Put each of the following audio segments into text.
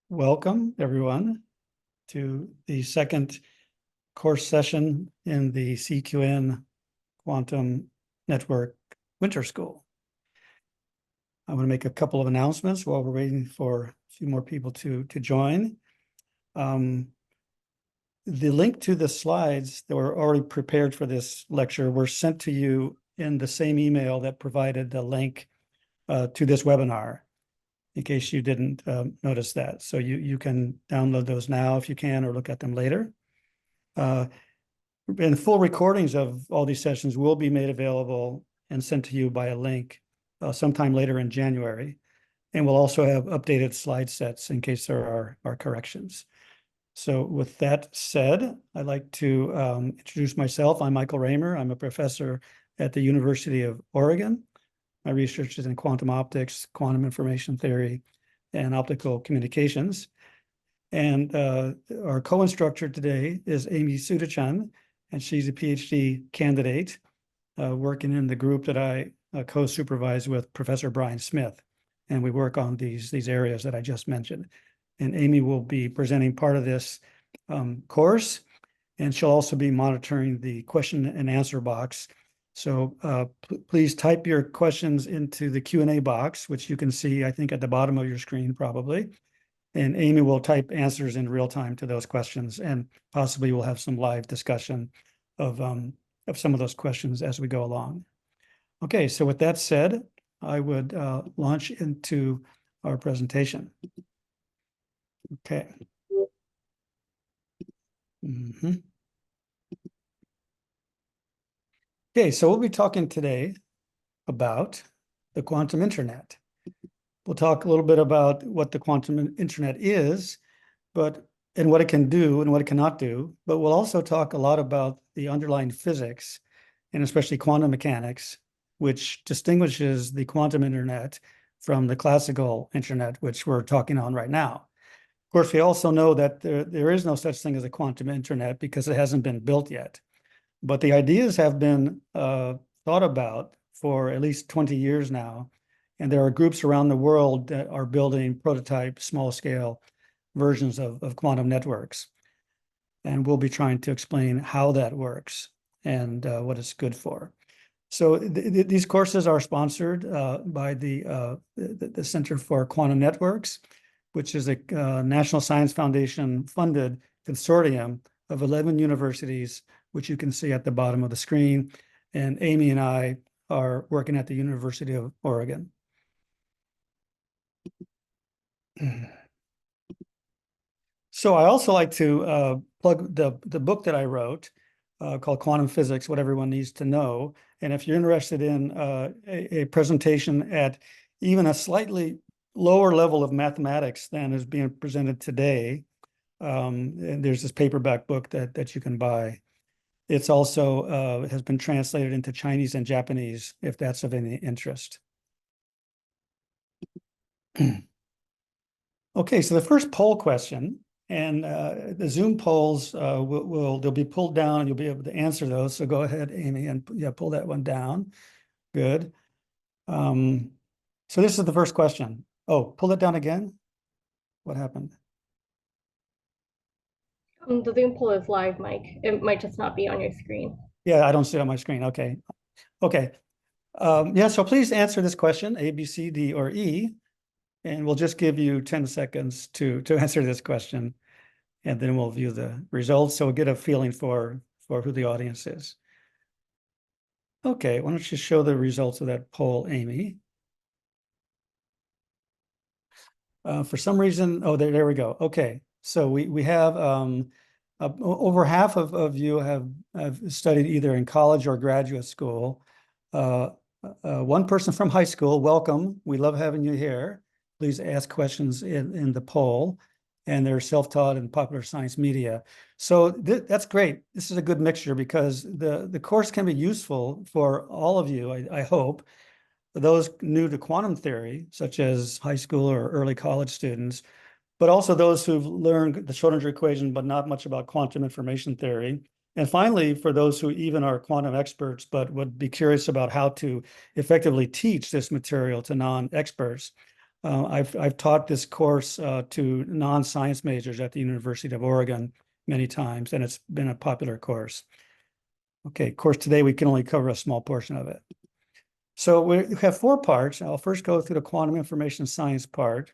Welcome, everyone, to the second course session in the CQN Quantum Network Winter School. I want to make a couple of announcements while we're waiting for a few more people to join. The link to the slides that were already prepared for this lecture were sent to you in the same email that provided the link to this webinar, in case you didn't notice that. So you can download those now if you can, or look at them later. And full recordings of all these sessions will be made available and sent to you by a link sometime later in January. And we'll also have updated slide sets in case there are corrections. So with that said, I'd like to introduce myself. I'm Michael Raymer. I'm a professor at the University of Oregon. My research is in quantum optics, quantum information theory, and optical communications. And our co-instructor today is Amy Soudachanh, and she's a PhD candidate working in the group that I co-supervise with Professor Brian Smith. And we work on these areas that I just mentioned. And Amy will be presenting part of this course, and she'll also be monitoring the question and answer box. So please type your questions into the Q&A box, which you can see, I think, at the bottom of your screen probably. And Amy will type answers in real time to those questions, and possibly we'll have some live discussion of some of those questions as we go along. Okay, so with that said, I would launch into our presentation. Okay. Okay, so we'll be talking today about the quantum internet. We'll talk a little bit about what the quantum internet is, and what it can do and what it cannot do. But we'll also talk a lot about the underlying physics, and especially quantum mechanics, which distinguishes the quantum internet from the classical internet, which we're talking on right now. Of course, we also know that there is no such thing as a quantum internet because it hasn't been built yet. But the ideas have been thought about for at least 20 years now. And there are groups around the world that are building prototype, small-scale versions of quantum networks. And we'll be trying to explain how that works and what it's good for. So these courses are sponsored by the Center for Quantum Networks, which is a National Science Foundation funded consortium of 11 universities, which you can see at the bottom of the screen. And Amy and I are working at the University of Oregon. So I also like to plug the book that I wrote called Quantum Physics, What Everyone Needs to Know. And if you're interested in a presentation at even a slightly lower level of mathematics than is being presented today, and there's this paperback book that you can buy. It's also has been translated into Chinese and Japanese, if that's of any interest. Okay, so the first poll question, and the Zoom polls they'll be pulled down and you'll be able to answer those. So go ahead, Amy, and pull that one down. Good. So this is the first question. Oh, pull it down again. What happened? The Zoom poll is live, Mike. It might just not be on your screen. Yeah, I don't see it on my screen. Okay. Okay. Yeah, so please answer this question, A, B, C, D, or E, and we'll just give you 10 seconds to answer this question, and then we'll view the results so we'll get a feeling for who the audience is. Okay, why don't you show the results of that poll, Amy? For some reason, oh, there we go. Okay, so we have over half of you have studied either in college or graduate school. One person from high school, welcome. We love having you here. Please ask questions in the poll, and they're self-taught in popular science media. So that's great. This is a good mixture because the course can be useful for all of you, I hope. Those new to quantum theory, such as high school or early college students, but also those who've learned the Schrodinger equation, but not much about quantum information theory. And finally, for those who even are quantum experts, but would be curious about how to effectively teach this material to non-experts. I've taught this course to non-science majors at the University of Oregon many times, and it's been a popular course. Okay, of course, today we can only cover a small portion of it. So we have 4 parts. I'll first go through the quantum information science part,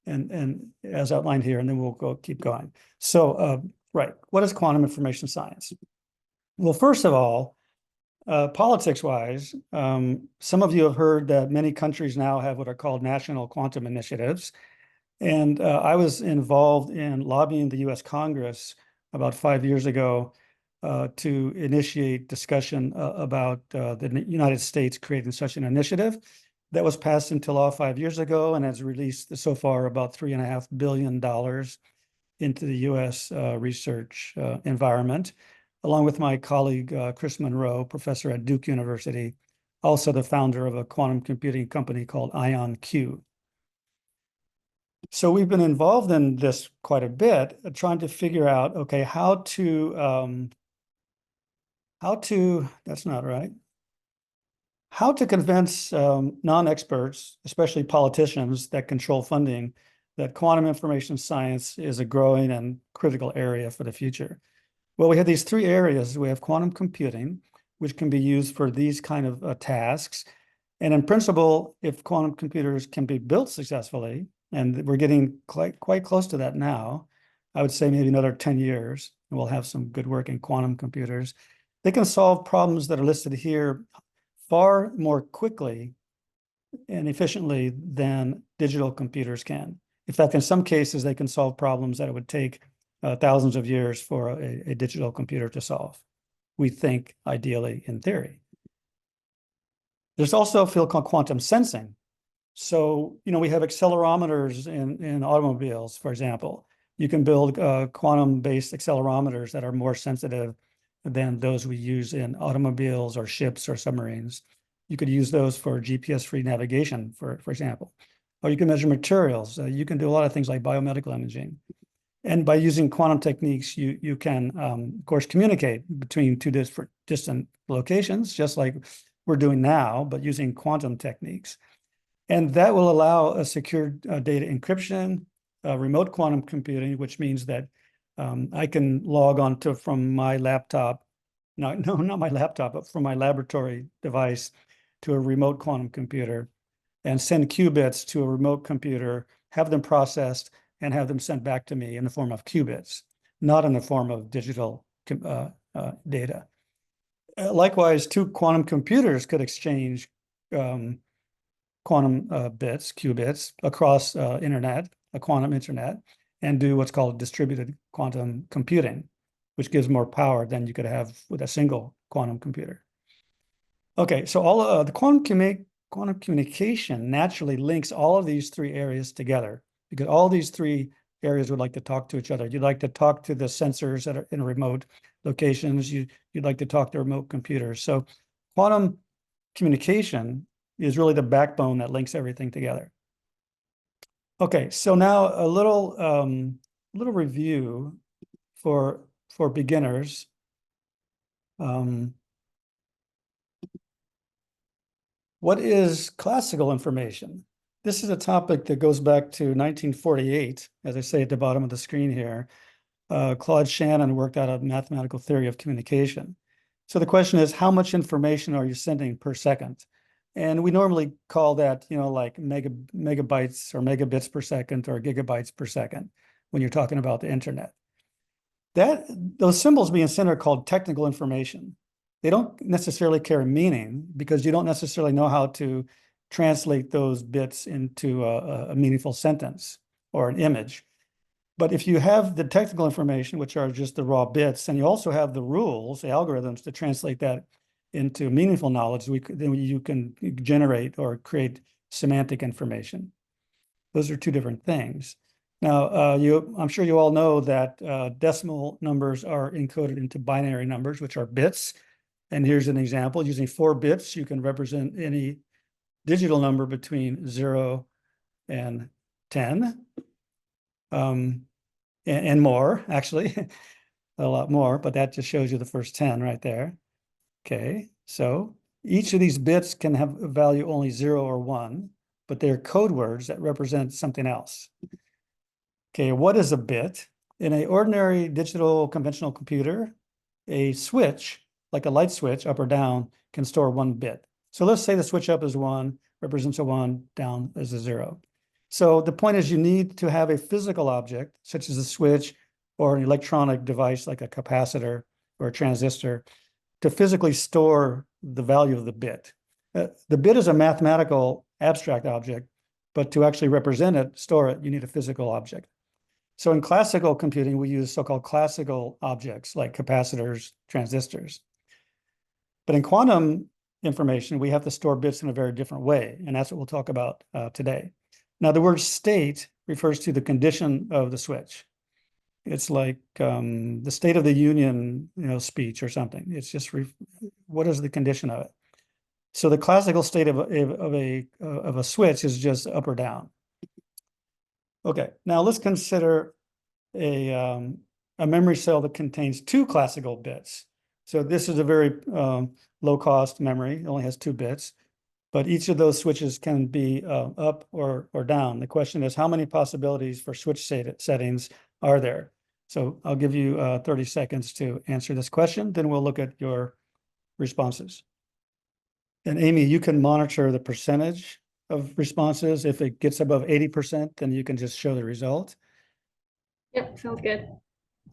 and as outlined here, and then we'll keep going. So, right, what is quantum information science? Well, first of all, politics-wise, some of you have heard that many countries now have what are called national quantum initiatives. And I was involved in lobbying the US Congress about 5 years ago to initiate discussion about the United States creating such an initiative. That was passed into law 5 years ago and has released so far about $3.5 billion into the US research environment, along with my colleague, Chris Monroe, professor at Duke University, also the founder of a quantum computing company called IonQ. So we've been involved in this quite a bit, trying to figure out, okay, how to, that's not right. How to convince non-experts, especially politicians that control funding, that quantum information science is a growing and critical area for the future. Well, we have these 3 areas. We have quantum computing, which can be used for these kind of tasks. And in principle, if quantum computers can be built successfully, and we're getting quite close to that now, I would say maybe another 10 years, and we'll have some good work in quantum computers. They can solve problems that are listed here far more quickly and efficiently than digital computers can. In fact, in some cases, they can solve problems that it would take thousands of years for a digital computer to solve. We think, ideally, in theory. There's also a field called quantum sensing. So, we have accelerometers in automobiles, for example. You can build quantum-based accelerometers that are more sensitive than those we use in automobiles or ships or submarines. You could use those for GPS-free navigation, for example. Or you can measure materials. You can do a lot of things like biomedical imaging. And by using quantum techniques, you can, of course, communicate between 2 different distant locations, just like we're doing now, but using quantum techniques. And that will allow a secure data encryption, remote quantum computing, which means that I can log on from my laptop, no, not my laptop, but from my laboratory device to a remote quantum computer and send qubits to a remote computer, have them processed, and have them sent back to me in the form of qubits, not in the form of digital data. Likewise, 2 quantum computers could exchange quantum bits, qubits, across internet, a quantum internet, and do what's called distributed quantum computing, which gives more power than you could have with a single quantum computer. Okay, so all the quantum communication naturally links all of these 3 areas together, because all these 3 areas would like to talk to each other. You'd like to talk to the sensors that are in remote locations. You'd like to talk to remote computers. So quantum communication is really the backbone that links everything together. Okay, so now a little review for beginners. What is classical information? This is a topic that goes back to 1948, as I say at the bottom of the screen here. Claude Shannon worked out a mathematical theory of communication. So the question is, how much information are you sending per second? And we normally call that, like megabytes or megabits per second or gigabytes per second when you're talking about the internet. Those symbols being sent are called technical information. They don't necessarily carry meaning because you don't necessarily know how to translate those bits into a meaningful sentence or an image. But if you have the technical information, which are just the raw bits, and you also have the rules, the algorithms to translate that into meaningful knowledge, then you can generate or create semantic information. Those are 2 different things. Now, I'm sure you all know that decimal numbers are encoded into binary numbers, which are bits. And here's an example. Using 4 bits, you can represent any digital number between 0 and 10. And more, actually, a lot more, but that just shows you the first 10 right there. Okay, so each of these bits can have a value only 0 or 1. but they're code words that represent something else. Okay, what is a bit? In an ordinary digital conventional computer, a switch, like a light switch up or down, can store 1 bit. So let's say the switch up is 1, represents a 1, down is a 0. So the point is you need to have a physical object, such as a switch or an electronic device like a capacitor or a transistor, to physically store the value of the bit. The bit is a mathematical abstract object, but to actually represent it, store it, you need a physical object. So in classical computing, we use so-called classical objects like capacitors, transistors. But in quantum information, we have to store bits in a very different way, and that's what we'll talk about today. Now, the word state refers to the condition of the switch. It's like the State of the Union, speech or something. It's just what is the condition of it? So the classical state of a switch is just up or down. Okay, now let's consider a memory cell that contains 2 classical bits. So this is a very low-cost memory. It only has 2 bits, but each of those switches can be up or down. The question is, how many possibilities for switch settings are there? So I'll give you 30 seconds to answer this question, then we'll look at your responses. And Amy, you can monitor the percentage of responses. If it gets above 80%, then you can just show the result. Yep, sounds good.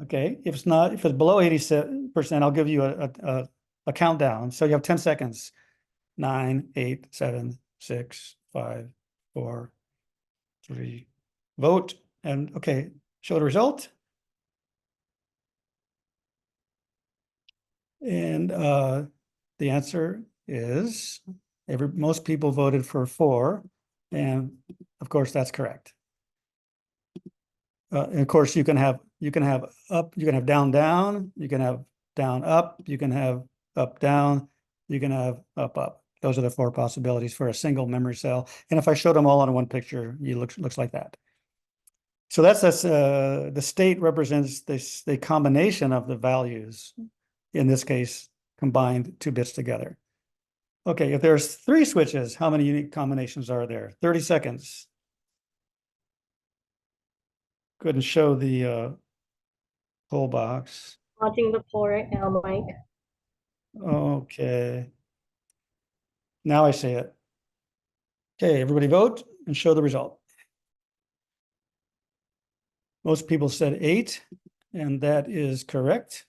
Okay, if it's below 80%, I'll give you a countdown. So you have 10 seconds. 9, 8, 7, 6, 5, 4, 3, vote. And okay, show the result. And the answer is most people voted for 4, and of course that's correct. And of course you can have up, you can have down down, you can have down up, you can have up down, you can have up up. Those are the 4 possibilities for a single memory cell. And if I showed them all on one picture, it looks like that. So that's the state represents the combination of the values. In this case, combined 2 bits together. Okay, if there's 3 switches, how many unique combinations are there? 30 seconds. Go ahead and show the poll box. Launching the poll right now, Mike. Okay. Now I see it. Okay, everybody vote and show the result. Most people said 8, and that is correct.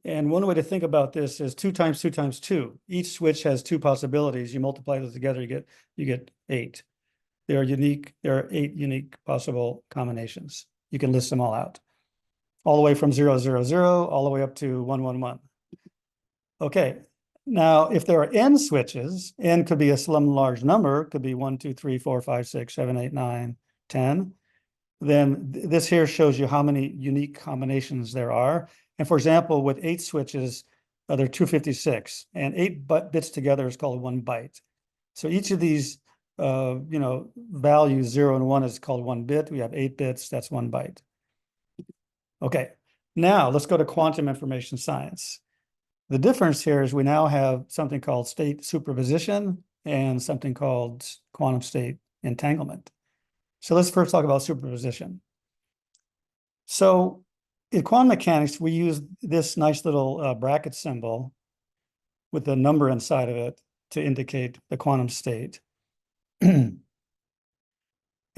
And one way to think about this is 2 times 2 times 2. Each switch has 2 possibilities. You multiply those together, you get 8. There are 8 unique possible combinations. You can list them all out. All the way from 0, 0, 0, all the way up to 1, 1, 1. Okay. Now, if there are n switches, n could be a some large number, could be 1, 2, 3, 4, 5, 6, 7, 8, 9, 10. Then this here shows you how many unique combinations there are. And for example, with 8 switches, there are 256, and 8 bits together is called 1 byte. So each of these, values 0 and 1 is called 1 bit. We have 8 bits, that's 1 byte. Okay, now let's go to quantum information science. The difference here is we now have something called state superposition and something called quantum state entanglement. So let's first talk about superposition. So in quantum mechanics, we use this nice little bracket symbol with a number inside of it to indicate the quantum state. And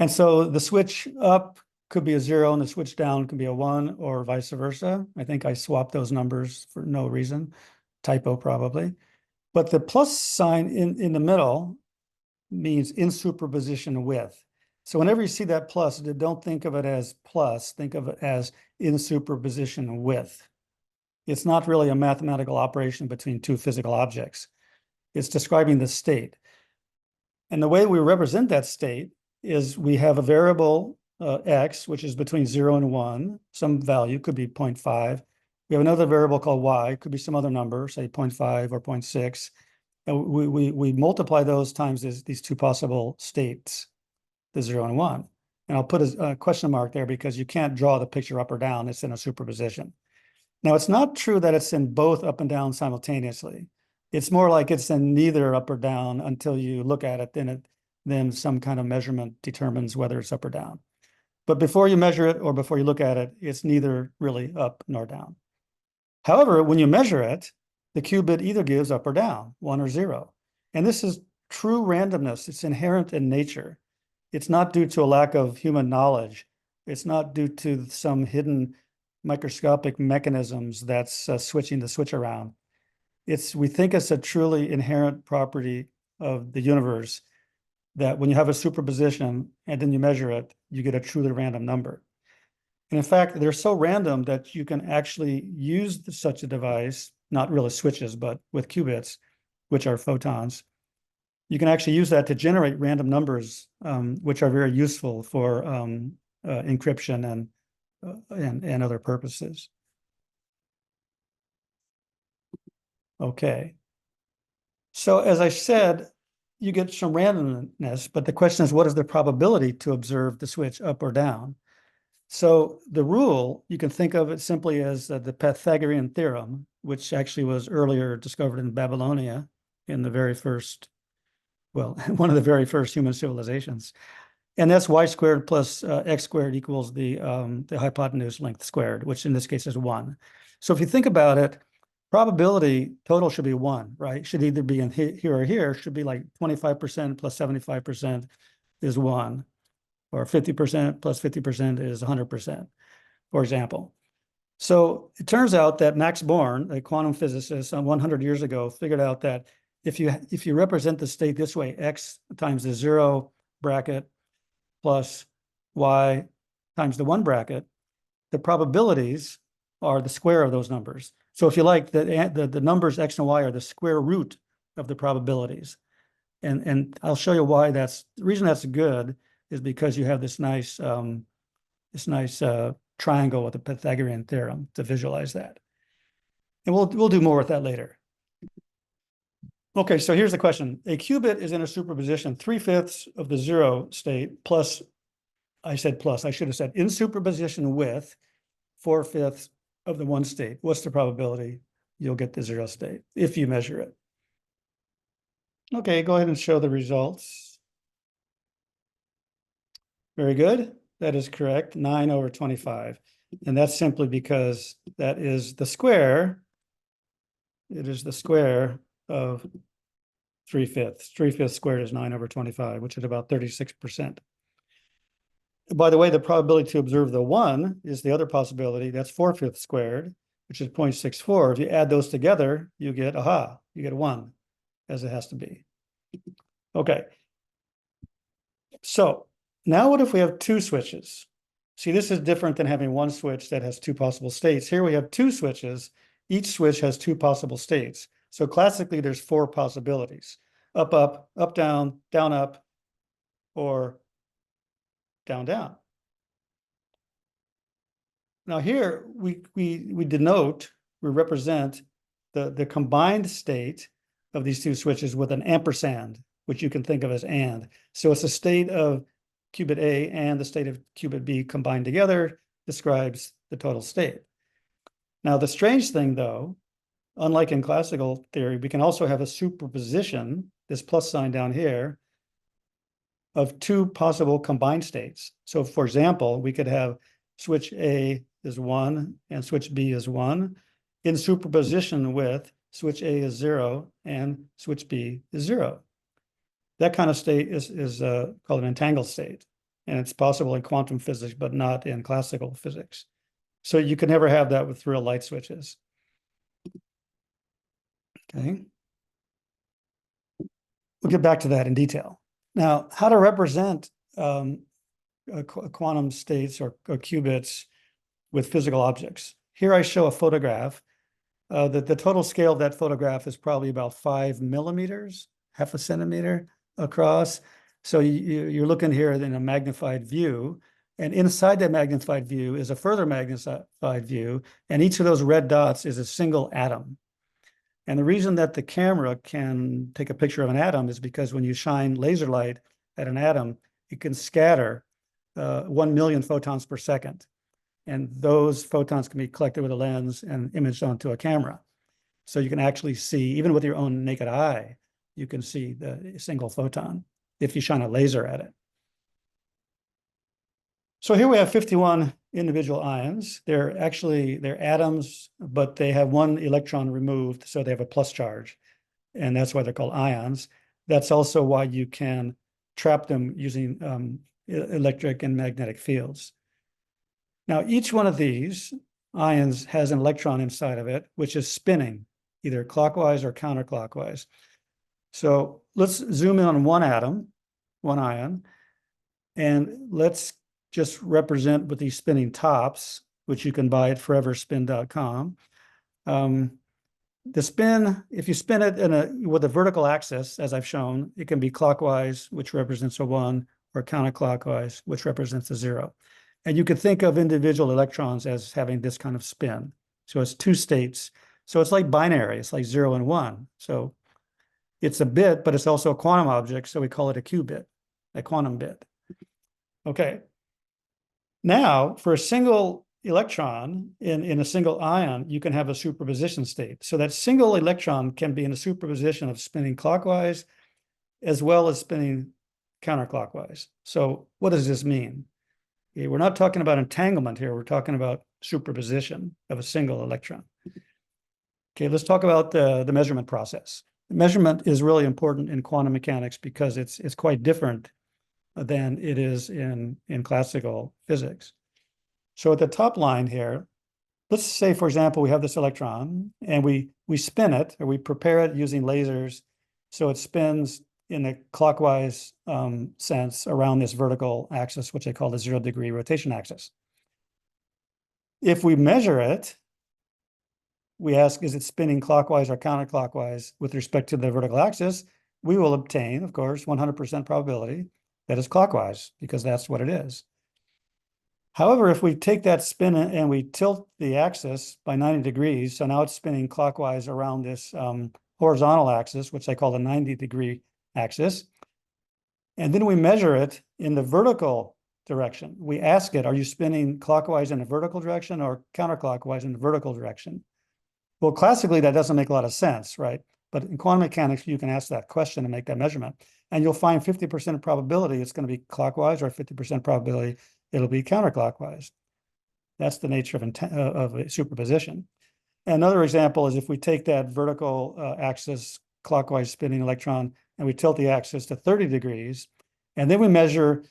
so the switch up could be a 0 and the switch down could be a 1 or vice versa. I think I swapped those numbers for no reason, typo probably. But the plus sign in the middle means in superposition with. So whenever you see that plus, don't think of it as plus, think of it as in superposition with. It's not really a mathematical operation between 2 physical objects. It's describing the state. And the way we represent that state is we have a variable x, which is between 0 and 1, some value, could be 0.5. We have another variable called y, could be some other number, say 0.5 or 0.6. And we multiply those times these 2 possible states, the 0 and 1. And I'll put a question mark there because you can't draw the picture up or down. It's in a superposition. Now, it's not true that it's in both up and down simultaneously. It's more like it's in neither up or down until you look at it. Then then some kind of measurement determines whether it's up or down. But before you measure it or before you look at it, it's neither really up nor down. However, when you measure it, the qubit either gives up or down, 1 or 0. And this is true randomness. It's inherent in nature. It's not due to a lack of human knowledge. It's not due to some hidden microscopic mechanisms that's switching the switch around. We think it's a truly inherent property of the universe that when you have a superposition and then you measure it, you get a truly random number. And in fact, they're so random that you can actually use such a device, not really switches, but with qubits, which are photons. You can actually use that to generate random numbers, which are very useful for encryption and other purposes. Okay. So as I said, you get some randomness, but the question is, what is the probability to observe the switch up or down? So the rule, you can think of it simply as the Pythagorean theorem, which actually was earlier discovered in Babylonia in the very first, well, one of the very first human civilizations. And that's y squared plus x squared equals the hypotenuse length squared, which in this case is 1. So if you think about it, probability total should be 1, right? Should either be in here or here, should be like 25% plus 75% is 1, or 50% plus 50% is 100%, for example. So it turns out that Max Born, a quantum physicist 100 years ago, figured out that if you represent the state this way, x times the 0 bracket plus y times the 1 bracket, the probabilities are the square of those numbers. So if you like, the numbers x and y are the square root of the probabilities. And I'll show you why the reason that's good is because you have this nice triangle with the Pythagorean theorem to visualize that. And we'll do more with that later. Okay, so here's the question. A qubit is in a superposition 3/5 of the 0 state plus, I said plus, I should have said in superposition with 4/5 of the 1 state. What's the probability you'll get the 0 state if you measure it? Okay, go ahead and show the results. Very good. That is correct, 9/25. And that's simply because that is the square. It is the square of 3/5. 3/5 squared is 9/25, which is about 36%. By the way, the probability to observe the 1 is the other possibility. That's 4/5 squared, which is 0.64. If you add those together, you get, you get 1, as it has to be. Okay. So now what if we have 2 switches? See, this is different than having 1 switch that has 2 possible states. Here we have 2 switches. Each switch has 2 possible states. So classically, there's 4 possibilities: up, up, up, down, up, or down, down. Now here we represent the combined state of these 2 switches with an ampersand, which you can think of as and. So it's a state of qubit A and the state of qubit B combined together describes the total state. Now the strange thing though, unlike in classical theory, we can also have a superposition, this plus sign down here, of 2 possible combined states. So for example, we could have switch A is 1 and switch B is 1 in superposition with switch A is 0 and switch B is 0. That kind of state is called an entangled state. And it's possible in quantum physics, but not in classical physics. So you can never have that with real light switches. Okay. We'll get back to that in detail. Now, how to represent quantum states or qubits with physical objects. Here I show a photograph. The total scale of that photograph is probably about 5 millimeters, half a centimeter across. So you're looking here in a magnified view, and inside that magnified view is a further magnified view, and each of those red dots is a single atom. And the reason that the camera can take a picture of an atom is because when you shine laser light at an atom, it can scatter 1 million photons per second. And those photons can be collected with a lens and imaged onto a camera. So you can actually see, even with your own naked eye, you can see the single photon. if you shine a laser at it. So here we have 51 individual ions. They're atoms, but they have one electron removed, so they have a plus charge. And that's why they're called ions. That's also why you can trap them using electric and magnetic fields. Now, each one of these ions has an electron inside of it, which is spinning, either clockwise or counterclockwise. So let's zoom in on one atom, one ion, and let's just represent with these spinning tops, which you can buy at foreverspin.com. The spin, if you spin it with a vertical axis, as I've shown, it can be clockwise, which represents a 1, or counterclockwise, which represents a 0. And you could think of individual electrons as having this kind of spin. So it's two states. So it's like binary. It's like 0 and 1. So it's a bit, but it's also a quantum object. So we call it a qubit, a quantum bit. Okay. Now, for a single electron in a single ion, you can have a superposition state. So that single electron can be in a superposition of spinning clockwise as well as spinning counterclockwise. So what does this mean? Okay, we're not talking about entanglement here. We're talking about superposition of a single electron. Okay, let's talk about the measurement process. Measurement is really important in quantum mechanics because it's quite different than it is in classical physics. So at the top line here, let's say, for example, we have this electron and we spin it, or we prepare it using lasers so it spins in a clockwise sense around this vertical axis, which I call the 0-degree rotation axis. If we measure it, we ask, is it spinning clockwise or counterclockwise with respect to the vertical axis? We will obtain, of course, 100% probability that it's clockwise, because that's what it is. However, if we take that spin and we tilt the axis by 90 degrees, so now it's spinning clockwise around this horizontal axis, which I call the 90-degree axis, and then we measure it in the vertical direction. We ask it, are you spinning clockwise in the vertical direction or counterclockwise in the vertical direction? Well, classically, that doesn't make a lot of sense, right? But in quantum mechanics, you can ask that question and make that measurement. And you'll find 50% probability it's going to be clockwise, or 50% probability it'll be counterclockwise. That's the nature of a superposition. Another example is if we take that vertical axis, clockwise spinning electron, and we tilt the axis to 30 degrees, and then we measure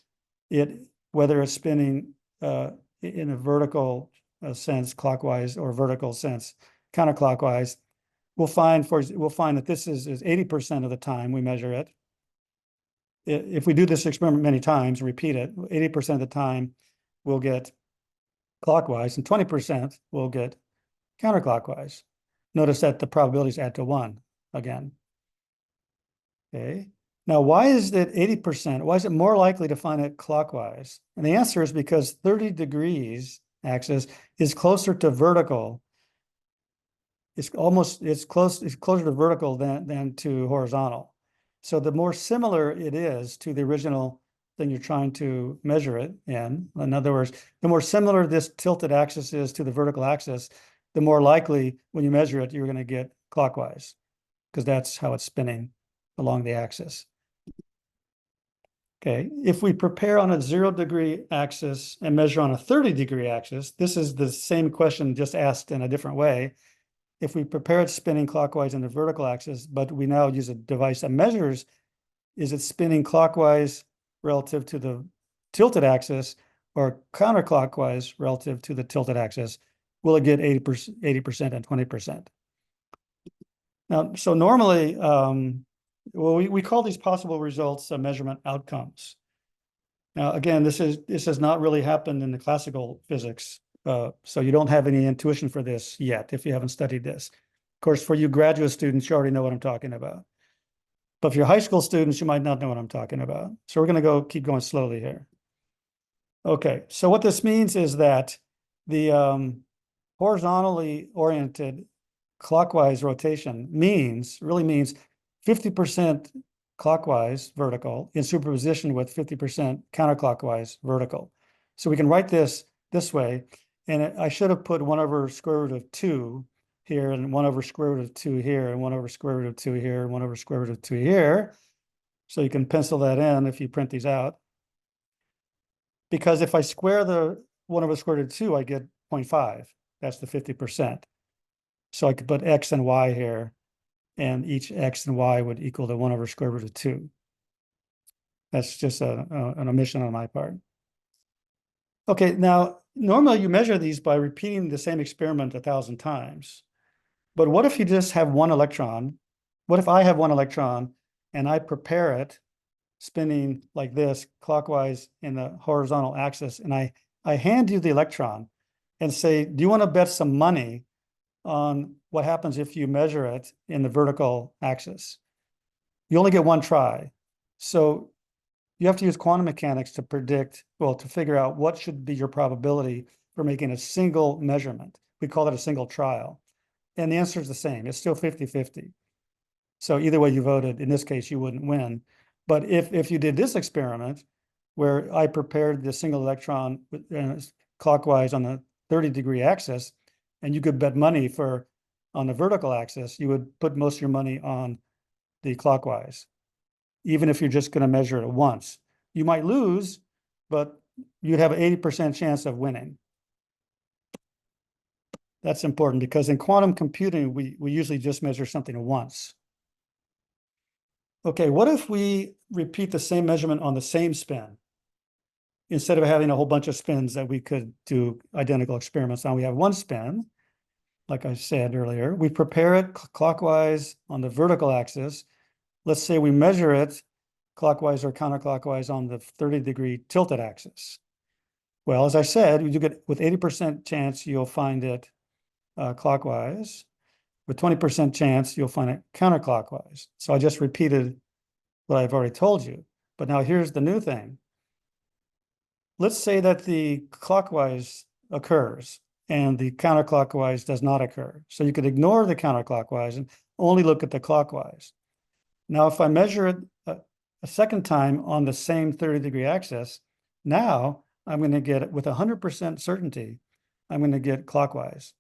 it, whether it's spinning in a vertical sense, clockwise, or vertical sense, counterclockwise, we'll find that this is 80% of the time we measure it. If we do this experiment many times, repeat it, 80% of the time we'll get clockwise, and 20% we'll get counterclockwise. Notice that the probabilities add to 1 again. Okay. Now, why is it 80%? Why is it more likely to find it clockwise? And the answer is because 30 degrees axis is closer to vertical. It's closer to vertical than to horizontal. So the more similar it is to the original thing you're trying to measure it in other words, the more similar this tilted axis is to the vertical axis, the more likely when you measure it, you're going to get clockwise, because that's how it's spinning along the axis. Okay, if we prepare on a 0-degree axis and measure on a 30-degree axis, this is the same question just asked in a different way. If we prepare it spinning clockwise in the vertical axis, but we now use a device that measures, is it spinning clockwise relative to the tilted axis or counterclockwise relative to the tilted axis, will it get 80% and 20%? Now, so normally, well, we call these possible results measurement outcomes. Now, again, this has not really happened in the classical physics. So you don't have any intuition for this yet if you haven't studied this. Of course, for you graduate students, you already know what I'm talking about. But for your high school students, you might not know what I'm talking about. So we're going to keep going slowly here. Okay, so what this means is that the horizontally oriented clockwise rotation really means 50% clockwise vertical in superposition with 50% counterclockwise vertical. So we can write this way. And I should have put 1 over square root of 2 here, and 1 over square root of 2 here, and 1 over square root of 2 here, and 1 over square root of 2 here. So you can pencil that in if you print these out. Because if I square the 1 over square root of 2, I get 0.5. That's the 50%. So I could put x and y here, and each x and y would equal the 1 over square root of 2. That's just an omission on my part. Okay, now, normally you measure these by repeating the same experiment 1,000 times. But what if you just have one electron? What if I have one electron and I prepare it spinning like this clockwise in the horizontal axis, and I hand you the electron and say, do you want to bet some money on what happens if you measure it in the vertical axis? You only get one try. So you have to use quantum mechanics to predict, well, to figure out what should be your probability for making a single measurement. We call it a single trial. And the answer is the same. It's still 50-50. So either way you voted, in this case, you wouldn't win. But if you did this experiment where I prepared the single electron clockwise on the 30-degree axis, and you could bet money for on the vertical axis, you would put most of your money on the clockwise, even if you're just going to measure it once. You might lose, but you'd have an 80% chance of winning. That's important because in quantum computing, we usually just measure something once. Okay, what if we repeat the same measurement on the same spin? Instead of having a whole bunch of spins that we could do identical experiments on, we have one spin, like I said earlier. We prepare it clockwise on the vertical axis. Let's say we measure it clockwise or counterclockwise on the 30-degree tilted axis. Well, as I said, you get with 80% chance you'll find it clockwise. With 20% chance, you'll find it counterclockwise. So I just repeated what I've already told you. But now here's the new thing. Let's say that the clockwise occurs and the counterclockwise does not occur. So you could ignore the counterclockwise and only look at the clockwise. Now, if I measure it a second time on the same 30-degree axis, now I'm going to get it with 100% certainty, I'm going to get clockwise.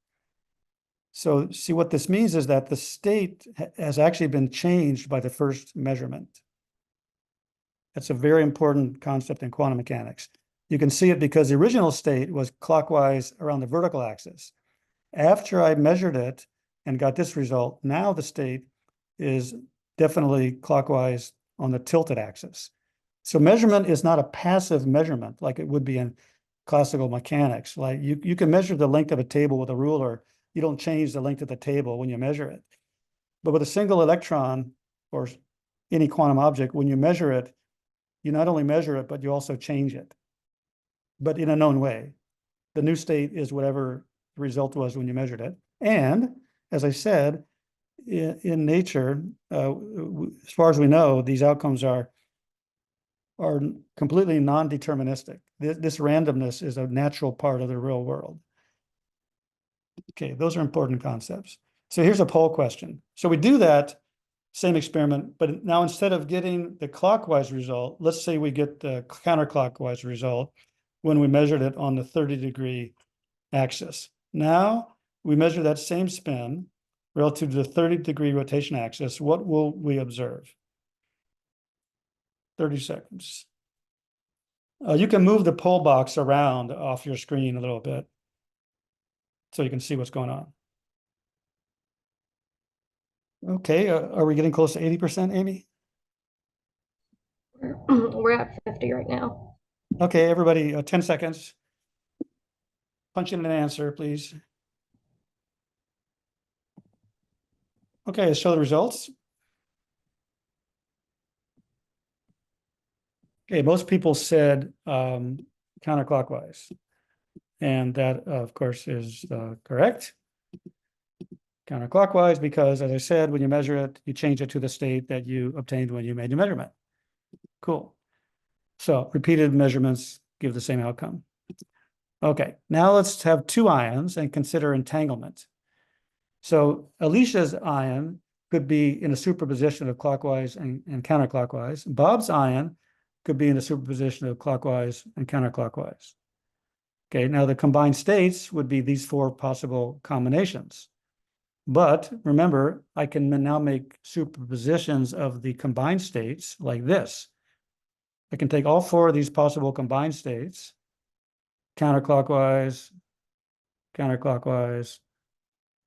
So see, what this means is that the state has actually been changed by the first measurement. That's a very important concept in quantum mechanics. You can see it because the original state was clockwise around the vertical axis. After I measured it and got this result, now the state is definitely clockwise on the tilted axis. So measurement is not a passive measurement like it would be in classical mechanics. Like you can measure the length of a table with a ruler. You don't change the length of the table when you measure it. But with a single electron or any quantum object, when you measure it, you not only measure it, but you also change it, but in a known way. The new state is whatever the result was when you measured it. And as I said, in nature, as far as we know, these outcomes are completely non-deterministic. This randomness is a natural part of the real world. Okay, those are important concepts. So here's a poll question. So we do that same experiment, but now instead of getting the clockwise result, let's say we get the counterclockwise result when we measured it on the 30-degree axis. Now we measure that same spin relative to the 30-degree rotation axis. What will we observe? 30 seconds. You can move the poll box around off your screen a little bit so you can see what's going on. Okay, are we getting close to 80%, Amy? We're at 50 right now. Okay, everybody, 10 seconds. Punch in an answer, please. Okay, let's show the results. Okay, most people said counterclockwise. And that, of course, is correct. Counterclockwise, because as I said, when you measure it, you change it to the state that you obtained when you made your measurement. Cool. So repeated measurements give the same outcome. Okay, now let's have two ions and consider entanglement. So Alicia's ion could be in a superposition of clockwise and counterclockwise. Bob's ion could be in a superposition of clockwise and counterclockwise. Okay, now the combined states would be these four possible combinations. But remember, I can now make superpositions of the combined states like this. I can take all four of these possible combined states, counterclockwise, counterclockwise,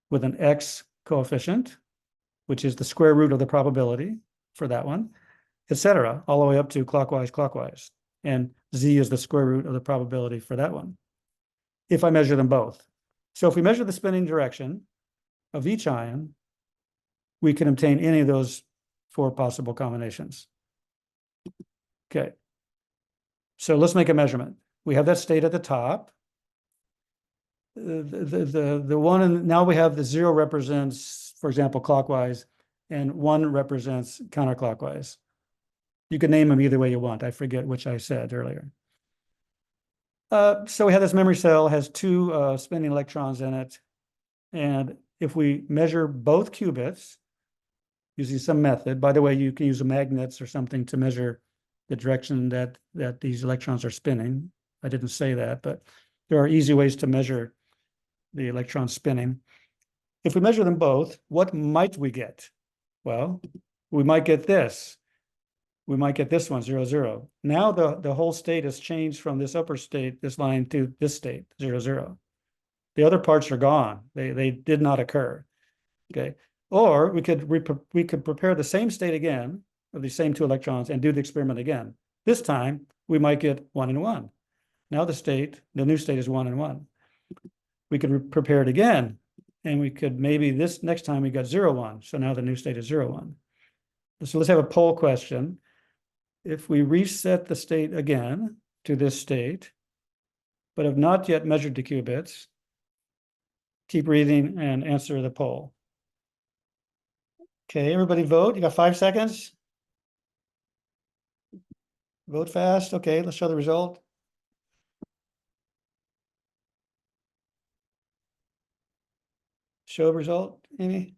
with an X coefficient, which is the square root of the probability for that one, etc., all the way up to clockwise, clockwise. And Z is the square root of the probability for that one, if I measure them both. So if we measure the spinning direction of each ion, we can obtain any of those four possible combinations. Okay. So let's make a measurement. We have that state at the top. The one, and now we have the 0 represents, for example, clockwise, and 1 represents counterclockwise. You can name them either way you want. I forget which I said earlier. So we have this memory cell, has two spinning electrons in it. And if we measure both qubits using some method, by the way, you can use magnets or something to measure the direction that these electrons are spinning. I didn't say that, but there are easy ways to measure the electron spinning. If we measure them both, what might we get? Well, we might get this. We might get this one, 0, 0. Now the whole state has changed from this upper state, this line, to this state, 0, 0. The other parts are gone. They did not occur. Okay. Or we could prepare the same state again of these same two electrons and do the experiment again. This time we might get 1 and 1. Now the new state is 1 and 1. We could prepare it again, and we could maybe this next time we got 0, 1. So now the new state is 0, 1. So let's have a poll question. If we reset the state again to this state, but have not yet measured the qubits, keep reading and answer the poll. Okay, everybody vote. You got 5 seconds. Vote fast. Okay, let's show the result. Show result, Amy?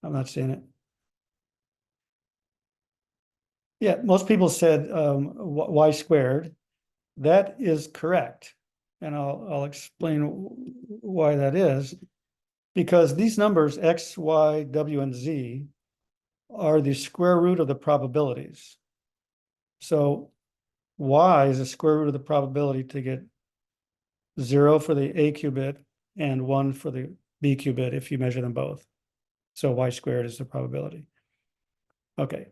I'm not seeing it. Yeah, most people said y squared. That is correct. And I'll explain why that is. Because these numbers, x, y, w, and z, are the square root of the probabilities. So y is the square root of the probability to get 0 for the a qubit and 1 for the b qubit if you measure them both. So y squared is the probability. Okay.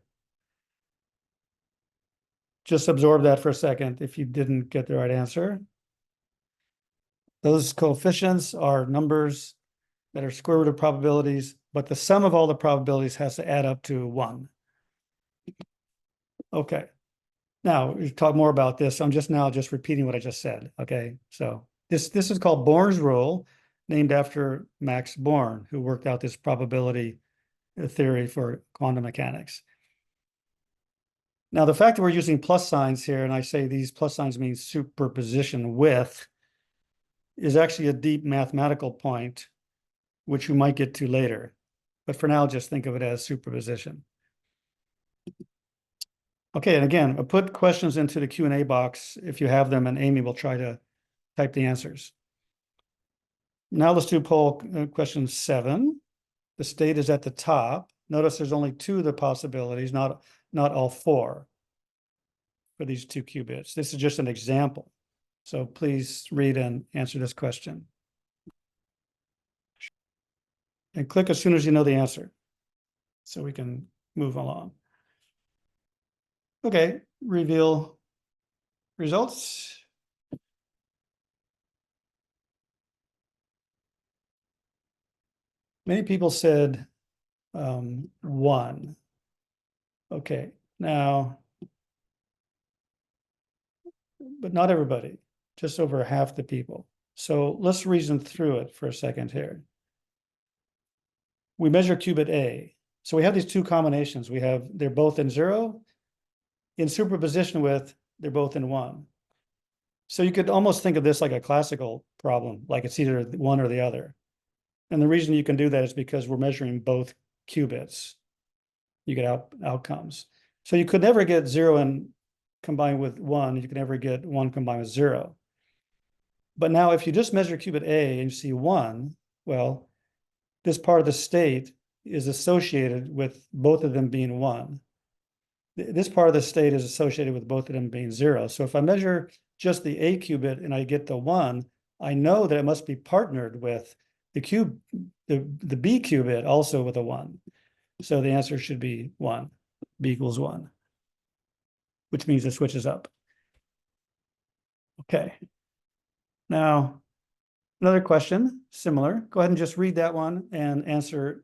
Just absorb that for a second if you didn't get the right answer. Those coefficients are numbers that are square root of probabilities, but the sum of all the probabilities has to add up to 1. Okay. Now, we talk more about this. I'm just repeating what I just said. Okay. So this is called Born's rule, named after Max Born, who worked out this probability theory for quantum mechanics. Now, the fact that we're using plus signs here, and I say these plus signs mean superposition with, is actually a deep mathematical point, which we might get to later. But for now, just think of it as superposition. Okay, and again, I'll put questions into the Q&A box if you have them, and Amy will try to type the answers. Now let's do poll question 7. The state is at the top. Notice there's only 2 of the possibilities, not all 4 for these 2 qubits. This is just an example. So please read and answer this question. And click as soon as you know the answer so we can move along. Okay, reveal results. Many people said 1. Okay, now, but not everybody, just over half the people. So let's reason through it for a second here. We measure qubit A. So we have these 2 combinations. They're both in 0. In superposition with, they're both in 1. So you could almost think of this like a classical problem, like it's either one or the other. And the reason you can do that is because we're measuring both qubits. You get outcomes. So you could never get 0 and combined with 1. You can never get 1 combined with 0. But now if you just measure qubit A and you see 1, well, this part of the state is associated with both of them being 1. This part of the state is associated with both of them being 0. So if I measure just the A qubit and I get the 1, I know that it must be partnered with the B qubit also with a 1. So the answer should be 1, B equals 1, which means it switches up. Okay. Now, another question, similar. Go ahead and just read that one and answer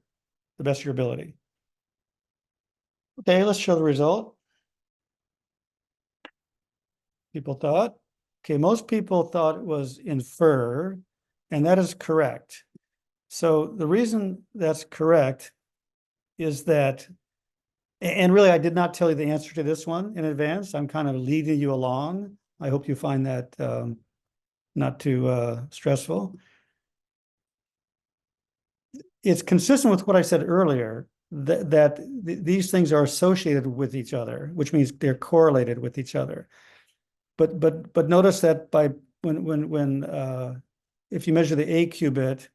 the best of your ability. Okay, let's show the result. People thought. Okay, most people thought it was infer, and that is correct. So the reason that's correct is that, and really I did not tell you the answer to this one in advance. I'm kind of leading you along. I hope you find that not too stressful. It's consistent with what I said earlier, that these things are associated with each other, which means they're correlated with each other. But notice that by when if you measure the A qubit,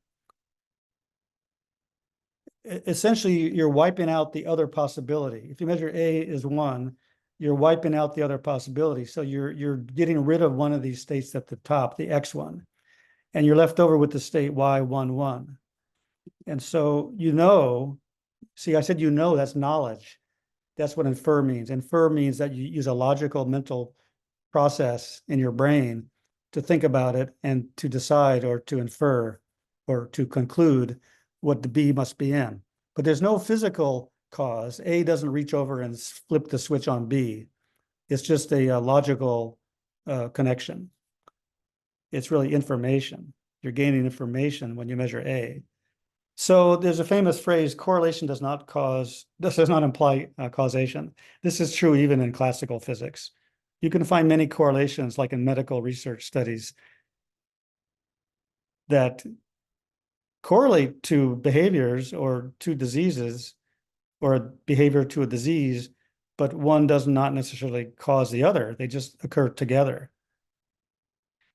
essentially you're wiping out the other possibility. If you measure A is 1, you're wiping out the other possibility. So you're getting rid of one of these states at the top, the X one, and you're left over with the state Y11. And so see, I said that's knowledge. That's what infer means. Infer means that you use a logical mental process in your brain to think about it and to decide or to infer or to conclude what the B must be in. But there's no physical cause. A doesn't reach over and flip the switch on B. It's just a logical connection. It's really information. You're gaining information when you measure A. So there's a famous phrase, correlation does not imply causation. This is true even in classical physics. You can find many correlations, like in medical research studies, that correlate to behaviors or to diseases, or behavior to a disease, but one does not necessarily cause the other. They just occur together.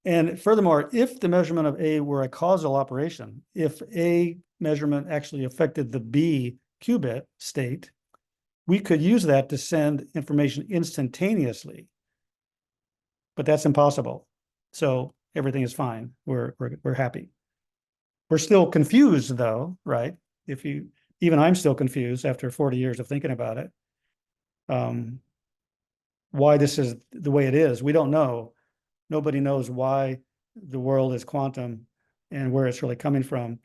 And furthermore, if the measurement of A were a causal operation, if A measurement actually affected the B qubit state, we could use that to send information instantaneously. But that's impossible. So everything is fine. We're happy. We're still confused though, right? Even I'm still confused after 40 years of thinking about it. Why this is the way it is, we don't know. Nobody knows why the world is quantum and where it's really coming from.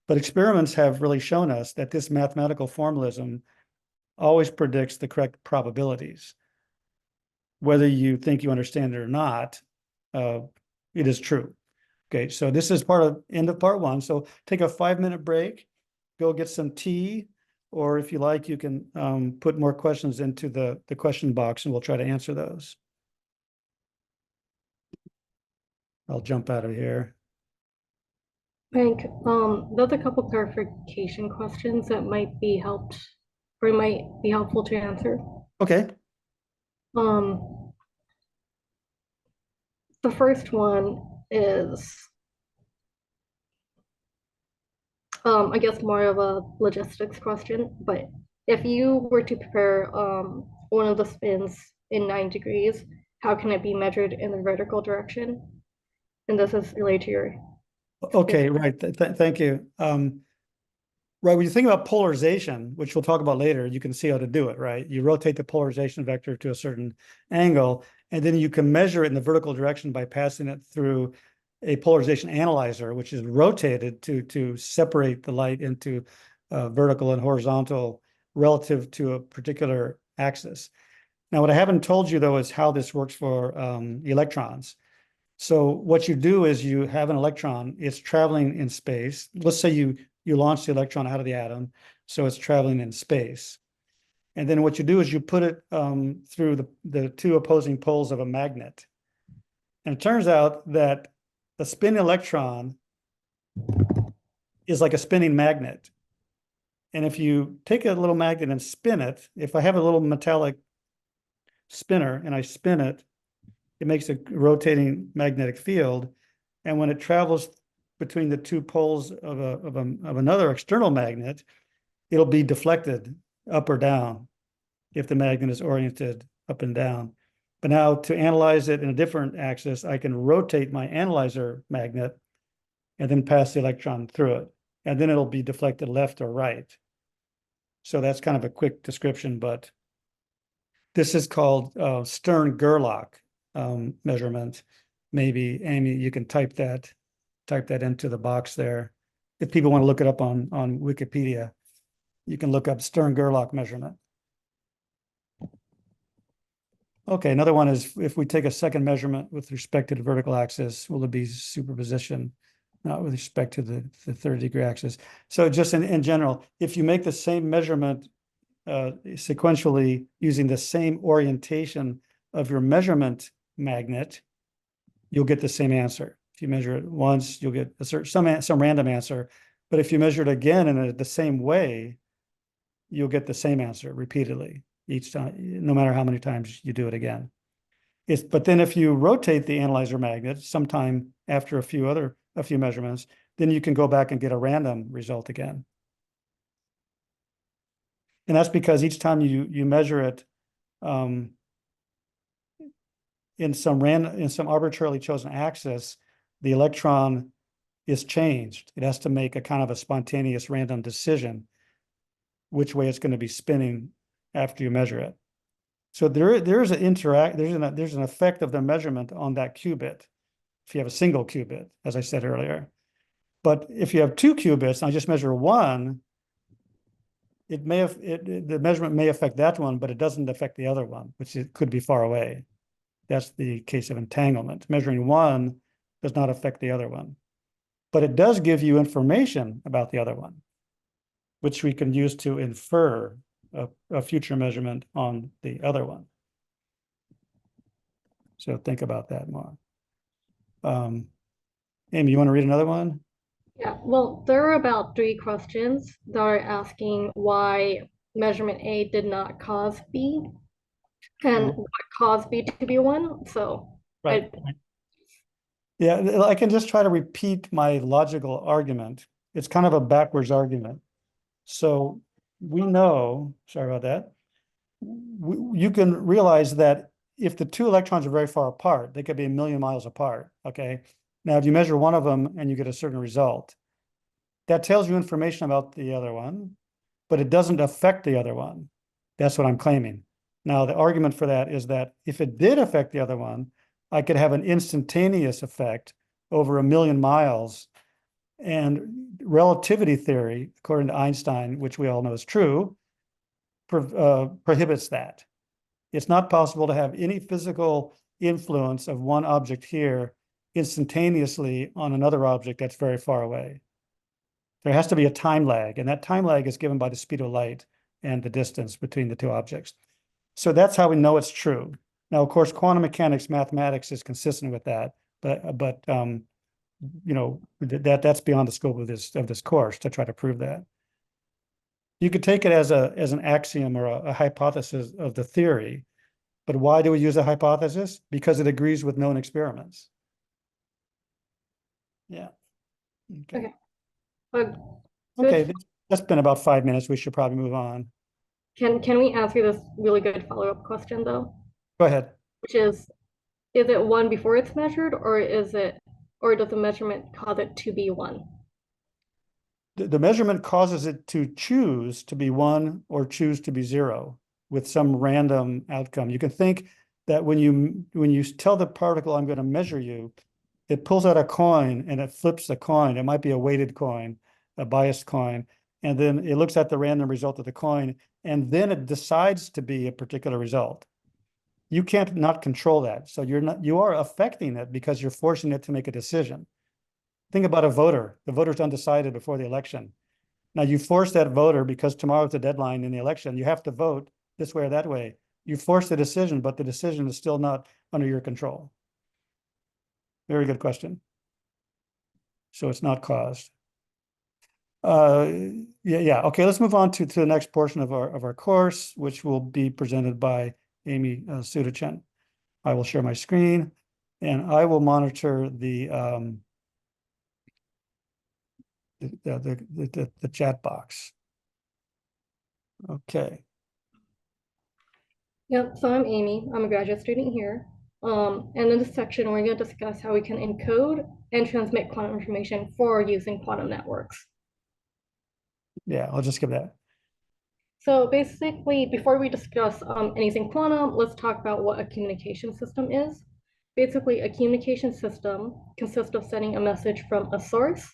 But experiments have really shown us that this mathematical formalism always predicts the correct probabilities. Whether you think you understand it or not, it is true. Okay, so this is end of part 1. So take a 5-minute break, go get some tea, or if you like, you can put more questions into the question box and we'll try to answer those. I'll jump out of here. Frank, there's a couple clarification questions that might be helpful to answer. Okay. The first one is, I guess more of a logistics question, but if you were to prepare one of the spins in 9 degrees, how can it be measured in the vertical direction? And this is related to your. Okay, right. Thank you. Right, when you think about polarization, which we'll talk about later, you can see how to do it, right? You rotate the polarization vector to a certain angle, and then you can measure it in the vertical direction by passing it through a polarization analyzer, which is rotated to separate the light into vertical and horizontal relative to a particular axis. Now, what I haven't told you, though, is how this works for electrons. So what you do is you have an electron, it's traveling in space. Let's say you launch the electron out of the atom, so it's traveling in space. And then what you do is you put it through the 2 opposing poles of a magnet. And it turns out that a spinning electron is like a spinning magnet. And if you take a little magnet and spin it, if I have a little metallic spinner and I spin it, it makes a rotating magnetic field. And when it travels between the two poles of another external magnet, it'll be deflected up or down if the magnet is oriented up and down. But now to analyze it in a different axis, I can rotate my analyzer magnet and then pass the electron through it. And then it'll be deflected left or right. So that's kind of a quick description, but this is called Stern-Gerlach measurement. Maybe, Amy, you can type that into the box there. If people want to look it up on Wikipedia, you can look up Stern-Gerlach measurement. Okay, another one is if we take a second measurement with respect to the vertical axis, will it be superposition, not with respect to the 30-degree axis? So just in general, if you make the same measurement sequentially using the same orientation of your measurement magnet, you'll get the same answer. If you measure it once, you'll get some random answer. But if you measure it again in the same way, you'll get the same answer repeatedly each time, no matter how many times you do it again. But then if you rotate the analyzer magnet sometime after a few measurements, then you can go back and get a random result again. And that's because each time you measure it in some arbitrarily chosen axis, the electron is changed. It has to make a kind of a spontaneous random decision which way it's going to be spinning after you measure it. So there's an effect of the measurement on that qubit if you have a single qubit, as I said earlier. But if you have two qubits, and I just measure one, the measurement may affect that one, but it doesn't affect the other one, which could be far away. That's the case of entanglement. Measuring one does not affect the other one, but it does give you information about the other one, which we can use to infer a future measurement on the other one. So think about that more. Amy, you want to read another one? Yeah, well, there are about 3 questions that are asking why measurement A did not cause B and what caused B to be 1. So right. Yeah, I can just try to repeat my logical argument. It's kind of a backwards argument. So we know, sorry about that, you can realize that if the two electrons are very far apart, they could be 1,000,000 miles apart, okay? Now, if you measure one of them and you get a certain result, that tells you information about the other one, but it doesn't affect the other one. That's what I'm claiming. Now, the argument for that is that if it did affect the other one, I could have an instantaneous effect over 1,000,000 miles. And relativity theory, according to Einstein, which we all know is true, prohibits that. It's not possible to have any physical influence of one object here instantaneously on another object that's very far away. There has to be a time lag, and that time lag is given by the speed of light and the distance between the two objects. So that's how we know it's true. Now, of course, quantum mechanics, mathematics is consistent with that, but you know, that's beyond the scope of this course to try to prove that. You could take it as an axiom or a hypothesis of the theory, but why do we use a hypothesis? Because it agrees with known experiments. Yeah. Okay. Okay, that's been about 5 minutes. We should probably move on. Can we ask you this really good follow-up question though? Go ahead. Which is it 1 before it's measured, or does the measurement cause it to be 1? The measurement causes it to choose to be 1 or choose to be 0 with some random outcome. You can think that when you tell the particle, I'm going to measure you, it pulls out a coin and it flips the coin. It might be a weighted coin, a biased coin, and then it looks at the random result of the coin, and then it decides to be a particular result. You can't not control that. So you are affecting it because you're forcing it to make a decision. Think about a voter. The voter's undecided before the election. Now you force that voter, because tomorrow's the deadline in the election, you have to vote this way or that way. You force the decision, but the decision is still not under your control. Very good question. So it's not caused. Yeah. Okay, let's move on to the next portion of our course, which will be presented by Amy Soudachanh. I will share my screen and I will monitor the the chat box. Okay. Yep, so I'm Amy. I'm a graduate student here. And in this section, we're going to discuss how we can encode and transmit quantum information for using quantum networks. Yeah, I'll just skip that. So basically, before we discuss anything quantum, let's talk about what a communication system is. Basically, a communication system consists of sending a message from a source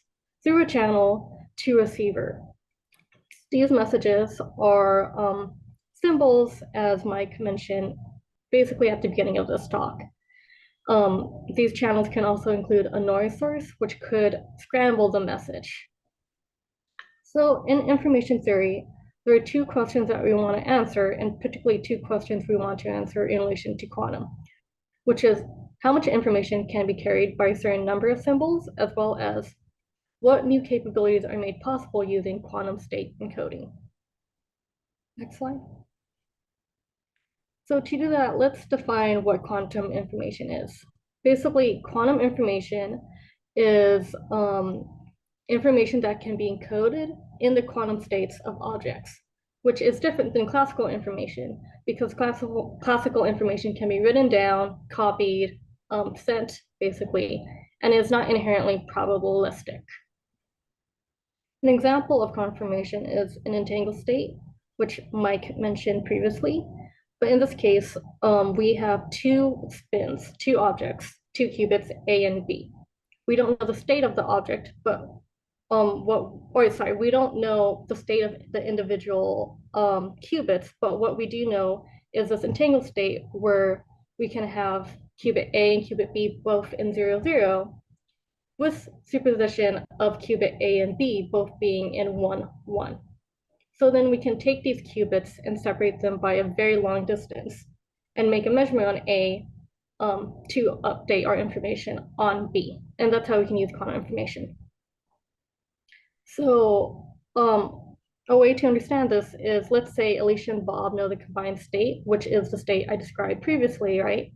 through a channel to a receiver. These messages are symbols, as Mike mentioned, basically at the beginning of this talk. These channels can also include a noise source, which could scramble the message. So in information theory, there are two questions that we want to answer, and particularly two questions we want to answer in relation to quantum, which is how much information can be carried by a certain number of symbols, as well as what new capabilities are made possible using quantum state encoding. Next slide. So to do that, let's define what quantum information is. Basically, quantum information is information that can be encoded in the quantum states of objects, which is different than classical information because classical information can be written down, copied, sent, basically, and is not inherently probabilistic. An example of confirmation is an entangled state, which Mike mentioned previously. But in this case, we have two spins, two objects, two qubits, A and B. We don't know the state of the object, but we don't know the state of the individual qubits, but what we do know is this entangled state where we can have qubit A and qubit B both in 0, 0, with superposition of qubit A and B both being in 1, 1. So then we can take these qubits and separate them by a very long distance and make a measurement on A to update our information on B. And that's how we can use quantum information. So a way to understand this is, let's say Alicia and Bob know the combined state, which is the state I described previously, right?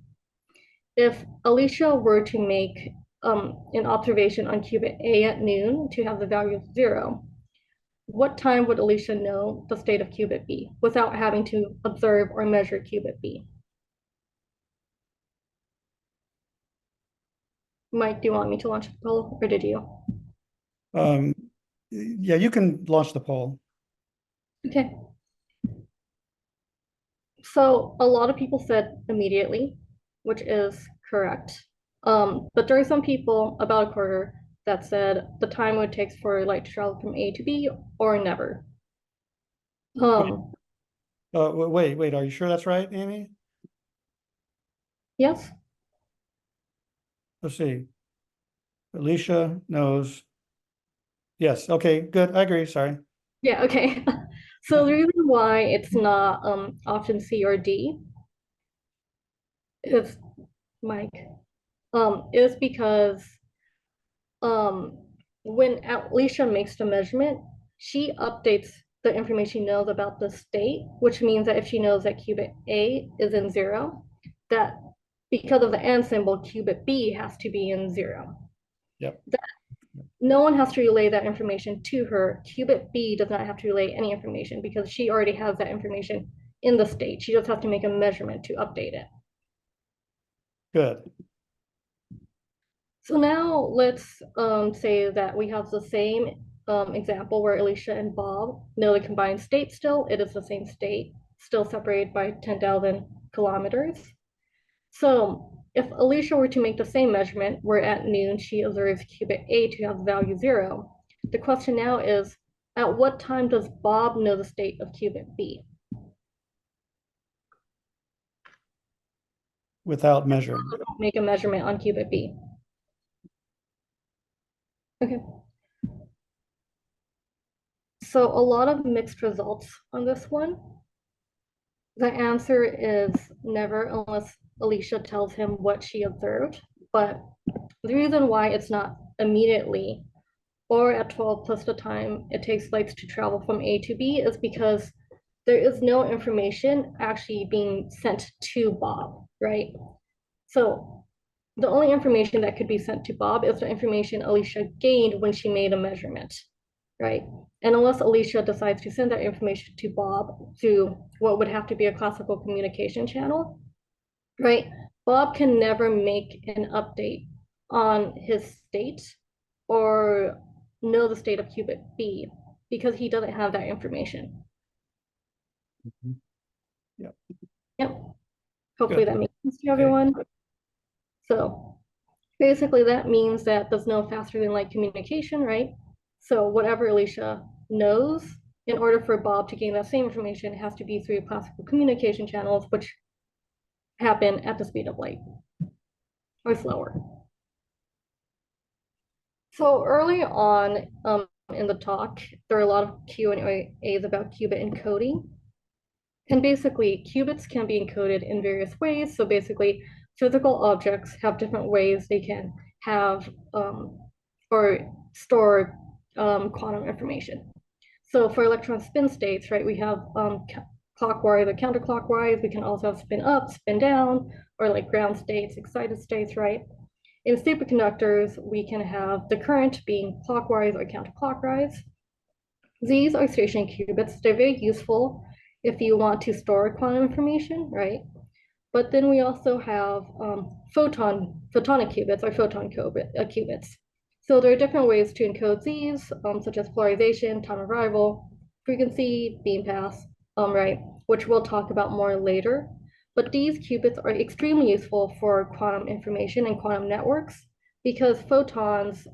If Alicia were to make an observation on qubit A at noon to have the value of 0, what time would Alicia know the state of qubit B without having to observe or measure qubit B? Mike, do you want me to launch the poll, or did you? Yeah, you can launch the poll. Okay. So a lot of people said immediately, which is correct. But there are some people, about a quarter, that said the time it takes for light to travel from A to B or never. Wait, are you sure that's right, Amy? Yes? Let's see. Alicia knows. Yes, okay, good. I agree. Sorry. Yeah, okay. So the reason why it's not option C or D is, Mike, is because when Alicia makes the measurement, she updates the information she knows about the state, which means that if she knows that qubit A is in 0, that because of the and symbol, qubit B has to be in 0. Yep. No one has to relay that information to her. Qubit B does not have to relay any information because she already has that information in the state. She just has to make a measurement to update it. Good. So now let's say that we have the same example where Alicia and Bob know the combined state still. It is the same state, still separated by 10,000 kilometers. So if Alicia were to make the same measurement, where at noon she observes qubit A to have the value 0, the question now is, at what time does Bob know the state of qubit B? Without measuring. Make a measurement on qubit B. Okay. So a lot of mixed results on this one. The answer is never, unless Alicia tells him what she observed. But the reason why it's not immediately or at 12 plus the time it takes lights to travel from A to B is because there is no information actually being sent to Bob, right? So the only information that could be sent to Bob is the information Alicia gained when she made a measurement. right? And unless Alicia decides to send that information to Bob through what would have to be a classical communication channel, right? Bob can never make an update on his state or know the state of qubit B because he doesn't have that information. Mhm. Yep. Yep. Hopefully Good. that makes sense to everyone. So basically that means that there's no faster than light communication, right? So whatever Alicia knows, in order for Bob to gain that same information, it has to be through classical communication channels, which happen at the speed of light or slower. So early on in the talk, there are a lot of Q&As about qubit encoding. And basically, qubits can be encoded in various ways. So basically, physical objects have different ways they can have or store quantum information. So for electron spin states, right, we have clockwise or counterclockwise. We can also have spin up, spin down, or like ground states, excited states, right? In superconductors, we can have the current being clockwise or counterclockwise. These are stationary qubits. They're very useful if you want to store quantum information, right? But then we also have photonic qubits or qubits. So there are different ways to encode these, such as polarization, time arrival, frequency, beam pass, right, which we'll talk about more later. But these qubits are extremely useful for quantum information and quantum networks because photons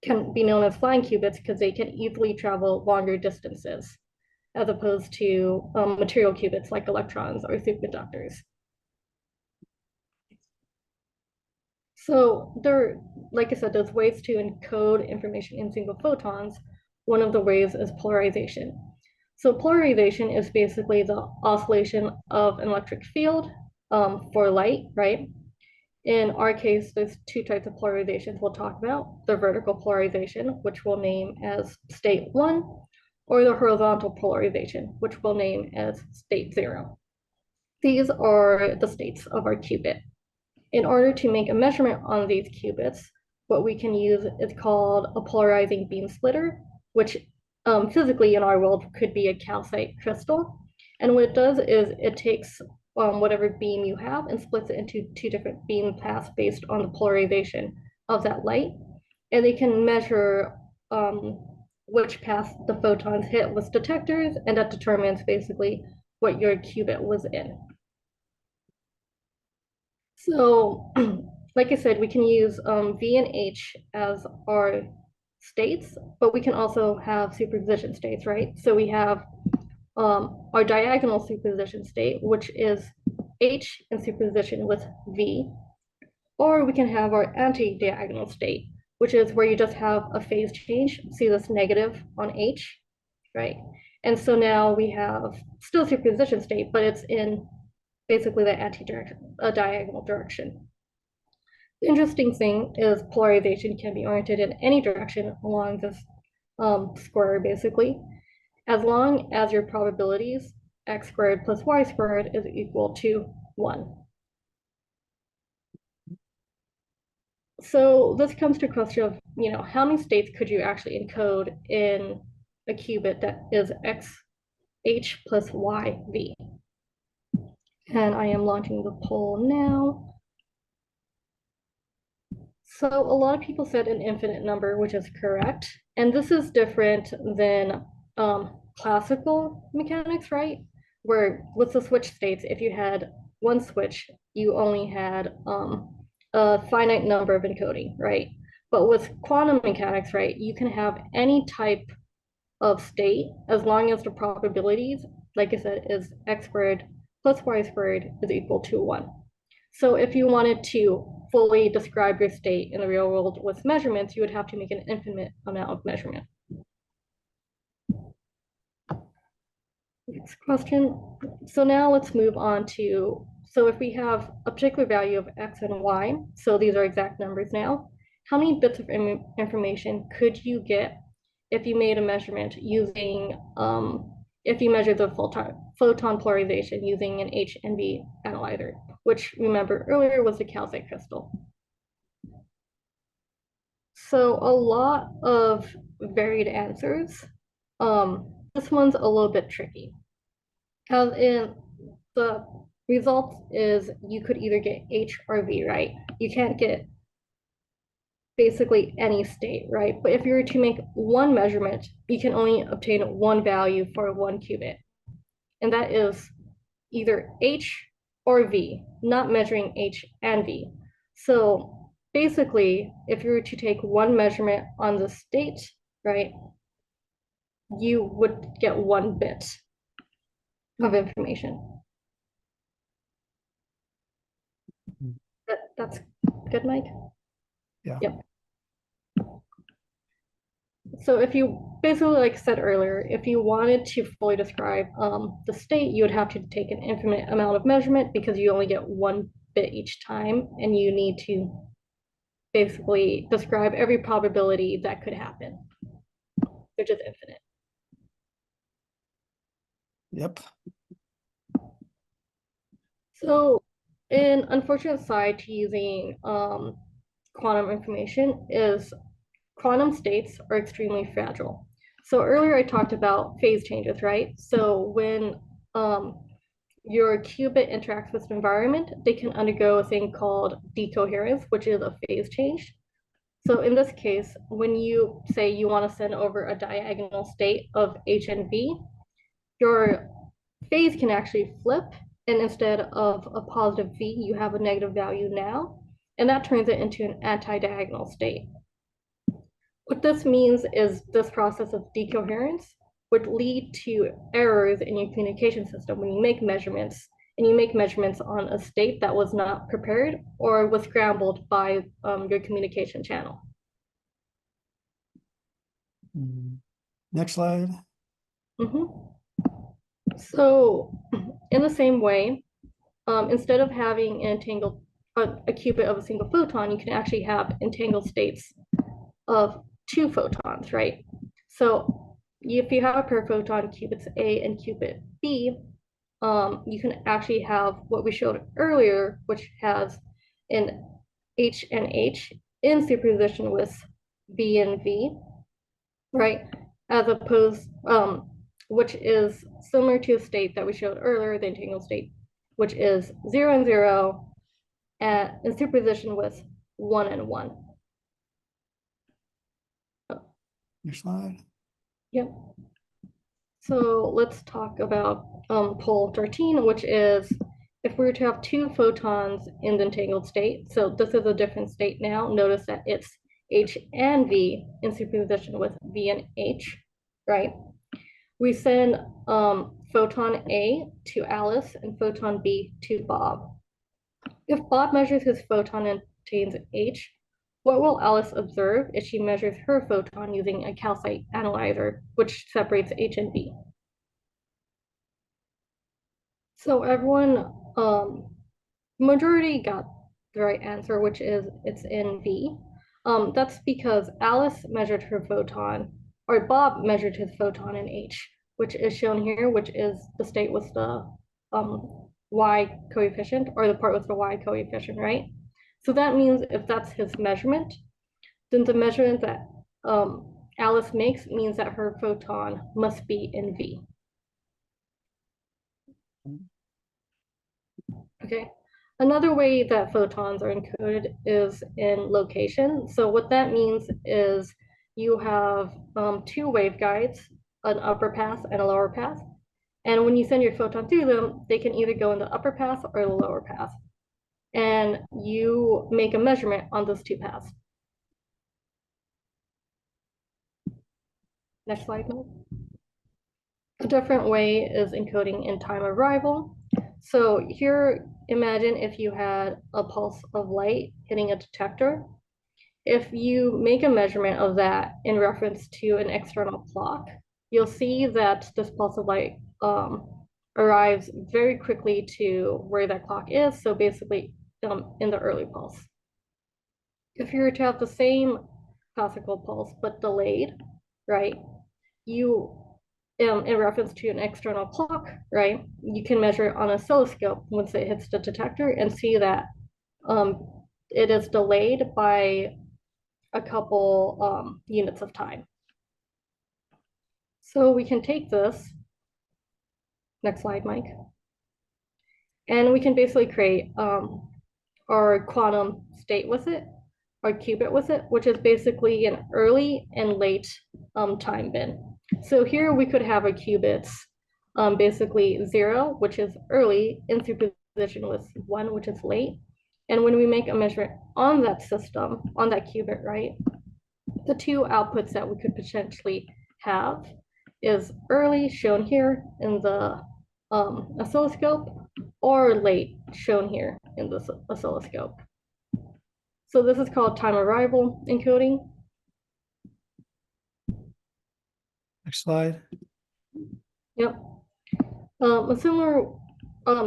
can be known as flying qubits because they can easily travel longer distances as opposed to material qubits like electrons or superconductors. So there, like I said, there's ways to encode information in single photons. One of the ways is polarization. So polarization is basically the oscillation of an electric field for light, right? In our case, there's two types of polarizations we'll talk about. The vertical polarization, which we'll name as state 1, or the horizontal polarization, which we'll name as state 0. These are the states of our qubit. In order to make a measurement on these qubits, what we can use is called a polarizing beam splitter, which physically in our world could be a calcite crystal. And what it does is it takes whatever beam you have and splits it into two different beam paths based on the polarization of that light. And they can measure which path the photons hit with detectors, and that determines basically what your qubit was in. So, like I said, we can use V and H as our states, but we can also have superposition states, right? So we have our diagonal superposition state, which is H in superposition with V, or we can have our anti-diagonal state, which is where you just have a phase change. See this negative on H, right? And so now we have still superposition state, but it's in basically the anti-diagonal direction. The interesting thing is polarization can be oriented in any direction along this square, basically, as long as your probabilities x squared plus y squared is equal to 1. So this comes to a question of, how many states could you actually encode in a qubit that is h plus y v? And I am launching the poll now. So a lot of people said an infinite number, which is correct. And this is different than classical mechanics, right? Where with the switch states, if you had one switch, you only had a finite number of encoding, right? But with quantum mechanics, right, you can have any type of state as long as the probabilities, like I said, is x squared plus y squared is equal to 1. So if you wanted to fully describe your state in the real world with measurements, you would have to make an infinite amount of measurement. Next question. So now let's move on to, so if we have a particular value of x and y, so these are exact numbers now, how many bits of information could you get if you made a measurement using, if you measured the photon polarization using an H and V analyzer, which remember earlier was the calcite crystal. So a lot of varied answers. This one's a little bit tricky. As in, the result is you could either get H or V, right? You can't get basically any state, right? But if you were to make one measurement, you can only obtain one value for one qubit. And that is either H or V, not measuring H and V. So basically, if you were to take one measurement on the state, right, you would get one bit of information. That's good, Mike? Yeah. Yep. So if you basically, like I said earlier, if you wanted to fully describe the state, you would have to take an infinite amount of measurement because you only get one bit each time, and you need to basically describe every probability that could happen, which is infinite. Yep. So an unfortunate side to using quantum information is quantum states are extremely fragile. So earlier I talked about phase changes, right? So when your qubit interacts with the environment, they can undergo a thing called decoherence, which is a phase change. So in this case, when you say you want to send over a diagonal state of H and V, your phase can actually flip, and instead of a positive V, you have a negative value now, and that turns it into an anti-diagonal state. What this means is this process of decoherence would lead to errors in your communication system when you make measurements, and you make measurements on a state that was not prepared or was scrambled by your communication channel. Next slide. So in the same way, instead of having an entangled a qubit of a single photon, you can actually have entangled states of two photons, right? So if you have a pair of photon qubits A and qubit B, you can actually have what we showed earlier, which has an H and H in superposition with B and V, right? As opposed, which is similar to a state that we showed earlier, the entangled state, which is 0 and 0, and in superposition with 1 and 1. Next slide. Yep. So let's talk about pole 13, which is if we were to have two photons in the entangled state. So this is a different state now. Notice that it's H and V in superposition with V and H, right? We send photon A to Alice and photon B to Bob. If Bob measures his photon and obtains H, what will Alice observe if she measures her photon using a calcite analyzer, which separates H and V? So everyone, majority got the right answer, which is it's in V. That's because Alice measured her photon, or Bob measured his photon in H, which is shown here, which is the state with the Y coefficient, or the part with the Y coefficient, right? So that means if that's his measurement, then the measurement that Alice makes means that her photon must be in V. Okay. Another way that photons are encoded is in location. So what that means is you have two waveguides, an upper path and a lower path. And when you send your photon through them, they can either go in the upper path or the lower path. And you make a measurement on those two paths. Next slide, please. A different way is encoding in time arrival. So here, imagine if you had a pulse of light hitting a detector. If you make a measurement of that in reference to an external clock, you'll see that this pulse of light arrives very quickly to where that clock is. So basically in the early pulse. If you were to have the same classical pulse, but delayed, right? You, in reference to an external clock, right? You can measure on an oscilloscope once it hits the detector and see that it is delayed by a couple units of time. So we can take this, next slide, Mike, and we can basically create our quantum state with it, our qubit with it, which is basically an early and late time bin. So here we could have our qubits basically 0, which is early, in superposition with 1, which is late. And when we make a measurement on that system, on that qubit, right, the two outputs that we could potentially have is early, shown here in the oscilloscope, or late, shown here in the oscilloscope. So this is called time arrival encoding. Next slide. Yep. A similar,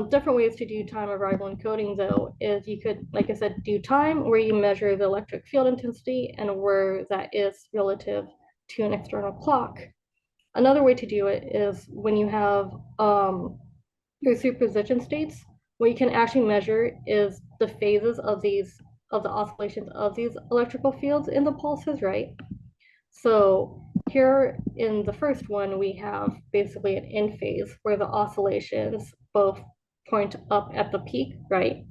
different ways to do time arrival encoding, though, is you could, like I said, do time where you measure the electric field intensity and where that is relative to an external clock. Another way to do it is when you have your superposition states, what you can actually measure is the phases of the oscillations of these electrical fields in the pulses, right? So here in the first one, we have basically an in phase where the oscillations both point up at the peak, right?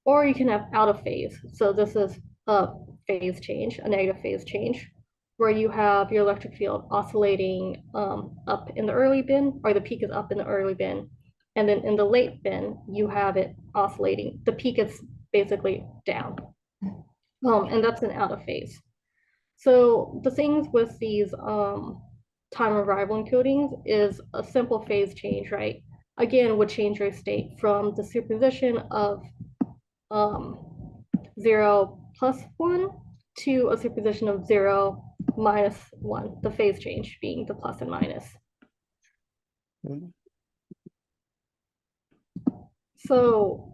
Or you can have out of phase. So this is a phase change, a negative phase change, where you have your electric field oscillating up in the early bin, or the peak is up in the early bin. And then in the late bin, you have it oscillating. The peak is basically down. And that's an out of phase. So the things with these time arrival encodings is a simple phase change, right? Again, would change your state from the superposition of 0 plus 1 to a superposition of 0 minus 1, the phase change being the plus and minus. So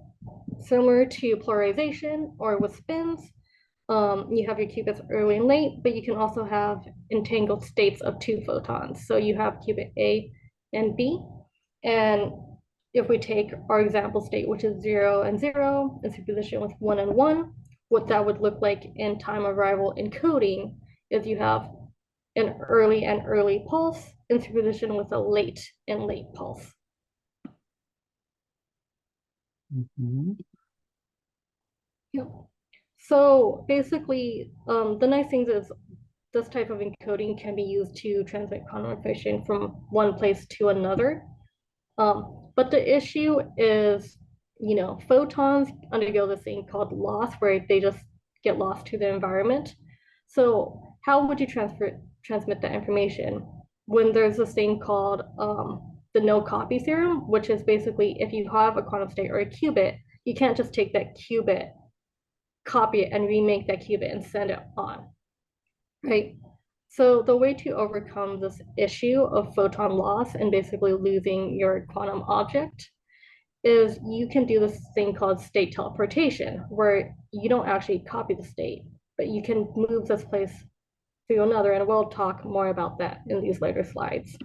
similar to polarization or with spins, you have your qubits early and late, but you can also have entangled states of 2 photons. So you have qubit A and B. And if we take our example state, which is 0 and 0, in superposition with 1 and 1, what that would look like in time arrival encoding is you have an early and early pulse in superposition with a late and late pulse. Yep. So basically, the nice thing is this type of encoding can be used to transmit quantum information from one place to another. But the issue is, you know, photons undergo this thing called loss, where they just get lost to the environment. So how would you transmit that information when there's this thing called the no copy theorem, which is basically if you have a quantum state or a qubit, you can't just take that qubit, copy it, and remake that qubit and send it on, right? So the way to overcome this issue of photon loss and basically losing your quantum object is you can do this thing called state teleportation, where you don't actually copy the state, but you can move this place to another, and we'll talk more about that in these later slides.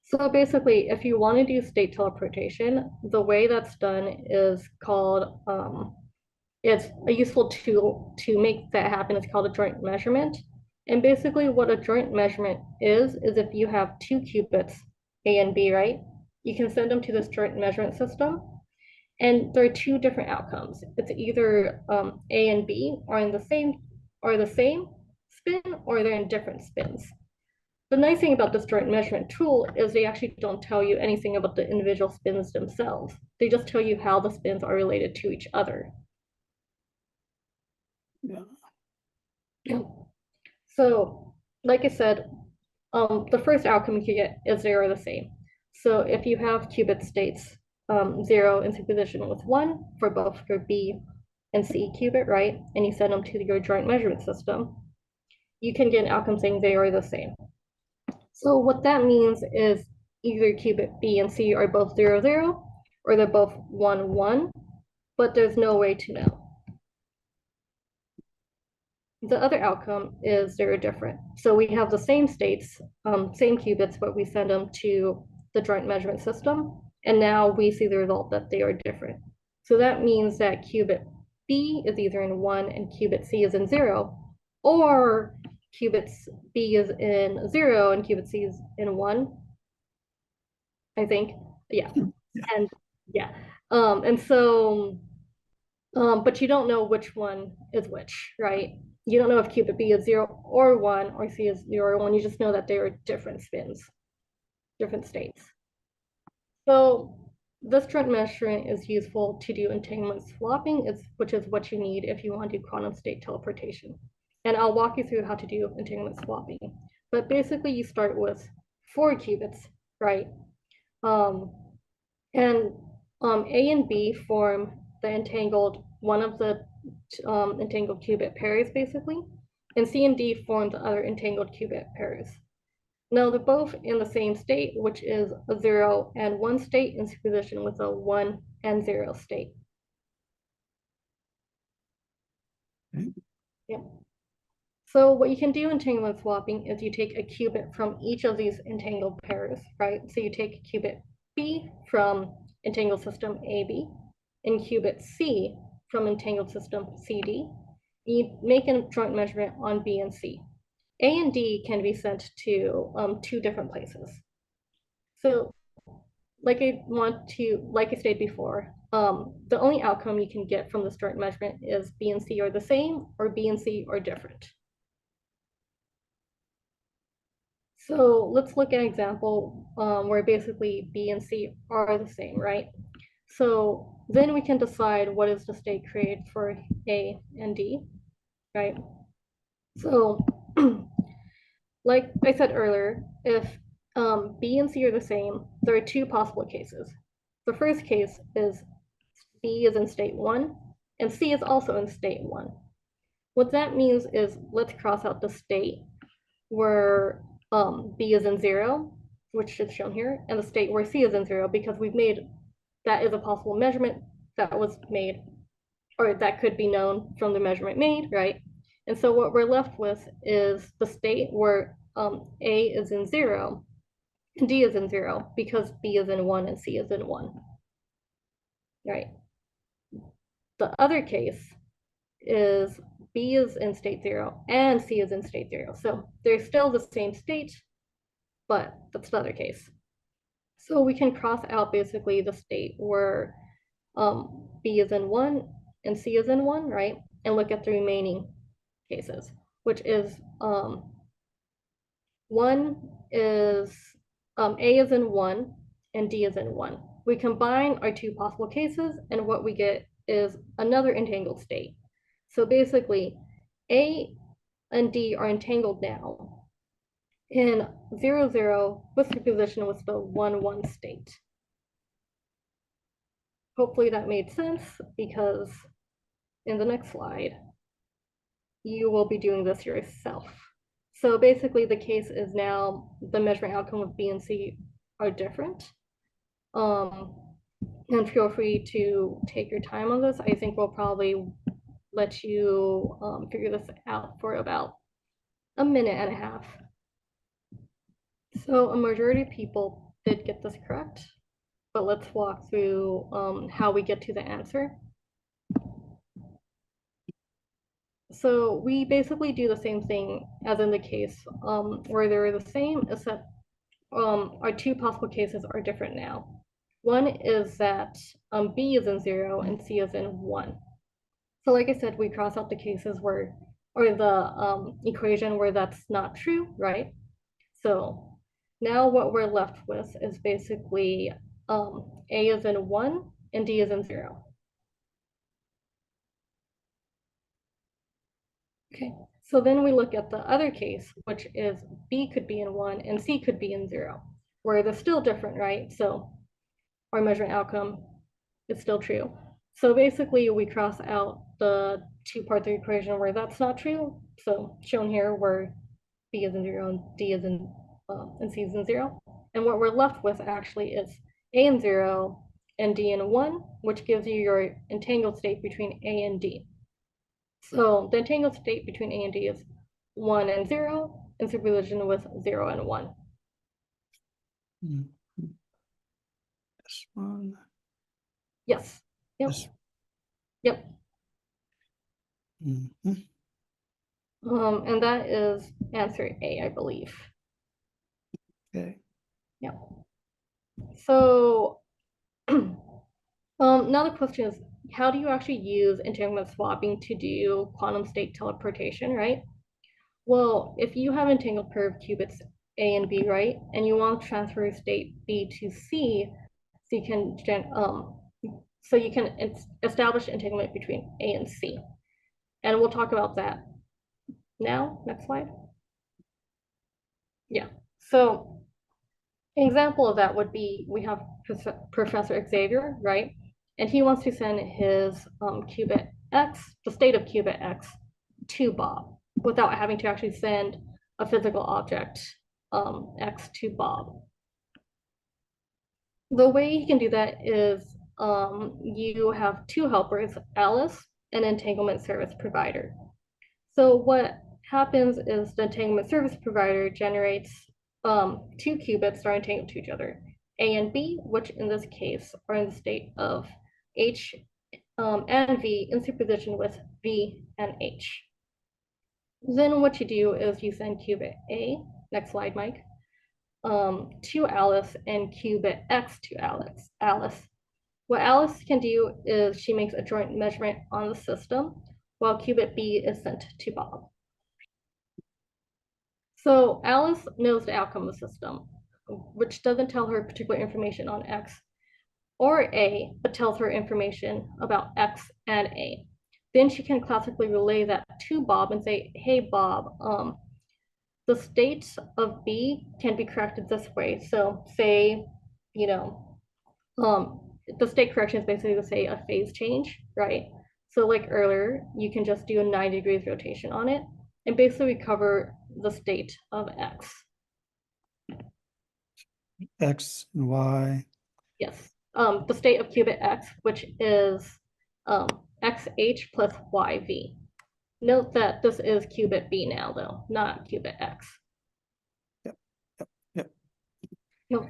So basically, if you want to do state teleportation, the way that's done is called, it's a useful tool to make that happen. It's called a joint measurement. And basically what a joint measurement is if you have 2 qubits, A and B, right? You can send them to this joint measurement system. And there are 2 different outcomes. It's either A and B are in the same spin, or they're in different spins. The nice thing about this joint measurement tool is they actually don't tell you anything about the individual spins themselves. They just tell you how the spins are related to each other. Yeah. So, like I said, the first outcome you get is 0 or the same. So if you have qubit states 0 in superposition with 1 for both your B and C qubit, right? And you send them to your joint measurement system, you can get an outcome saying they are the same. So what that means is either qubit B and C are both 0, 0, or they're both 1, 1, but there's no way to know. The other outcome is they're different. So we have the same states, same qubits, but we send them to the joint measurement system, and now we see the result that they are different. So that means that qubit B is either in 1 and qubit C is in 0, or qubit B is in 0 and qubit C is in 1, I think. Yeah. And yeah. And so, but you don't know which one is which, right? You don't know if qubit B is 0 or 1 or C is 0 or 1. You just know that they are different spins, different states. So this joint measurement is useful to do entanglement swapping, which is what you need if you want to do quantum state teleportation. And I'll walk you through how to do entanglement swapping. But basically you start with 4 qubits, right? And A and B form the entangled, one of the entangled qubit pairs, basically, and C and D form the other entangled qubit pairs. Now they're both in the same state, which is a 0 and 1 state in superposition with a 1 and 0 state. Okay. Yeah. So what you can do in entanglement swapping is you take a qubit from each of these entangled pairs, right? So you take qubit B from entangled system AB and qubit C from entangled system CD. You make a joint measurement on B and C. A and D can be sent to 2 different places. So like I stated before, the only outcome you can get from this joint measurement is B and C are the same or B and C are different. So let's look at an example where basically B and C are the same, right? So then we can decide what is the state created for A and D, right? So like I said earlier, if B and C are the same, there are 2 possible cases. The first case is B is in state 1 and C is also in state 1. What that means is let's cross out the state where B is in 0, which is shown here, and the state where C is in 0, because we've made that is a possible measurement that was made, or that could be known from the measurement made, right? And so what we're left with is the state where A is in 0 and D is in 0, because B is in 1 and C is in 1, right? The other case is B is in state 0 and C is in state 0. So they're still the same state, but that's the other case. So we can cross out basically the state where B is in 1 and C is in 1, right? And look at the remaining cases, which is 1 is A is in 1 and D is in 1. We combine our 2 possible cases, and what we get is another entangled state. So basically, A and D are entangled now in 0, 0 with superposition with the 1, 1 state. Hopefully that made sense, because in the next slide, you will be doing this yourself. So basically the case is now the measurement outcome of B and C are different. And feel free to take your time on this. I think we'll probably let you figure this out for about a minute and a half. So a majority of people did get this correct, but let's walk through how we get to the answer. So we basically do the same thing as in the case where they're the same, except our 2 possible cases are different now. One is that B is in 0 and C is in 1. So like I said, we cross out the cases where, or the equation where that's not true, right? So now what we're left with is basically A is in 1 and D is in 0. Okay, so then we look at the other case, which is B could be in 1 and C could be in 0, where they're still different, right? So our measurement outcome is still true. So basically we cross out the 2 parts of the equation where that's not true. So shown here where B is in 0 and D is in and C is in 0. And what we're left with actually is A in 0 and D in 1, which gives you your entangled state between A and D. So the entangled state between A and D is 1 and 0 in superposition with 0 and 1. This one. Yes. Yep. This. Yep. Mhm. And that is answer A, I believe. Okay. Yeah. So now the question is, how do you actually use entanglement swapping to do quantum state teleportation, right? Well, if you have entangled pair of qubits A and B, right, and you want to transfer state B to C, so you can establish entanglement between A and C, and we'll talk about that now. Next slide. Yeah. So an example of that would be we have Professor Xavier, right, and he wants to send his qubit X, the state of qubit X, to Bob without having to actually send a physical object X to Bob. The way you can do that is you have two helpers, Alice, an entanglement service provider. So what happens is the entanglement service provider generates two qubits that are entangled to each other, A and B, which in this case are in the state of H and V in superposition with V and H. Then what you do is you send qubit A, next slide, Mike, to Alice and qubit X to Alice. What Alice can do is she makes a joint measurement on the system, while qubit B is sent to Bob. So Alice knows the outcome of the system, which doesn't tell her particular information on X or A, but tells her information about X and A. Then she can classically relay that to Bob and say, hey, Bob, the state of B can be corrected this way. So say, you know, the state correction is basically to say a phase change, right? So like earlier, you can just do a 9 degrees rotation on it and basically recover the state of X. X and Y. Yes, the state of qubit X, which is XH plus YV. Note that this is qubit B now, though, not qubit X. Yep, yep, yep. Yep.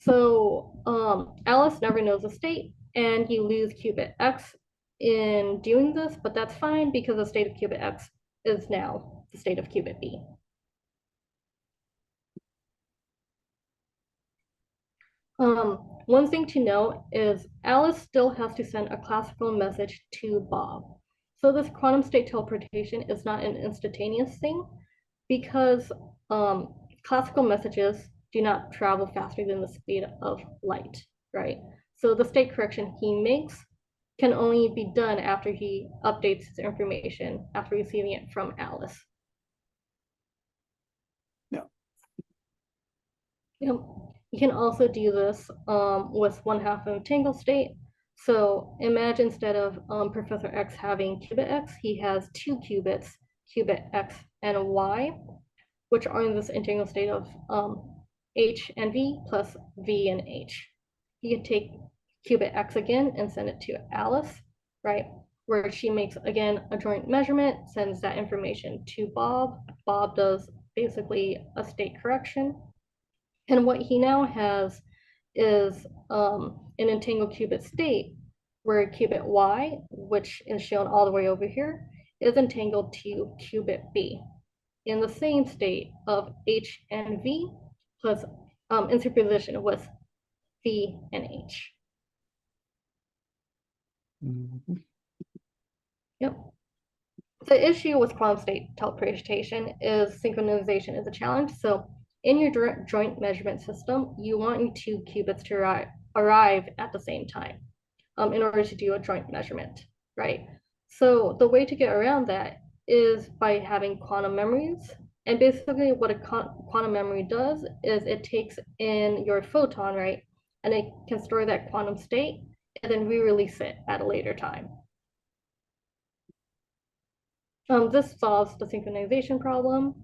So Alice never knows the state, and you lose qubit X in doing this, but that's fine because the state of qubit X is now the state of qubit B. One thing to note is Alice still has to send a classical message to Bob. So this quantum state teleportation is not an instantaneous thing because classical messages do not travel faster than the speed of light, right? So the state correction he makes can only be done after he updates his information after receiving it from Alice. Yeah. Yep. You can also do this with 1/2 of entangled state. So imagine instead of Professor X having qubit X, he has two qubits, qubit X and Y, which are in this entangled state of H and V plus V and H. You can take qubit X again and send it to Alice, right? Where she makes, again, a joint measurement, sends that information to Bob. Bob does basically a state correction. And what he now has is an entangled qubit state where qubit Y, which is shown all the way over here, is entangled to qubit B in the same state of H and V plus in superposition with V and H. Mm-hmm. Yep. The issue with quantum state teleportation is synchronization is a challenge. So in your joint measurement system, you want your two qubits to arrive at the same time in order to do a joint measurement, right? So the way to get around that is by having quantum memories. And basically what a quantum memory does is it takes in your photon, right? And it can store that quantum state and then re-release it at a later time. This solves the synchronization problem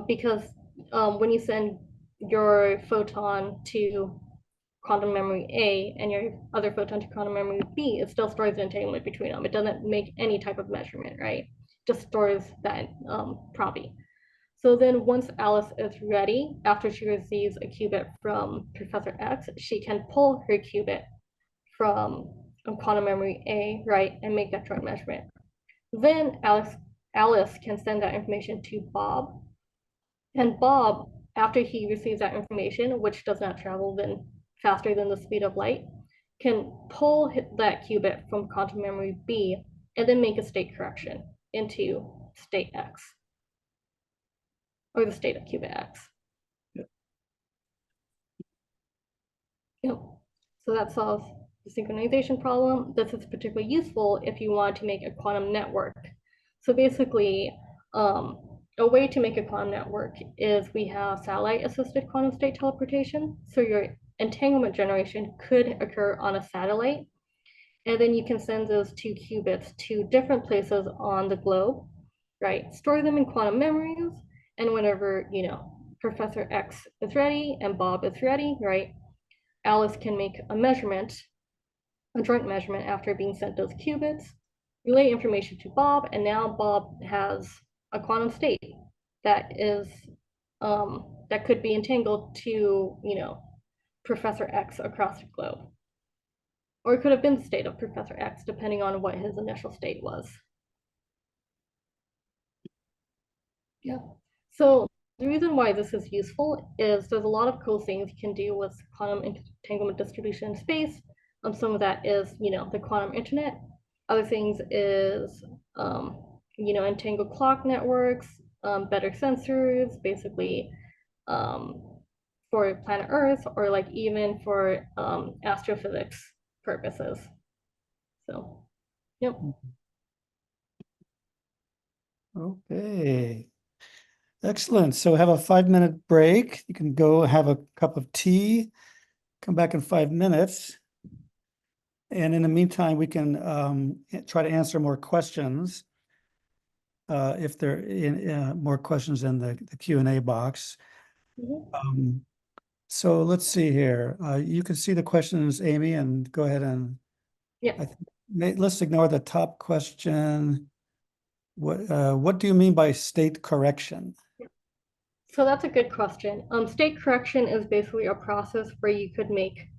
because when you send your photon to quantum memory A and your other photon to quantum memory B, it still stores the entanglement between them. It doesn't make any type of measurement, right? Just stores that property. So then once Alice is ready, after she receives a qubit from Professor X, she can pull her qubit from quantum memory A, right, and make that joint measurement. Then Alice can send that information to Bob, and Bob, after he receives that information, which does not travel then faster than the speed of light, can pull that qubit from quantum memory B and then make a state correction into state X, or the state of qubit X. Yep. So that solves the synchronization problem. This is particularly useful if you want to make a quantum network. So basically, a way to make a quantum network is we have satellite-assisted quantum state teleportation. So your entanglement generation could occur on a satellite, and then you can send those two qubits to different places on the globe, right? Store them in quantum memories, and whenever, Professor X is ready and Bob is ready, right? Alice can make a measurement, a joint measurement after being sent those qubits, relay information to Bob, and now Bob has a quantum state that is that could be entangled to, Professor X across the globe. Or it could have been the state of Professor X, depending on what his initial state was. Yeah. So the reason why this is useful is there's a lot of cool things you can do with quantum entanglement distribution in space. Some of that is, the quantum internet. Other things is, entangled clock networks, better sensors, basically for planet Earth, or like even for astrophysics purposes. So, yep. Okay. Excellent. So have a 5-minute break. You can go have a cup of tea, come back in 5 minutes. And in the meantime, we can try to answer more questions. If there are more questions in the Q&A box. Mhm. So let's see here. You can see the questions, Amy, and go ahead and Yeah. let's ignore the top question. What do you mean by state correction? So that's a good question. State correction is basically a process where you could make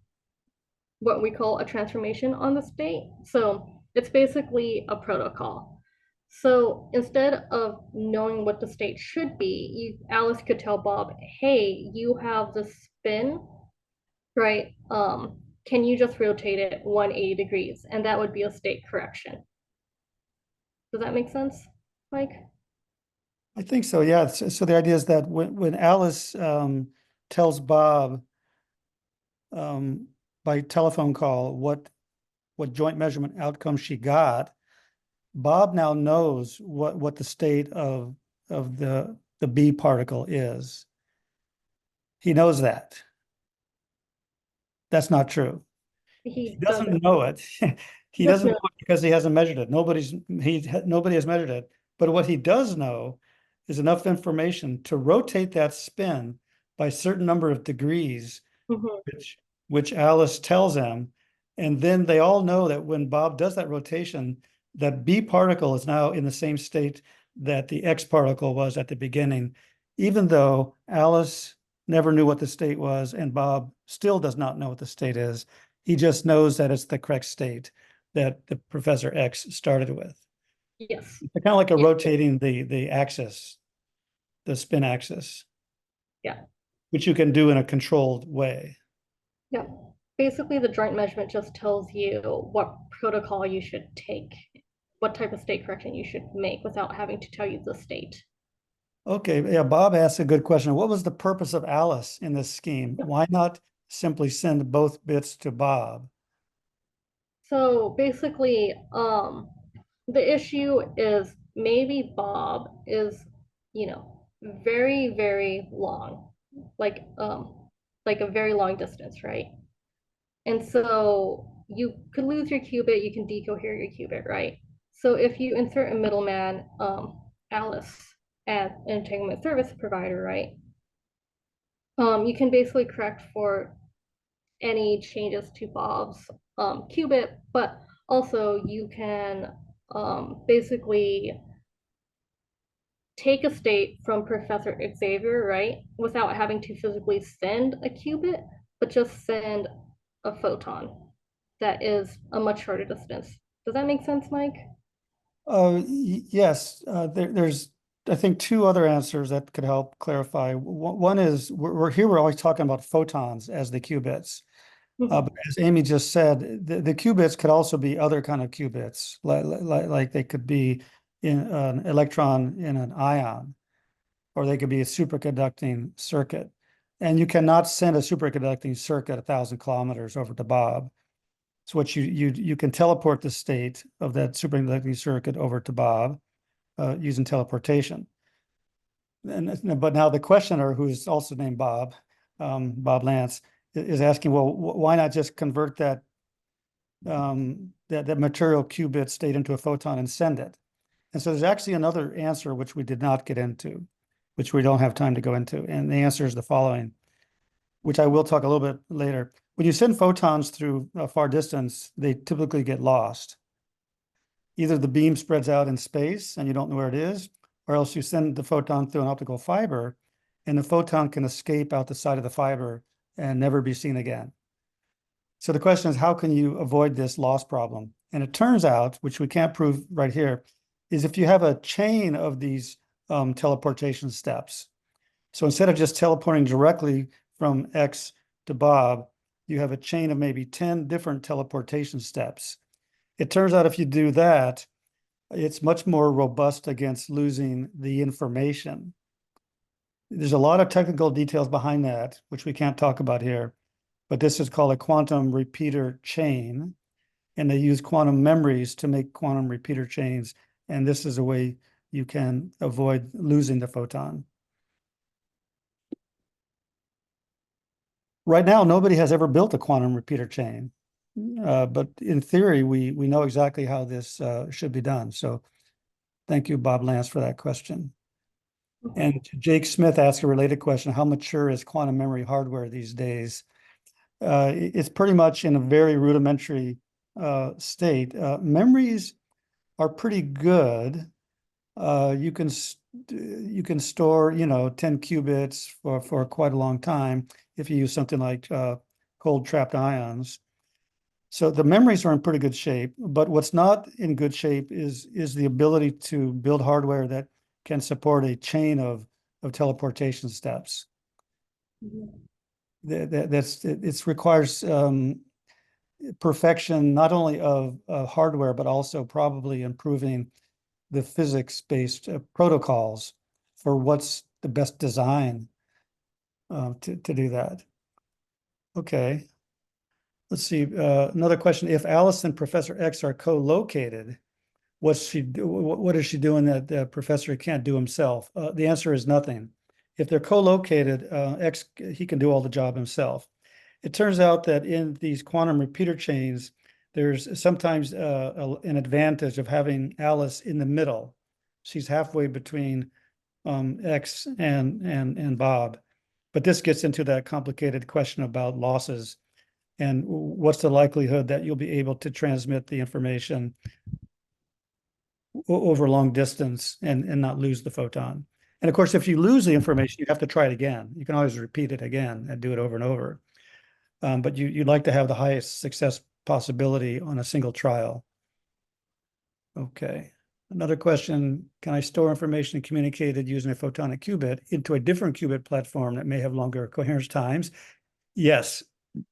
what we call a transformation on the state. So it's basically a protocol. So instead of knowing what the state should be, Alice could tell Bob, hey, you have the spin, right? Can you just rotate it 180 degrees? And that would be a state correction. Does that make sense, Mike? I think so, yeah. So the idea is that when Alice tells Bob by telephone call what joint measurement outcome she got, Bob now knows what the state of the B particle is. He knows that. That's not true. He doesn't know it. He doesn't know it because he hasn't measured it. Nobody has measured it. But what he does know is enough information to rotate that spin by a certain number of degrees, which Alice tells him. And then they all know that when Bob does that rotation, that B particle is now in the same state that the X particle was at the beginning, even though Alice never knew what the state was, and Bob still does not know what the state is. He just knows that it's the correct state that the Professor X started with. Yes. It's kind of like a rotating the axis, the spin axis. Yeah. Which you can do in a controlled way. Yeah. Basically, the joint measurement just tells you what protocol you should take, what type of state correction you should make without having to tell you the state. Okay, yeah, Bob asked a good question. What was the purpose of Alice in this scheme? Why not simply send both bits to Bob? So basically, the issue is maybe Bob is, very, very long, like a very long distance, right? And so you could lose your qubit, you can decohere your qubit, right? So if you insert a middleman, Alice, at an entanglement service provider, right? You can basically correct for any changes to Bob's qubit, but also you can basically take a state from Professor Xavier, right, without having to physically send a qubit, but just send a photon. that is a much shorter distance. Does that make sense, Mike? Yes, there's, I think, two other answers that could help clarify. One is we're always talking about photons as the qubits. But as Amy just said, the qubits could also be other kind of qubits, like they could be in an electron in an ion, or they could be a superconducting circuit. And you cannot send a superconducting circuit 1,000 kilometers over to Bob. So what you can teleport the state of that superconducting circuit over to Bob using teleportation. But now the questioner, who's also named Bob, Bob Lance, is asking, well, why not just convert that that material qubit state into a photon and send it? And so there's actually another answer which we did not get into, which we don't have time to go into. And the answer is the following, which I will talk a little bit later. When you send photons through a far distance, they typically get lost. Either the beam spreads out in space and you don't know where it is, or else you send the photon through an optical fiber and the photon can escape out the side of the fiber and never be seen again. So the question is, how can you avoid this loss problem? And it turns out, which we can't prove right here, is if you have a chain of these teleportation steps. So instead of just teleporting directly from X to Bob, you have a chain of maybe 10 different teleportation steps. It turns out if you do that, it's much more robust against losing the information. There's a lot of technical details behind that, which we can't talk about here, but this is called a quantum repeater chain, and they use quantum memories to make quantum repeater chains, and this is a way you can avoid losing the photon. Right now, nobody has ever built a quantum repeater chain, but in theory, we know exactly how this should be done. So thank you, Bob Lance, for that question. And Jake Smith asked a related question: how mature is quantum memory hardware these days? It's pretty much in a very rudimentary state. Memories are pretty good. You can store, 10 qubits for quite a long time if you use something like cold trapped ions. So the memories are in pretty good shape, but what's not in good shape is the ability to build hardware that can support a chain of teleportation steps. It requires perfection not only of hardware, but also probably improving the physics-based protocols for what's the best design to do that. Okay. Let's see. Another question: if Alice and Professor X are co-located, what is she doing that the professor can't do himself? The answer is nothing. If they're co-located, X, he can do all the job himself. It turns out that in these quantum repeater chains, there's sometimes an advantage of having Alice in the middle. She's halfway between X and Bob. But this gets into that complicated question about losses and what's the likelihood that you'll be able to transmit the information over long distance and not lose the photon. And of course, if you lose the information, you have to try it again. You can always repeat it again and do it over and over. But you'd like to have the highest success possibility on a single trial. Okay. Another question: can I store information communicated using a photonic qubit into a different qubit platform that may have longer coherence times? Yes,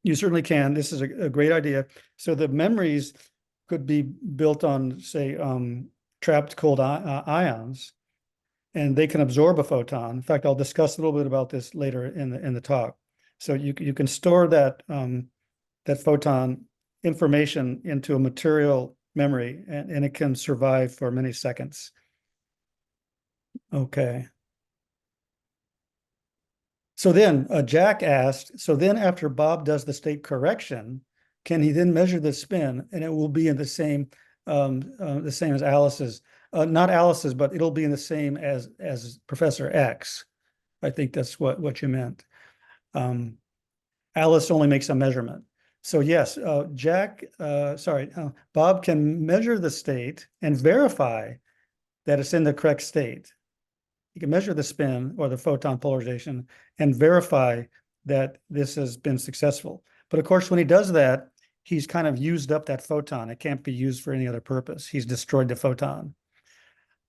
you certainly can. This is a great idea. So the memories could be built on, say, trapped cold ions, and they can absorb a photon. In fact, I'll discuss a little bit about this later in the talk. So you can store that that photon information into a material memory, and it can survive for many seconds. Okay. So then Jack asked, so then after Bob does the state correction, can he then measure the spin and it will be in the same as Alice's? Not Alice's, but it'll be in the same as Professor X. I think that's what you meant. Alice only makes a measurement. So yes, Bob can measure the state and verify that it's in the correct state. You can measure the spin or the photon polarization and verify that this has been successful. But of course, when he does that, he's kind of used up that photon. It can't be used for any other purpose. He's destroyed the photon.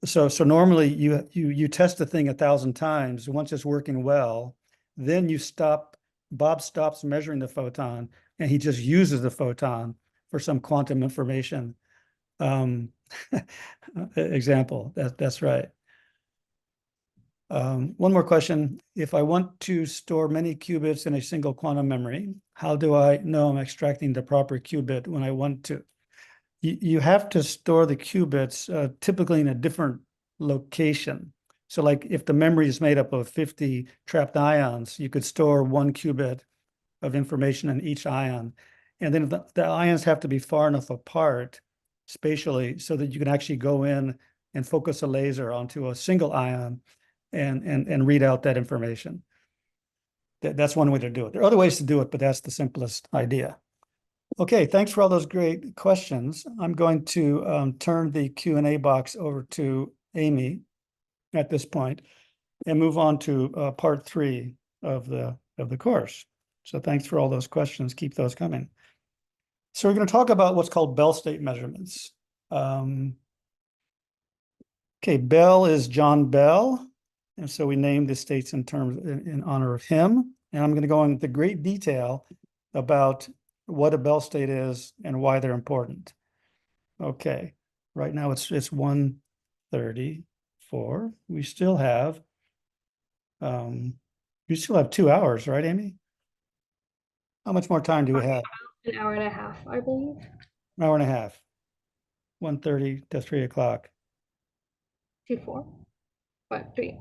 So normally you test the thing 1,000 times. Once it's working well, then you stop. Bob stops measuring the photon, and he just uses the photon for some quantum information example. That's right. One more question. If I want to store many qubits in a single quantum memory, how do I know I'm extracting the proper qubit when I want to? You have to store the qubits typically in a different location. So like if the memory is made up of 50 trapped ions, you could store 1 qubit of information in each ion. And then the ions have to be far enough apart spatially so that you can actually go in and focus a laser onto a single ion and read out that information. That's one way to do it. There are other ways to do it, but that's the simplest idea. Okay, thanks for all those great questions. I'm going to turn the Q&A box over to Amy at this point and move on to part 3 of the course. So thanks for all those questions. Keep those coming. So we're going to talk about what's called Bell state measurements. Okay, Bell is John Bell. And so we named the states in honor of him. And I'm going to go into great detail about what a Bell state is and why they're important. Okay, right now it's 1:34. We still have 2 hours, right, Amy? How much more time do we have? An hour and a half, I believe. An hour and a half. 1:30 to 3 o'clock. 2-4. What? 3.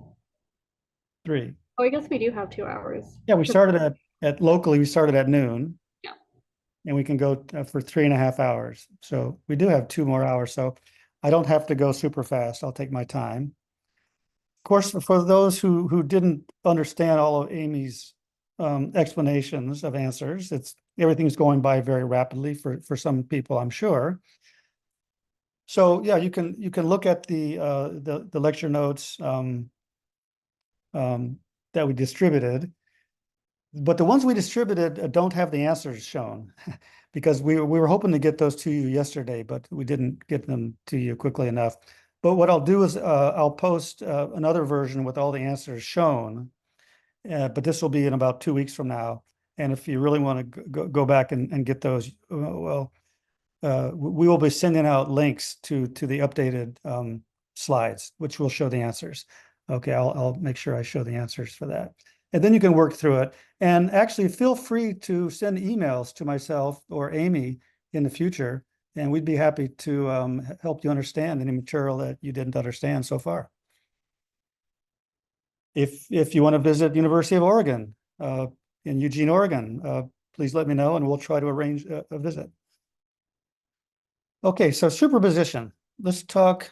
3. Oh, I guess we do have 2 hours. Yeah, we started at locally, we started at noon. Yeah. And we can go for 3.5 hours. So we do have 2 more hours. So I don't have to go super fast. I'll take my time. Of course, for those who didn't understand all of Amy's explanations of answers, everything's going by very rapidly for some people, I'm sure. So yeah, you can look at the lecture notes that we distributed, but the ones we distributed don't have the answers shown because we were hoping to get those to you yesterday, but we didn't get them to you quickly enough. But what I'll do is I'll post another version with all the answers shown, but this will be in about 2 weeks from now. And if you really want to go back and get those, well, we will be sending out links to the updated slides, which will show the answers. Okay, I'll make sure I show the answers for that. And then you can work through it. And actually feel free to send emails to myself or Amy in the future, and we'd be happy to help you understand any material that you didn't understand so far. If you want to visit University of Oregon in Eugene, Oregon, please let me know and we'll try to arrange a visit. Okay, so superposition. Let's talk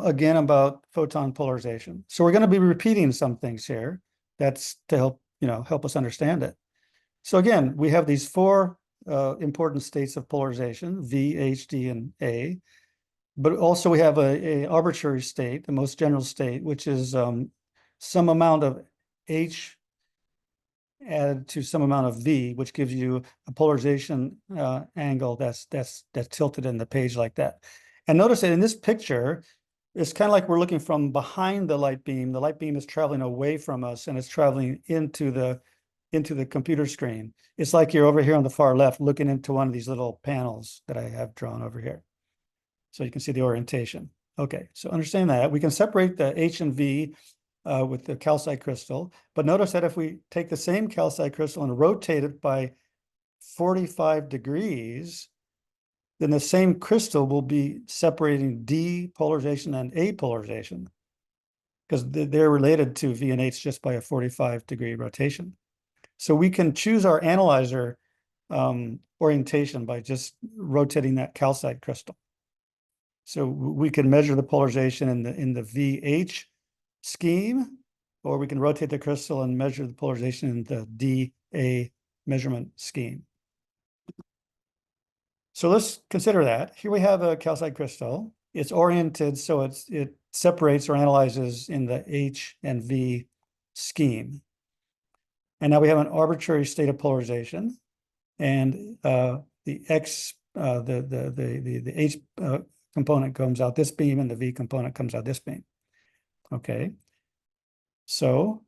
again about photon polarization. So we're going to be repeating some things here. That's to help us understand it. So again, we have these 4 important states of polarization, V, H, D, and A. But also we have a arbitrary state, the most general state, which is some amount of H added to some amount of V, which gives you a polarization angle that's tilted in the page like that. And notice that in this picture, it's kind of like we're looking from behind the light beam. The light beam is traveling away from us and it's traveling into the computer screen. It's like you're over here on the far left looking into one of these little panels that I have drawn over here. So you can see the orientation. Okay, so understand that. We can separate the H and V with the calcite crystal, but notice that if we take the same calcite crystal and rotate it by 45 degrees, then the same crystal will be separating D polarization and A polarization because they're related to V and H just by a 45-degree rotation. So we can choose our analyzer orientation by just rotating that calcite crystal. So we can measure the polarization in the VH scheme, or we can rotate the crystal and measure the polarization in the DA measurement scheme. So let's consider that. Here we have a calcite crystal. It's oriented so it separates or analyzes in the H and V scheme. And now we have an arbitrary state of polarization. And the X, the H component comes out this beam and the V component comes out this beam. Okay. So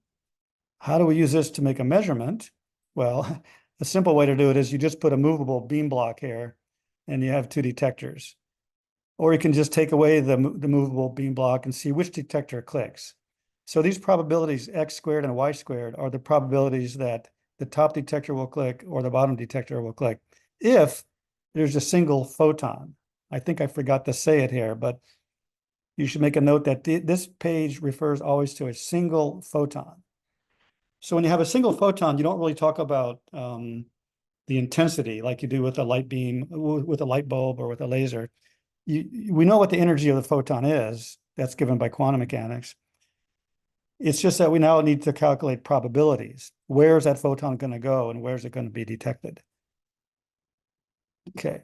how do we use this to make a measurement? Well, a simple way to do it is you just put a movable beam block here and you have two detectors. Or you can just take away the movable beam block and see which detector clicks. So these probabilities, X squared and Y squared, are the probabilities that the top detector will click or the bottom detector will click if there's a single photon. I think I forgot to say it here, but you should make a note that this page refers always to a single photon. So when you have a single photon, you don't really talk about the intensity like you do with a light beam, with a light bulb or with a laser. We know what the energy of the photon is. That's given by quantum mechanics. It's just that we now need to calculate probabilities. Where is that photon going to go and where is it going to be detected? Okay.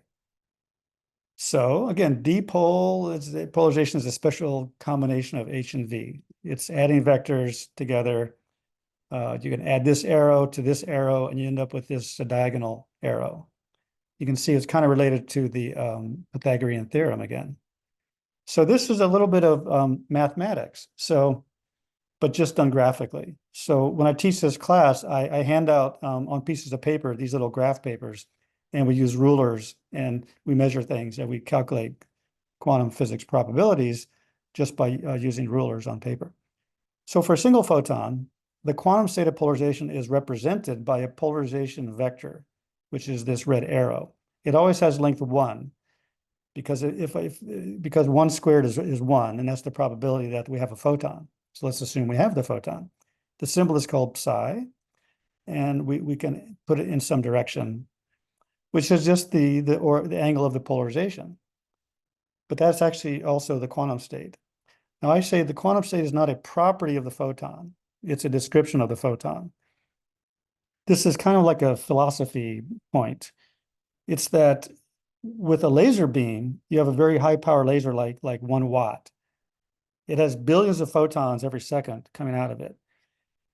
So again, polarization is a special combination of H and V. It's adding vectors together. You can add this arrow to this arrow and you end up with this diagonal arrow. You can see it's kind of related to the Pythagorean theorem again. So this is a little bit of mathematics, but just done graphically. So when I teach this class, I hand out on pieces of paper these little graph papers, and we use rulers and we measure things and we calculate quantum physics probabilities just by using rulers on paper. So for a single photon, the quantum state of polarization is represented by a polarization vector, which is this red arrow. It always has length 1 because because 1 squared is 1, and that's the probability that we have a photon. So let's assume we have the photon. The symbol is called psi, and we can put it in some direction, which is just the angle of the polarization. But that's actually also the quantum state. Now I say the quantum state is not a property of the photon. It's a description of the photon. This is kind of like a philosophy point. It's that with a laser beam, you have a very high power laser like 1 watt. It has billions of photons every second coming out of it.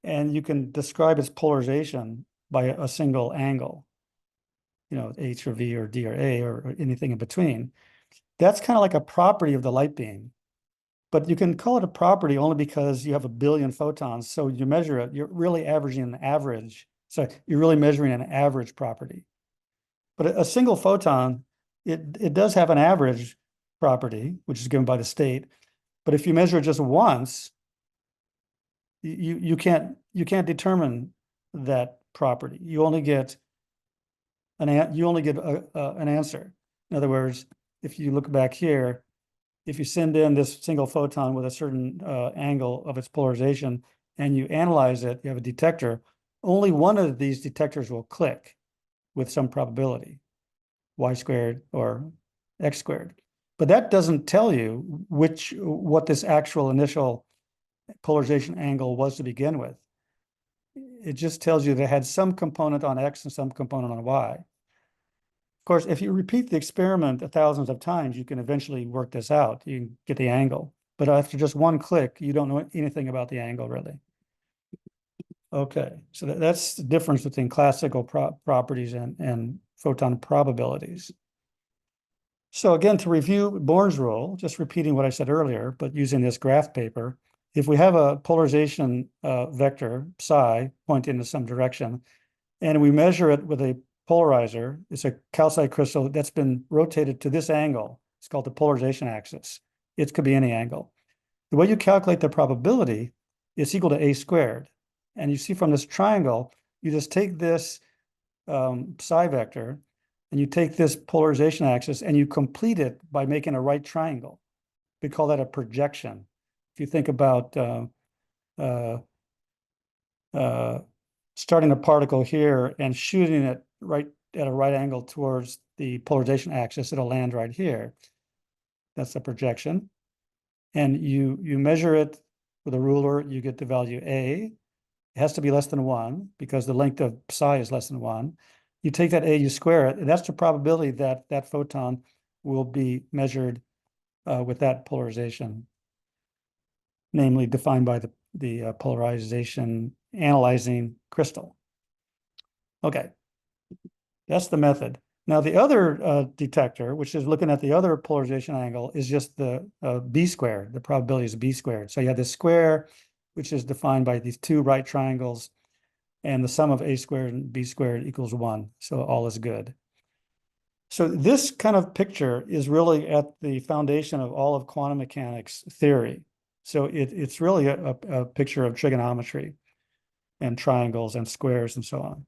And you can describe its polarization by a single angle, H or V or D or A or anything in between. That's kind of like a property of the light beam. But you can call it a property only because you have a billion photons. So you measure it, you're really averaging an average. So you're really measuring an average property. But a single photon, it does have an average property, which is given by the state. But if you measure it just once, you can't determine that property. You only get an answer. In other words, if you look back here, if you send in this single photon with a certain angle of its polarization and you analyze it, you have a detector, only one of these detectors will click with some probability, Y squared or X squared. But that doesn't tell you what this actual initial polarization angle was to begin with. It just tells you that it had some component on X and some component on Y. Of course, if you repeat the experiment thousands of times, you can eventually work this out. You can get the angle. But after just one click, you don't know anything about the angle, really. Okay, so that's the difference between classical properties and photon probabilities. So again, to review Born's rule, just repeating what I said earlier, but using this graph paper, if we have a polarization vector, psi, pointing in some direction, and we measure it with a polarizer, it's a calcite crystal that's been rotated to this angle. It's called the polarization axis. It could be any angle. The way you calculate the probability is equal to a squared. And you see from this triangle, you just take this psi vector and you take this polarization axis and you complete it by making a right triangle. We call that a projection. If you think about starting a particle here and shooting it right at a right angle towards the polarization axis, it'll land right here. That's the projection. And you measure it with a ruler, you get the value A. It has to be less than 1 because the length of psi is less than 1. You take that A, you square it, and that's the probability that that photon will be measured with that polarization, namely defined by the polarization analyzing crystal. Okay, that's the method. Now, the other detector, which is looking at the other polarization angle, is just the b squared. The probability is b squared. So you have this square, which is defined by these two right triangles, and the sum of a squared and b squared equals 1. So all is good. So this kind of picture is really at the foundation of all of quantum mechanics theory. So it's really a picture of trigonometry and triangles and squares and so on.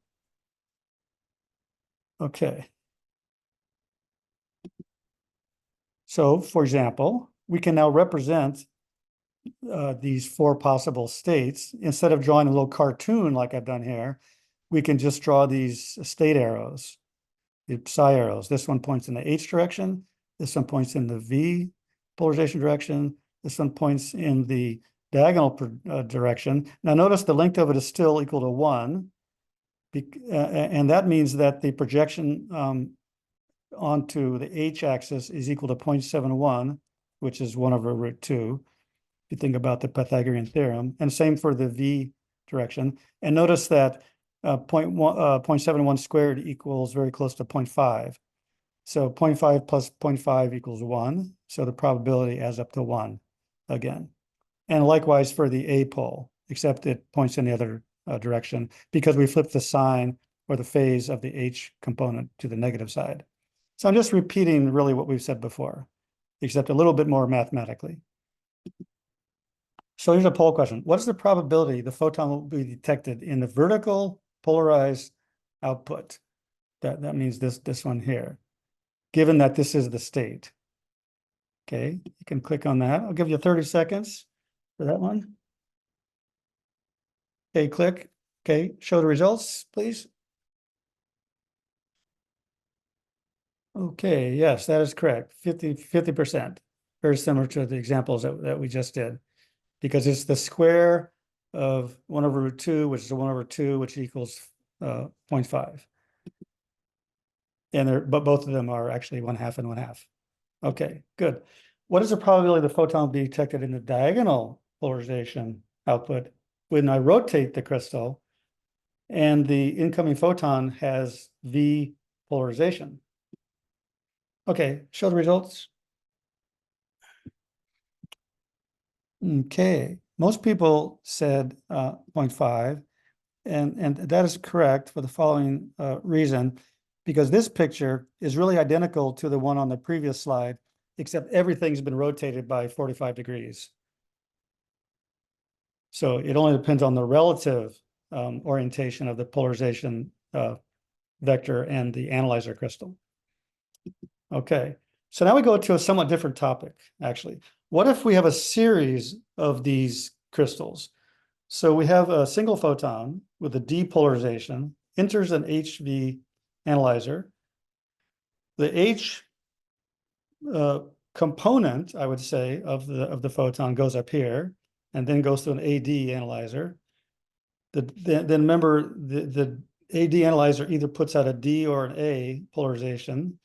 Okay. So, for example, we can now represent these four possible states. Instead of drawing a little cartoon like I've done here, we can just draw these state arrows, the psi arrows. This one points in the H direction. This one points in the V polarization direction. This one points in the diagonal direction. Now notice the length of it is still equal to 1. And that means that the projection onto the H-axis is equal to 0.71, which is 1/√2. If you think about the Pythagorean theorem, and same for the V direction. And notice that 0.71 squared equals very close to 0.5. So 0.5 plus 0.5 equals 1. So the probability adds up to 1 again. And likewise for the A pole, except it points in the other direction because we flipped the sign or the phase of the H component to the negative side. So I'm just repeating really what we've said before, except a little bit more mathematically. So here's a poll question. What is the probability the photon will be detected in the vertical polarized output? That means this one here, given that this is the state. Okay, you can click on that. I'll give you 30 seconds for that one. Okay, click. Okay, show the results, please. Okay, yes, that is correct. 50%. Very similar to the examples that we just did, because it's the square of 1/√2, which is 1/2, which equals 0.5. But both of them are actually 1/2 and 1/2. Okay, good. What is the probability the photon will be detected in the diagonal polarization output when I rotate the crystal and the incoming photon has V polarization? Okay, show the results. Okay, most people said 0.5, and that is correct for the following reason, because this picture is really identical to the one on the previous slide, except everything's been rotated by 45 degrees. So it only depends on the relative orientation of the polarization vector and the analyzer crystal. Okay, so now we go to a somewhat different topic, actually. What if we have a series of these crystals? So we have a single photon with a depolarization, enters an HV analyzer. The H component, I would say, of the photon goes up here and then goes to an AD analyzer. Then remember, the AD analyzer either puts out a D or an A polarization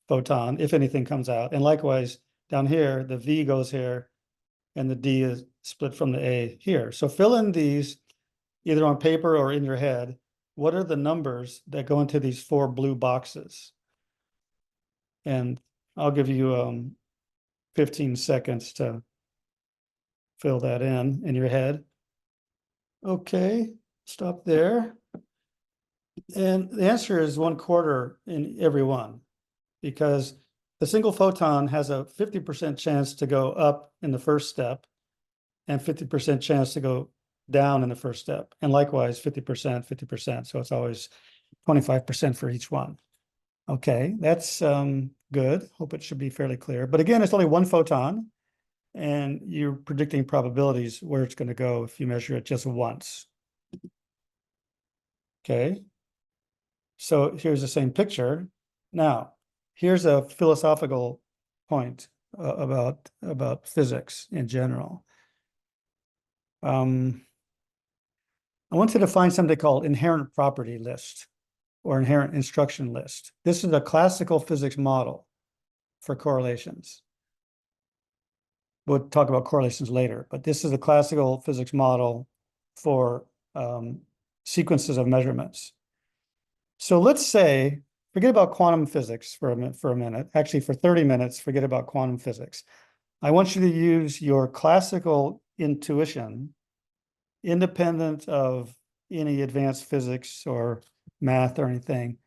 photon, if anything comes out. And likewise, down here, the V goes here, and the D is split from the A here. So fill in these either on paper or in your head. What are the numbers that go into these four blue boxes? And I'll give you 15 seconds to fill that in your head. Okay, stop there. And the answer is 1/4 in every one, because the single photon has a 50% chance to go up in the first step and 50% chance to go down in the first step. And likewise, 50%, 50%. So it's always 25% for each one. Okay, that's good. Hope it should be fairly clear. But again, it's only one photon, and you're predicting probabilities where it's going to go if you measure it just once. Okay, so here's the same picture. Now, here's a philosophical point about physics in general. I wanted to find something called inherent property list or inherent instruction list. This is a classical physics model for correlations. We'll talk about correlations later, but this is a classical physics model for sequences of measurements. So let's say forget about quantum physics for a minute. Actually, for 30 minutes, forget about quantum physics. I want you to use your classical intuition, independent of any advanced physics or math or anything,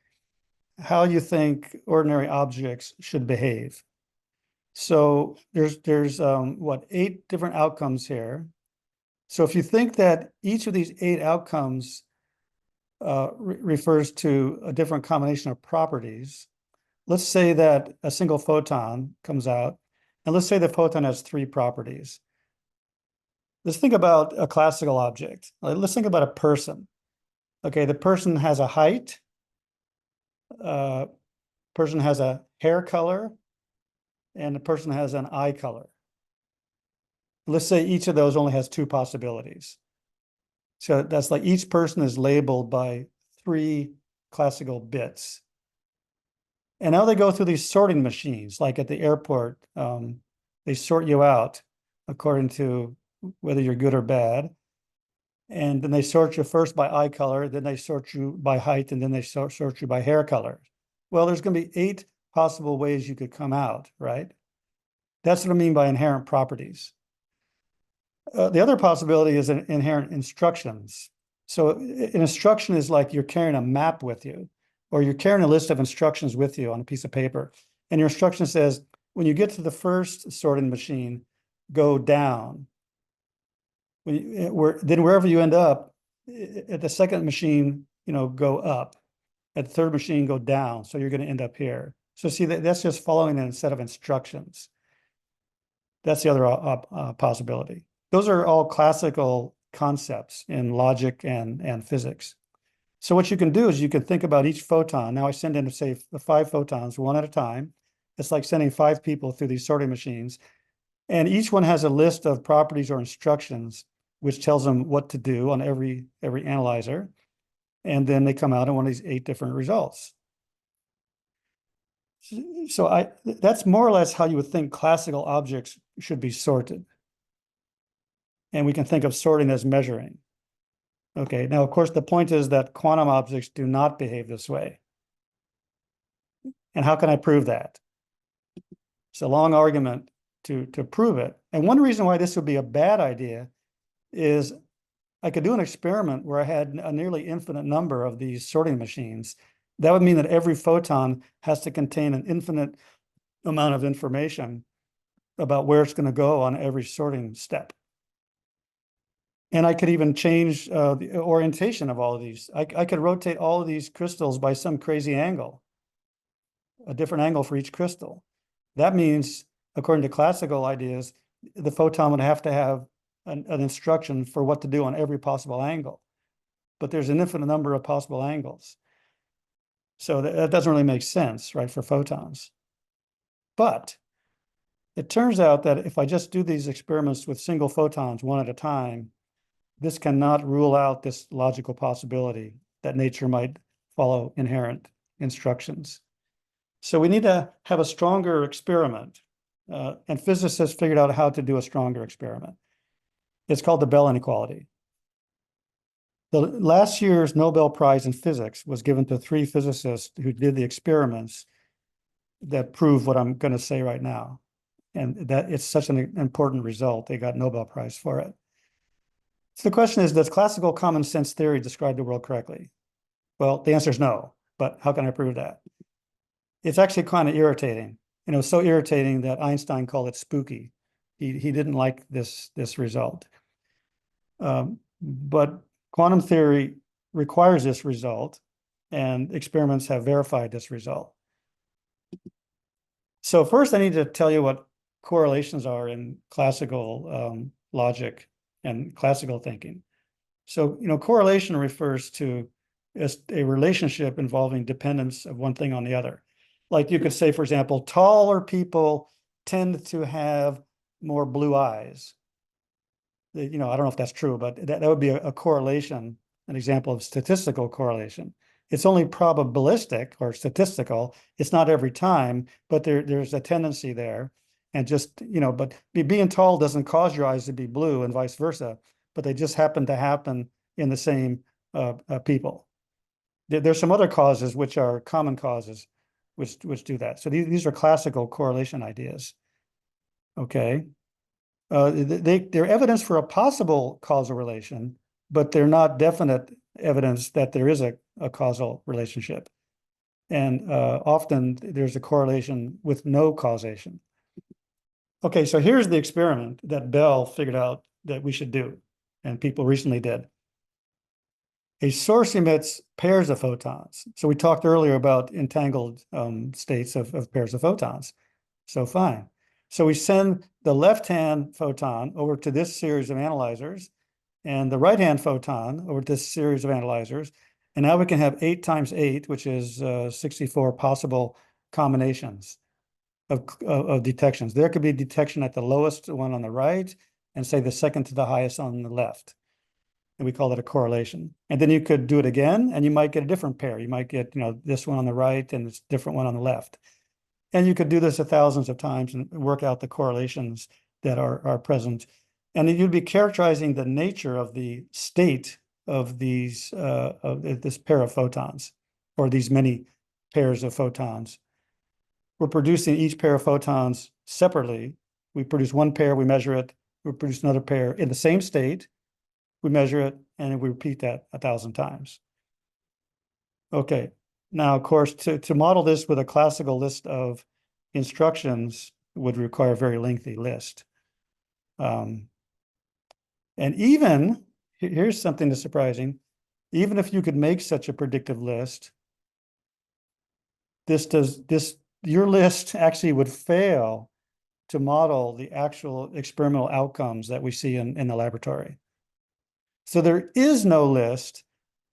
how you think ordinary objects should behave. So there's what, 8 different outcomes here. So if you think that each of these 8 outcomes refers to a different combination of properties, let's say that a single photon comes out, and let's say the photon has 3 properties. Let's think about a classical object. Let's think about a person. Okay, the person has a height, person has a hair color, and the person has an eye color. Let's say each of those only has 2 possibilities. So that's like each person is labeled by 3 classical bits. And now they go through these sorting machines, like at the airport. They sort you out according to whether you're good or bad. And then they sort you first by eye color, then they sort you by height, and then they sort you by hair color. Well, there's going to be 8 possible ways you could come out, right? That's what I mean by inherent properties. The other possibility is inherent instructions. So an instruction is like you're carrying a map with you, or you're carrying a list of instructions with you on a piece of paper. And your instruction says, when you get to the first sorting machine, go down. Then wherever you end up, at the second machine, go up. At the third machine, go down. So you're going to end up here. So see, that's just following a set of instructions. That's the other possibility. Those are all classical concepts in logic and physics. So what you can do is you can think about each photon. Now I send in, say, 5 photons, one at a time. It's like sending 5 people through these sorting machines. And each one has a list of properties or instructions, which tells them what to do on every analyzer. And then they come out in one of these 8 different results. So that's more or less how you would think classical objects should be sorted. And we can think of sorting as measuring. Okay, now, of course, the point is that quantum objects do not behave this way. And how can I prove that? It's a long argument to prove it. And one reason why this would be a bad idea is I could do an experiment where I had a nearly infinite number of these sorting machines. That would mean that every photon has to contain an infinite amount of information about where it's going to go on every sorting step. And I could even change the orientation of all of these. I could rotate all of these crystals by some crazy angle, a different angle for each crystal. That means, according to classical ideas, the photon would have to have an instruction for what to do on every possible angle. But there's an infinite number of possible angles. So that doesn't really make sense, right, for photons. But it turns out that if I just do these experiments with single photons one at a time, this cannot rule out this logical possibility that nature might follow inherent instructions. So we need to have a stronger experiment. And physicists figured out how to do a stronger experiment. It's called the Bell inequality. The last year's Nobel Prize in Physics was given to 3 physicists who did the experiments that prove what I'm going to say right now. And that it's such an important result. They got Nobel Prize for it. So the question is, does classical common sense theory describe the world correctly? Well, the answer is no, but how can I prove that? It's actually kind of irritating. And it was so irritating that Einstein called it spooky. He didn't like this result. But quantum theory requires this result, and experiments have verified this result. So first, I need to tell you what correlations are in classical logic and classical thinking. So, correlation refers to a relationship involving dependence of one thing on the other. Like you could say, for example, taller people tend to have more blue eyes. I don't know if that's true, but that would be a correlation, an example of statistical correlation. It's only probabilistic or statistical. It's not every time, but there's a tendency there. And just, but being tall doesn't cause your eyes to be blue and vice versa, but they just happen to happen in the same people. There's some other causes which are common causes which do that. So these are classical correlation ideas. Okay. They're evidence for a possible causal relation, but they're not definite evidence that there is a causal relationship. And often there's a correlation with no causation. Okay, so here's the experiment that Bell figured out that we should do, and people recently did. A source emits pairs of photons. So we talked earlier about entangled states of pairs of photons. So fine. So we send the left-hand photon over to this series of analyzers and the right-hand photon over to this series of analyzers. And now we can have 8 times 8, which is 64 possible combinations of detections. There could be detection at the lowest one on the right and say the second to the highest on the left. And we call it a correlation. And then you could do it again and you might get a different pair. You might get, this one on the right and this different one on the left. And you could do this thousands of times and work out the correlations that are present. And you'd be characterizing the nature of the state of these of this pair of photons, or these many pairs of photons. We're producing each pair of photons separately. We produce one pair, we measure it, we produce another pair in the same state, we measure it, and we repeat that 1,000 times. Okay, now, of course, to model this with a classical list of instructions would require a very lengthy list. And even, here's something that's surprising, even if you could make such a predictive list, your list actually would fail to model the actual experimental outcomes that we see in the laboratory. So there is no list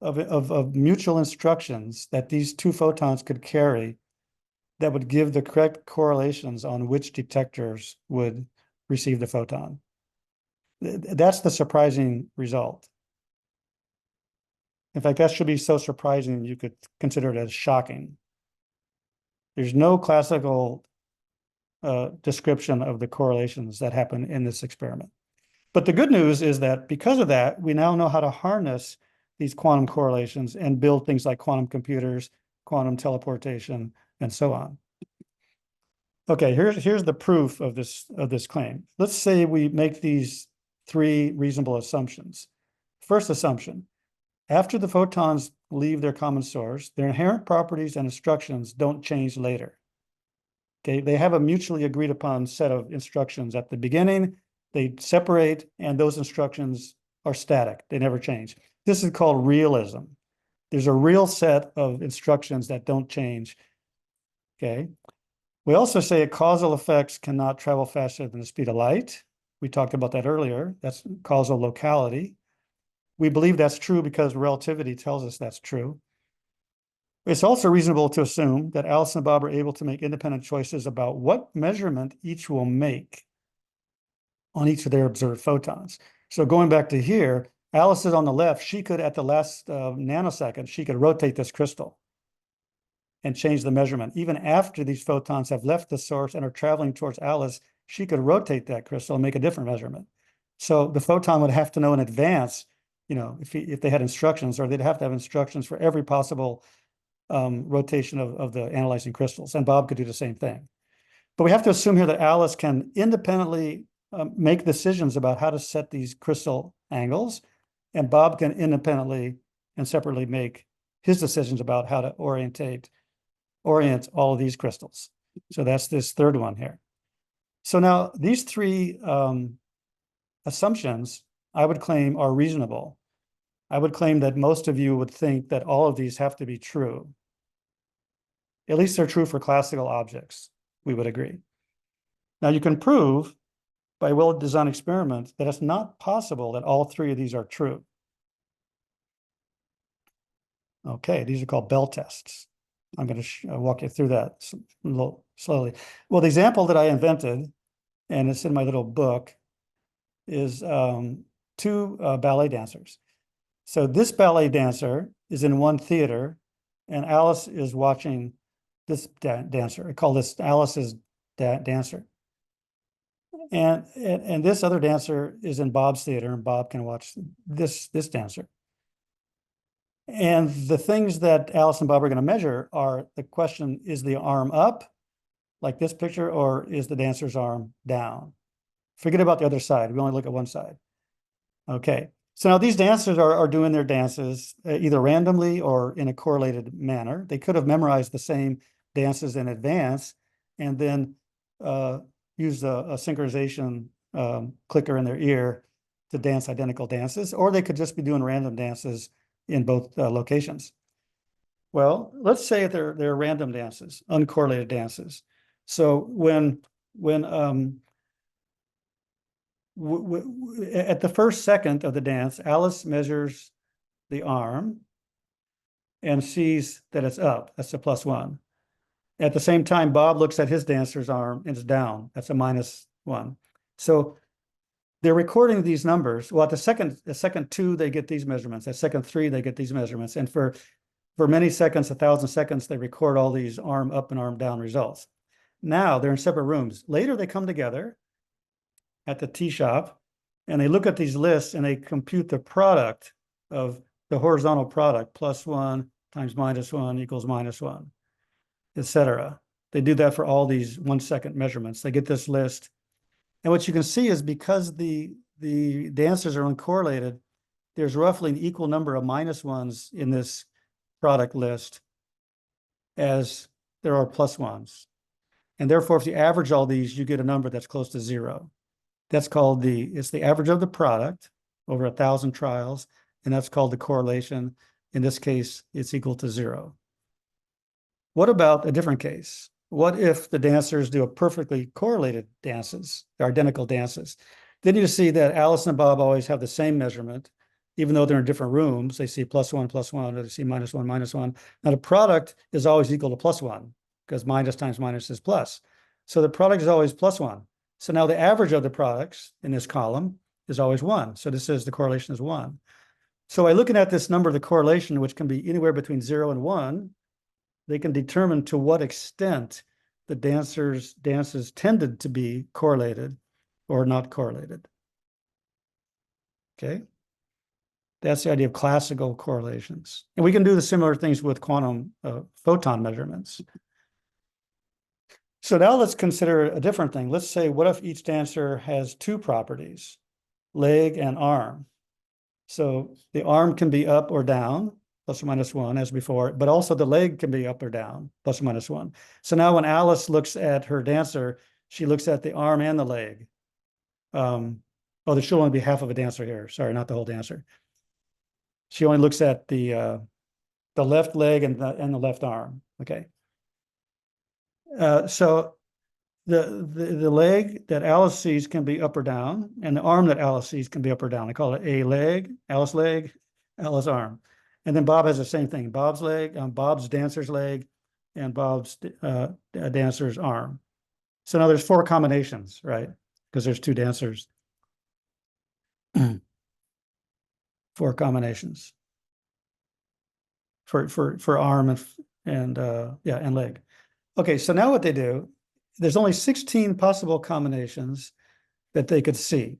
of mutual instructions that these two photons could carry that would give the correct correlations on which detectors would receive the photon. That's the surprising result. In fact, that should be so surprising you could consider it as shocking. There's no classical description of the correlations that happen in this experiment. But the good news is that because of that, we now know how to harness these quantum correlations and build things like quantum computers, quantum teleportation, and so on. Okay, here's the proof of this claim. Let's say we make these 3 reasonable assumptions. First assumption, after the photons leave their common source, their inherent properties and instructions don't change later. Okay, they have a mutually agreed upon set of instructions at the beginning, they separate, and those instructions are static, they never change. This is called realism. There's a real set of instructions that don't change. Okay. We also say causal effects cannot travel faster than the speed of light. We talked about that earlier. That's causal locality. We believe that's true because relativity tells us that's true. It's also reasonable to assume that Alice and Bob are able to make independent choices about what measurement each will make on each of their observed photons. So going back to here, Alice is on the left. She could, at the last nanosecond, she could rotate this crystal and change the measurement. Even after these photons have left the source and are traveling towards Alice, she could rotate that crystal and make a different measurement. So the photon would have to know in advance, if they had instructions, or they'd have to have instructions for every possible rotation of the analyzing crystals. And Bob could do the same thing. But we have to assume here that Alice can independently make decisions about how to set these crystal angles, and Bob can independently and separately make his decisions about how to orient all of these crystals. So that's this third one here. So now these 3 assumptions I would claim are reasonable. I would claim that most of you would think that all of these have to be true. At least they're true for classical objects, we would agree. Now you can prove by a well-designed experiment that it's not possible that all 3 of these are true. Okay, these are called Bell tests. I'm going to walk you through that a little slowly. Well, the example that I invented, and it's in my little book, is 2 ballet dancers. So this ballet dancer is in one theater, and Alice is watching this dancer. I call this Alice's dancer. And this other dancer is in Bob's theater, and Bob can watch this dancer. And the things that Alice and Bob are going to measure are the question, is the arm up, like this picture, or is the dancer's arm down? Forget about the other side. We only look at one side. Okay. So now these dancers are doing their dances either randomly or in a correlated manner. They could have memorized the same dances in advance and then use a synchronization clicker in their ear to dance identical dances, or they could just be doing random dances in both locations. Well, let's say they're random dances, uncorrelated dances. So when at the first second of the dance, Alice measures the arm and sees that it's up. That's a +1. At the same time, Bob looks at his dancer's arm and it's down. That's a -1. So they're recording these numbers. Well, at the second 2, they get these measurements. At second 3, they get these measurements. And for many seconds, 1,000 seconds, they record all these arm up and arm down results. Now they're in separate rooms. Later, they come together at the tea shop and they look at these lists and they compute the product of the horizontal product, +1 times -1 equals -1, etc. They do that for all these 1-second measurements. They get this list. And what you can see is because the dancers are uncorrelated, there's roughly an equal number of -1s in this product list as there are +1s. And therefore, if you average all these, you get a number that's close to 0. That's called it's the average of the product over 1,000 trials, and that's called the correlation. In this case, it's equal to 0. What about a different case? What if the dancers do a perfectly correlated dances, they're identical dances? Then you see that Alice and Bob always have the same measurement, even though they're in different rooms. They see +1, +1, or they see -1, -1. Now the product is always equal to +1 because minus times minus is plus. So the product is always +1. So now the average of the products in this column is always 1. So this says the correlation is 1. So by looking at this number, the correlation, which can be anywhere between 0 and 1, they can determine to what extent the dances tended to be correlated or not correlated. Okay. That's the idea of classical correlations. And we can do the similar things with quantum photon measurements. So now let's consider a different thing. Let's say, what if each dancer has 2 properties, leg and arm? So the arm can be up or down, ±1 as before, but also the leg can be up or down, ±1. So now when Alice looks at her dancer, she looks at the arm and the leg. Oh, there should only be half of a dancer here. Sorry, not the whole dancer. She only looks at the left leg and the left arm. Okay. So the leg that Alice sees can be up or down, and the arm that Alice sees can be up or down. I call it a leg, Alice arm. And then Bob has the same thing, Bob's leg, Bob's dancer's leg, and Bob's dancer's arm. So now there's 4 combinations, right? Because there's 2 dancers. 4 combinations for arm and leg. Okay, so now what they do, there's only 16 possible combinations that they could see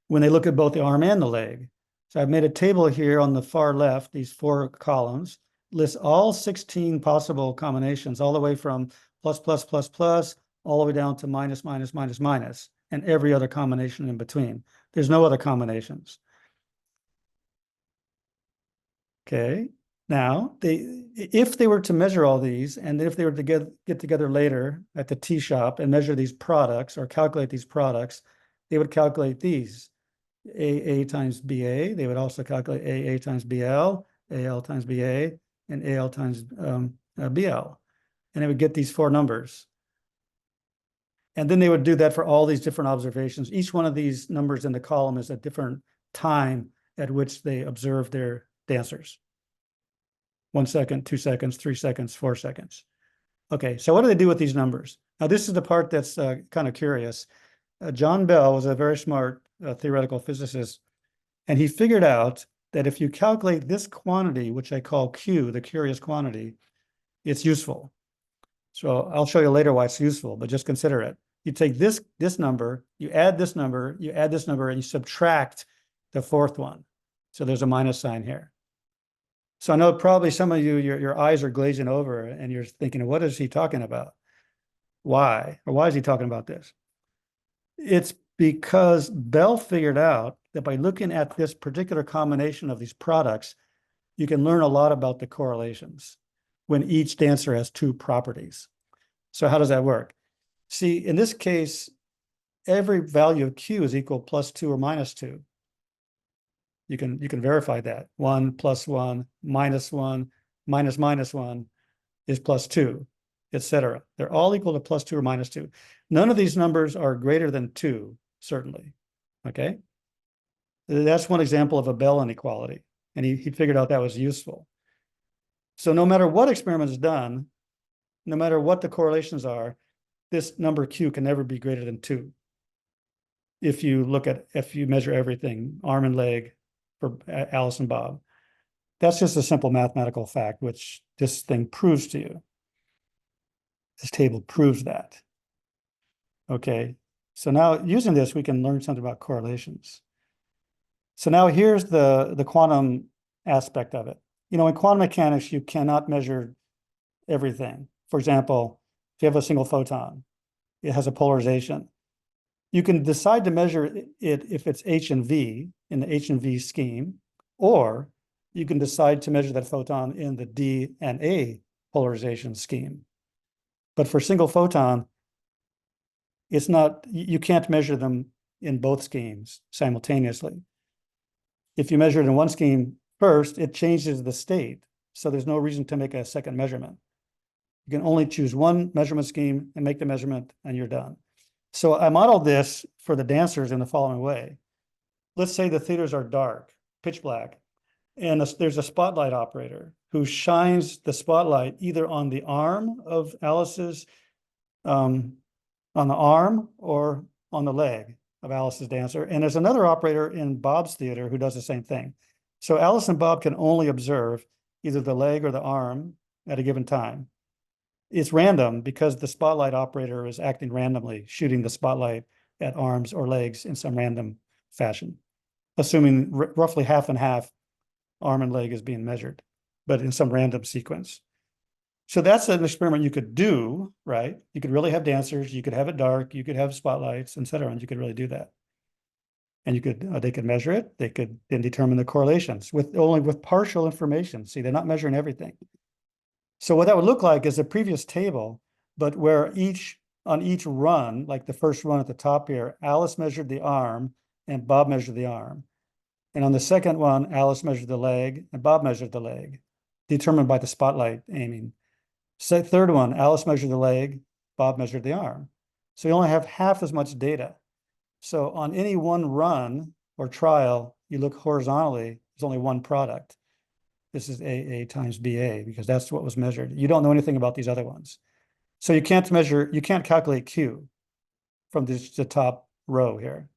when they look at both the arm and the leg. So I've made a table here on the far left, these 4 columns, lists all 16 possible combinations, all the way from plus, plus, plus, plus, all the way down to minus, minus, minus, minus, and every other combination in between. There's no other combinations. Okay. Now, if they were to measure all these, and if they were to get together later at the tea shop and measure these products or calculate these products, they would calculate these. AA times BA. They would also calculate AA times BL, AL times BA, and AL times BL. And they would get these 4 numbers. And then they would do that for all these different observations. Each one of these numbers in the column is a different time at which they observe their dancers. 1 second, 2 seconds, 3 seconds, 4 seconds. Okay, so what do they do with these numbers? Now, this is the part that's kind of curious. John Bell was a very smart theoretical physicist, and he figured out that if you calculate this quantity, which I call Q, the curious quantity, it's useful. So I'll show you later why it's useful, but just consider it. You take this number, you add this number, you add this number, and you subtract the 4th one. So there's a minus sign here. So I know probably some of you, your eyes are glazing over and you're thinking, what is he talking about? Why? Or why is he talking about this? It's because Bell figured out that by looking at this particular combination of these products, you can learn a lot about the correlations when each dancer has two properties. So how does that work? See, in this case, every value of Q is equal +2 or -2. You can verify that. 1 + 1 -1 -1 is +2, etc. They're all equal to +2 or -2. None of these numbers are greater than 2, certainly. Okay. That's one example of a Bell inequality. And he figured out that was useful. So no matter what experiment is done, no matter what the correlations are, this number Q can never be greater than 2. If you measure everything, arm and leg for Alice and Bob. That's just a simple mathematical fact, which this thing proves to you. This table proves that. Okay, so now using this, we can learn something about correlations. So now here's the quantum aspect of it. You know, in quantum mechanics, you cannot measure everything. For example, if you have a single photon, it has a polarization. You can decide to measure it if it's H and V in the H and V scheme, or you can decide to measure that photon in the D and A polarization scheme. But for single photon, it's not, you can't measure them in both schemes simultaneously. If you measure it in one scheme first, it changes the state. So there's no reason to make a second measurement. You can only choose one measurement scheme and make the measurement, and you're done. So I modeled this for the dancers in the following way. Let's say the theaters are dark, pitch black, and there's a spotlight operator who shines the spotlight either on the arm of Alice's, on the arm or on the leg of Alice's dancer. And there's another operator in Bob's theater who does the same thing. So Alice and Bob can only observe either the leg or the arm at a given time. It's random because the spotlight operator is acting randomly, shooting the spotlight at arms or legs in some random fashion, assuming roughly half and half arm and leg is being measured, but in some random sequence. So that's an experiment you could do, right? You could really have dancers, you could have it dark, you could have spotlights, etc., and you could really do that. And you could, they could measure it, they could then determine the correlations only with partial information. See, they're not measuring everything. So what that would look like is the previous table, but where on each run, like the first run at the top here, Alice measured the arm and Bob measured the arm. And on the second one, Alice measured the leg and Bob measured the leg, determined by the spotlight aiming. So third one, Alice measured the leg, Bob measured the arm. So you only have half as much data. So on any one run or trial, you look horizontally, there's only one product. This is AA times BA because that's what was measured. You don't know anything about these other ones. So you can't calculate Q from the top row here.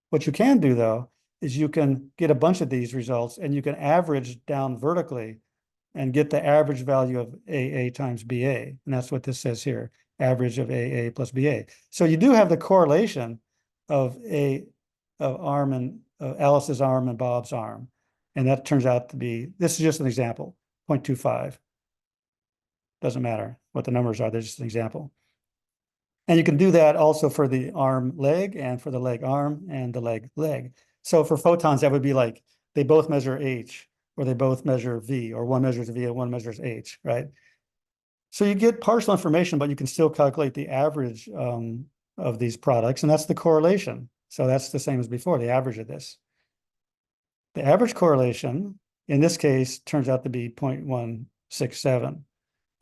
What you can do though, is you can get a bunch of these results and you can average down vertically and get the average value of AA times BA. And that's what this says here, average of AA plus BA. So you do have the correlation of Alice's arm and Bob's arm. And that turns out to be, this is just an example, 0.25. Doesn't matter what the numbers are, they're just an example. And you can do that also for the arm leg and for the leg arm and the leg leg. So for photons, that would be like they both measure H or they both measure V, or one measures V and one measures H, right? So you get partial information, but you can still calculate the average of these products, and that's the correlation. So that's the same as before, the average of this. The average correlation, in this case, turns out to be 0.167.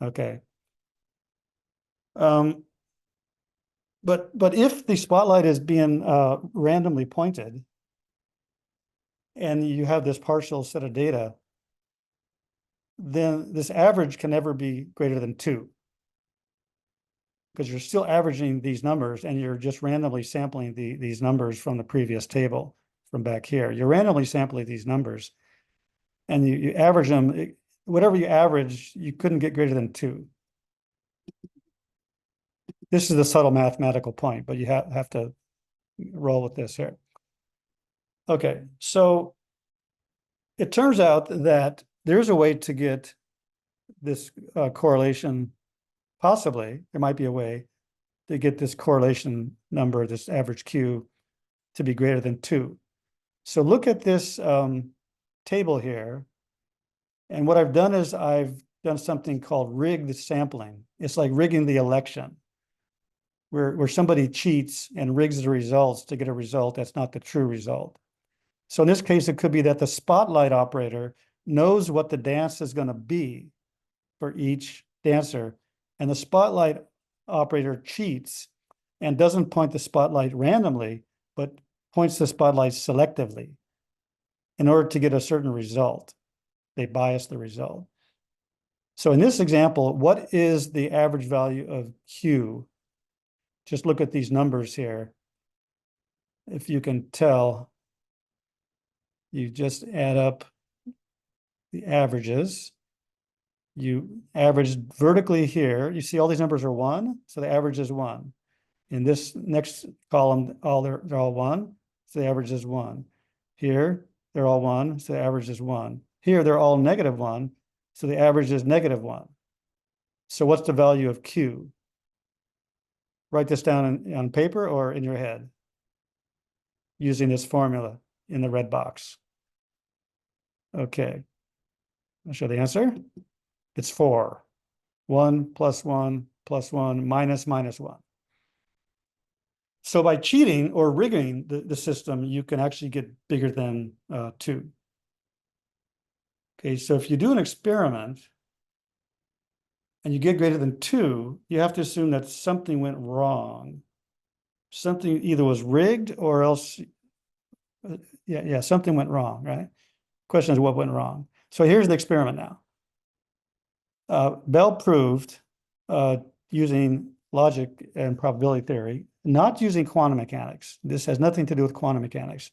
Okay. But if the spotlight is being randomly pointed, and you have this partial set of data, then this average can never be greater than 2. Because you're still averaging these numbers and you're just randomly sampling these numbers from the previous table from back here. You're randomly sampling these numbers and you average them. Whatever you average, you couldn't get greater than 2. This is the subtle mathematical point, but you have to roll with this here. Okay, so it turns out that there's a way to get this correlation, possibly, there might be a way to get this correlation number, this average Q, to be greater than 2. So look at this table here. And what I've done is I've done something called rigged sampling. It's like rigging the election, where somebody cheats and rigs the results to get a result that's not the true result. So in this case, it could be that the spotlight operator knows what the dance is going to be for each dancer, and the spotlight operator cheats and doesn't point the spotlight randomly, but points the spotlight selectively in order to get a certain result. They bias the result. So in this example, what is the average value of Q? Just look at these numbers here. If you can tell, you just add up the averages. You average vertically here. You see all these numbers are 1, so the average is 1. In this next column, they're all 1, so the average is 1. Here, they're all 1, so the average is 1. Here, they're all -1, so the average is -1. So what's the value of Q? Write this down on paper or in your head using this formula in the red box. Okay, I'll show the answer. It's 4. 1 plus 1 plus 1 minus -1. So by cheating or rigging the system, you can actually get bigger than 2. Okay, so if you do an experiment and you get greater than 2, you have to assume that something went wrong. Something either was rigged or else, something went wrong, right? Question is what went wrong. So here's the experiment now. Bell proved using logic and probability theory, not using quantum mechanics. This has nothing to do with quantum mechanics.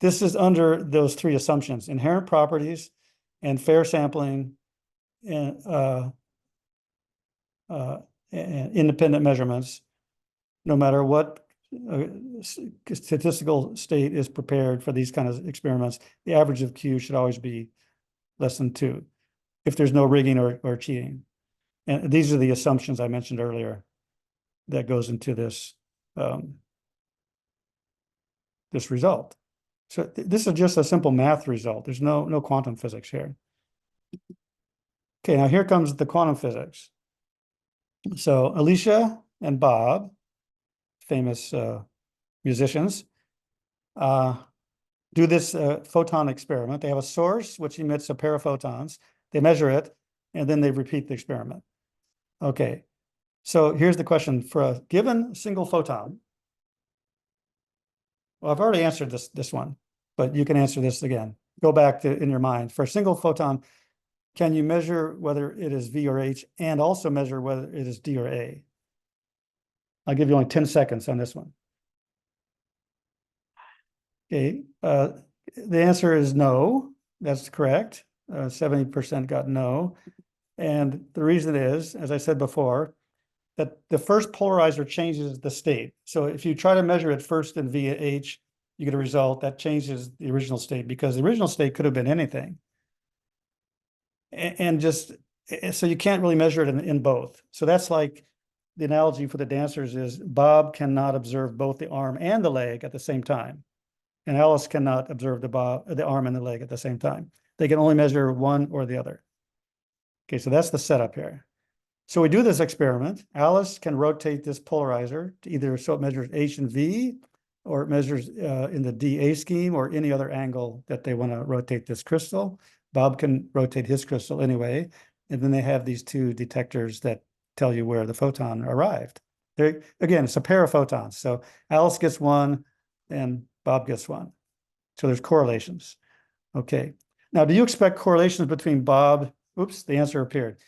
This is under those 3 assumptions: inherent properties and fair sampling and independent measurements. No matter what statistical state is prepared for these kind of experiments, the average of Q should always be less than 2 if there's no rigging or cheating. And these are the assumptions I mentioned earlier that goes into this this result. So this is just a simple math result. There's no quantum physics here. Okay, now here comes the quantum physics. So Alicia and Bob, famous musicians, do this photon experiment. They have a source which emits a pair of photons. They measure it, and then they repeat the experiment. Okay, so here's the question. For a given single photon, well, I've already answered this one, but you can answer this again. Go back to in your mind. For a single photon, can you measure whether it is V or H and also measure whether it is D or A? I'll give you only 10 seconds on this one. Okay, the answer is no. That's correct. 70% got no. And the reason is, as I said before, that the first polarizer changes the state. So if you try to measure it first in VH, you get a result that changes the original state, because the original state could have been anything. And just, so you can't really measure it in both. So that's like the analogy for the dancers is Bob cannot observe both the arm and the leg at the same time. And Alice cannot observe the arm and the leg at the same time. They can only measure one or the other. Okay, so that's the setup here. So we do this experiment. Alice can rotate this polarizer to either so it measures H and V, or it measures in the dA scheme, or any other angle that they want to rotate this crystal. Bob can rotate his crystal anyway. And then they have these 2 detectors that tell you where the photon arrived. Again, it's a pair of photons. So Alice gets 1 and Bob gets 1. So there's correlations. Okay. Now, do you expect correlations between Bob? Oops, the answer appeared.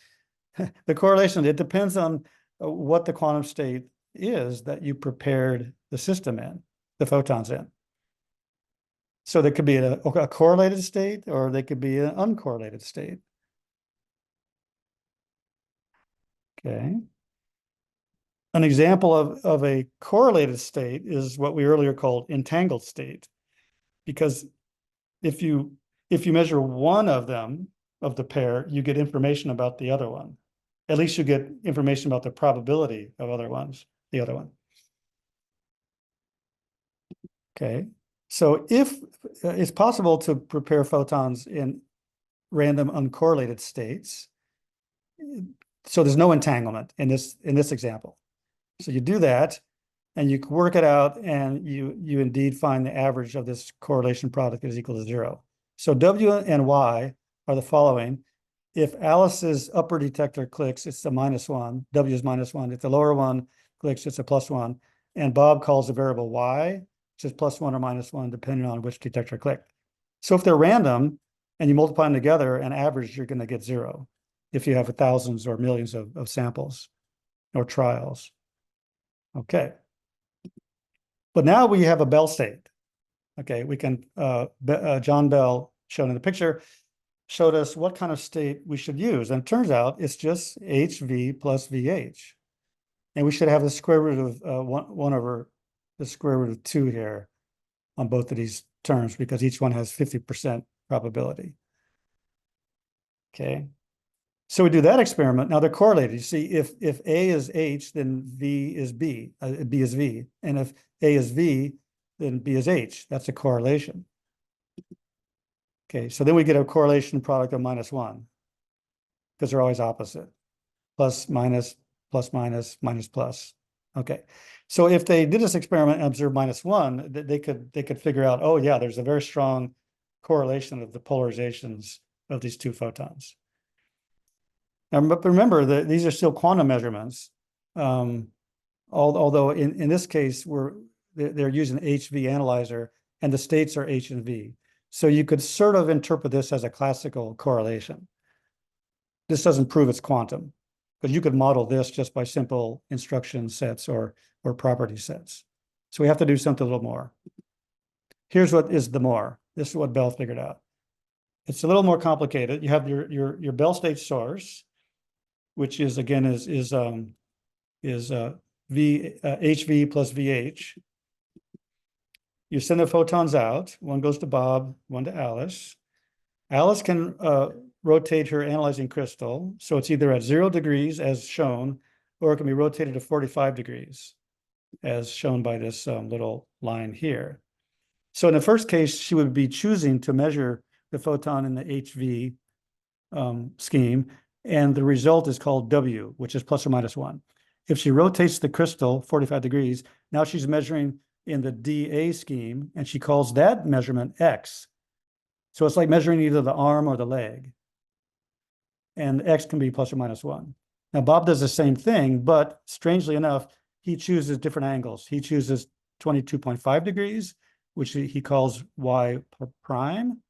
The correlation, it depends on what the quantum state is that you prepared the system in, the photons in. So there could be a correlated state, or they could be an uncorrelated state. Okay. An example of a correlated state is what we earlier called entangled state, because if you measure one of them, of the pair, you get information about the other one. At least you get information about the probability of the other one. Okay, so if it's possible to prepare photons in random uncorrelated states, so there's no entanglement in this example. So you do that, and you work it out, and you indeed find the average of this correlation product is equal to 0. So W and Y are the following. If Alice's upper detector clicks, it's a -1, W is -1. If the lower one clicks, it's a +1. And Bob calls the variable Y, which is +1 or -1, depending on which detector clicked. So if they're random and you multiply them together and average, you're going to get 0 if you have thousands or millions of samples or trials. Okay. But now we have a Bell state. Okay, we can, John Bell, shown in the picture, showed us what kind of state we should use. And it turns out it's just HV plus VH. And we should have the square root of 1 over the square root of 2 here on both of these terms, because each one has 50% probability. Okay, so we do that experiment. Now they're correlated. You see, if A is H, then V is B, B is V. And if A is V, then B is H. That's a correlation. Okay, so then we get a correlation product of -1, because they're always opposite. Plus, minus, plus, minus, minus, plus. Okay, so if they did this experiment and observed -1, they could figure out, oh yeah, there's a very strong correlation of the polarizations of these two photons. Now, but remember that these are still quantum measurements, although in this case they're using HV analyzer and the states are H and V. So you could sort of interpret this as a classical correlation. This doesn't prove it's quantum, because you could model this just by simple instruction sets or property sets. So we have to do something a little more. Here's what is the more. This is what Bell figured out. It's a little more complicated. You have your Bell state source, which is again HV plus VH. You send the photons out. One goes to Bob, one to Alice. Alice can rotate her analyzing crystal, so it's either at 0 degrees as shown, or it can be rotated to 45 degrees as shown by this little line here. So in the first case, she would be choosing to measure the photon in the HV scheme, and the result is called W, which is plus or minus 1. If she rotates the crystal 45 degrees, now she's measuring in the DA scheme, and she calls that measurement X. So it's like measuring either the arm or the leg. And X can be plus or minus 1. Now, Bob does the same thing, but strangely enough, he chooses different angles. He chooses 22.5 degrees, which he calls Y prime,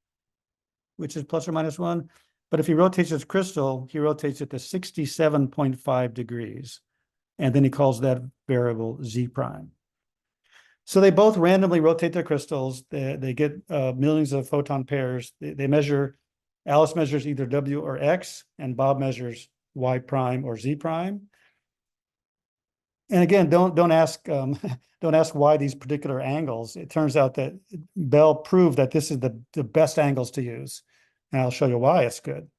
which is plus or minus 1. But if he rotates his crystal, he rotates it to 67.5 degrees. And then he calls that variable Z prime. So they both randomly rotate their crystals. They get millions of photon pairs. They measure, Alice measures either W or X, and Bob measures Y prime or Z prime. And again, don't ask don't ask why these particular angles. It turns out that Bell proved that this is the best angles to use. And I'll show you why it's good.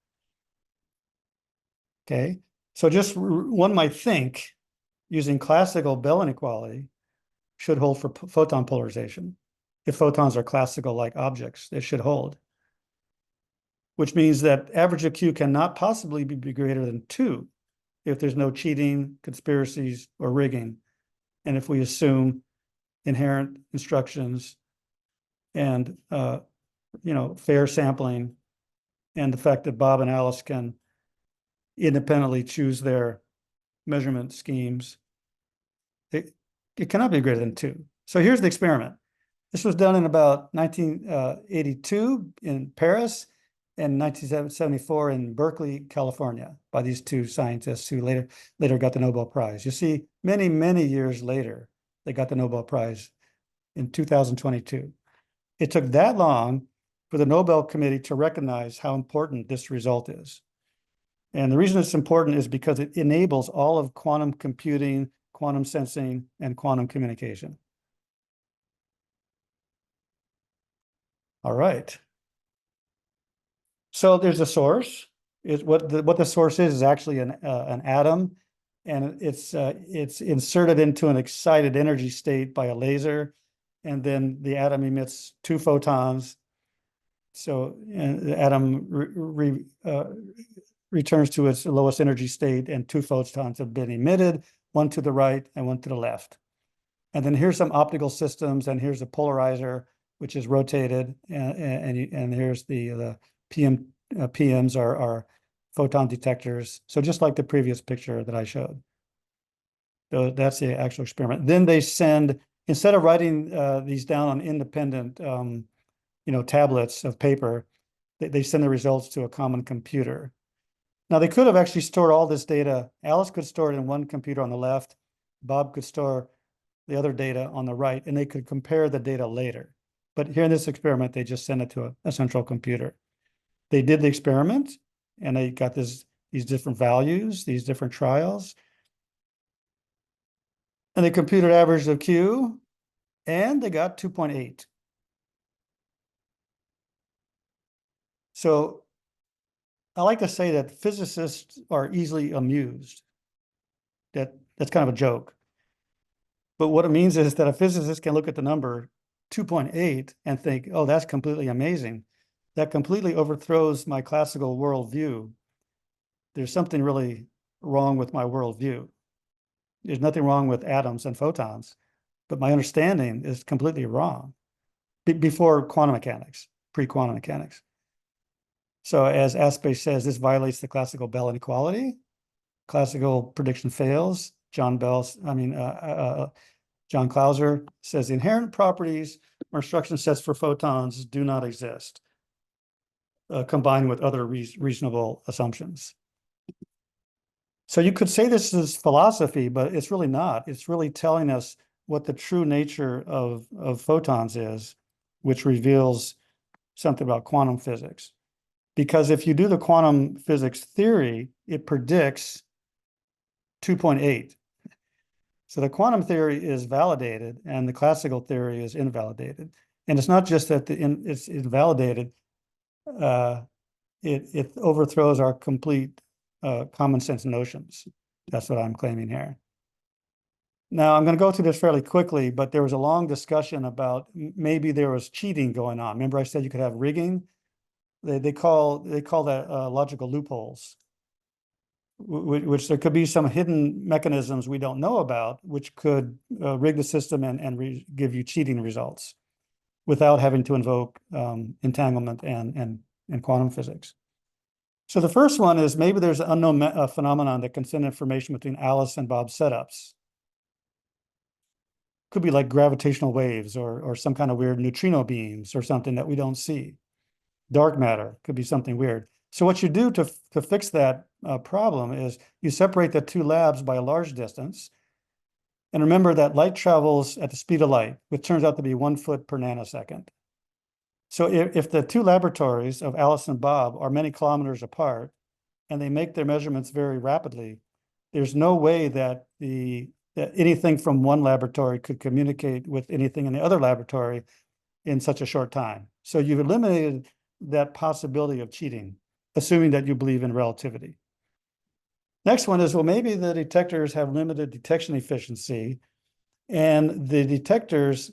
Okay, so just one might think using classical Bell inequality should hold for photon polarization. If photons are classical like objects, it should hold. Which means that average of Q cannot possibly be greater than 2 if there's no cheating, conspiracies, or rigging. And if we assume inherent instructions and fair sampling, and the fact that Bob and Alice can independently choose their measurement schemes, it cannot be greater than 2. So here's the experiment. This was done in about 1982 in Paris and 1974 in Berkeley, California, by these two scientists who later got the Nobel Prize. You see, many, many years later, they got the Nobel Prize in 2022. It took that long for the Nobel Committee to recognize how important this result is. And the reason it's important is because it enables all of quantum computing, quantum sensing, and quantum communication. All right. So there's a source. What the source is actually an atom, and it's inserted into an excited energy state by a laser, and then the atom emits 2 photons. So the atom returns to its lowest energy state, and 2 photons have been emitted, one to the right and one to the left. And then here's some optical systems, and here's a polarizer, which is rotated, and here's the PMs are photon detectors. So just like the previous picture that I showed. So that's the actual experiment. Then they send, instead of writing these down on independent tablets of paper, they send the results to a common computer. Now they could have actually stored all this data. Alice could store it in one computer on the left. Bob could store the other data on the right, and they could compare the data later. But here in this experiment, they just sent it to a central computer. They did the experiment, and they got these different values, these different trials. And they computed average of Q, and they got 2.8. So I like to say that physicists are easily amused. That's kind of a joke. But what it means is that a physicist can look at the number 2.8 and think, oh, that's completely amazing. That completely overthrows my classical worldview. There's something really wrong with my worldview. There's nothing wrong with atoms and photons, but my understanding is completely wrong before quantum mechanics, pre-quantum mechanics. So as Aspey says, this violates the classical Bell inequality. Classical prediction fails. John Clauser says the inherent properties or instruction sets for photons do not exist, combined with other reasonable assumptions. So you could say this is philosophy, but it's really not. It's really telling us what the true nature of photons is, which reveals something about quantum physics. Because if you do the quantum physics theory, it predicts 2.8. So the quantum theory is validated and the classical theory is invalidated. And it's not just that it's invalidated, it overthrows our complete common sense notions. That's what I'm claiming here. Now, I'm going to go through this fairly quickly, but there was a long discussion about maybe there was cheating going on. Remember I said you could have rigging? They call that logical loopholes, which there could be some hidden mechanisms we don't know about, which could rig the system and give you cheating results without having to invoke entanglement and quantum physics. So the first one is maybe there's an unknown phenomenon that can send information between Alice and Bob's setups. Could be like gravitational waves or some kind of weird neutrino beams or something that we don't see. Dark matter could be something weird. So what you do to fix that problem is you separate the 2 labs by a large distance. And remember that light travels at the speed of light, which turns out to be 1 foot per nanosecond. So if the 2 laboratories of Alice and Bob are many kilometers apart, and they make their measurements very rapidly, there's no way that anything from one laboratory could communicate with anything in the other laboratory in such a short time. So you've eliminated that possibility of cheating, assuming that you believe in relativity. Next one is, well, maybe the detectors have limited detection efficiency, and the detectors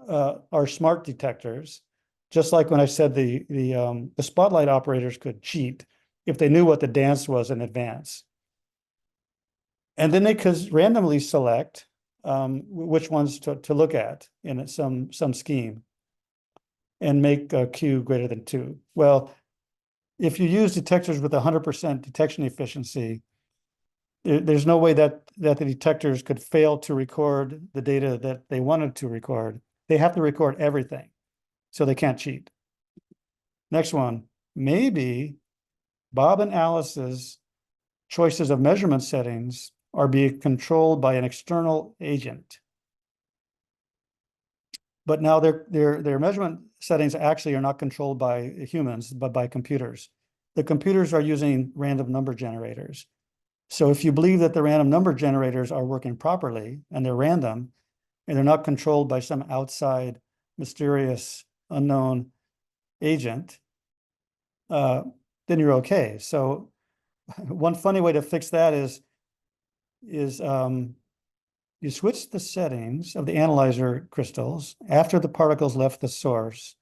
are smart detectors. Just like when I said the spotlight operators could cheat if they knew what the dance was in advance. And then they could randomly select which ones to look at in some scheme and make Q greater than 2. Well, if you use detectors with 100% detection efficiency, there's no way that the detectors could fail to record the data that they wanted to record. They have to record everything, so they can't cheat. Next one, maybe Bob and Alice's choices of measurement settings are being controlled by an external agent. But now their measurement settings actually are not controlled by humans, but by computers. The computers are using random number generators. So if you believe that the random number generators are working properly and they're random and they're not controlled by some outside mysterious unknown agent, then you're okay. So one funny way to fix that is you switch the settings of the analyzer crystals after the particles left the source.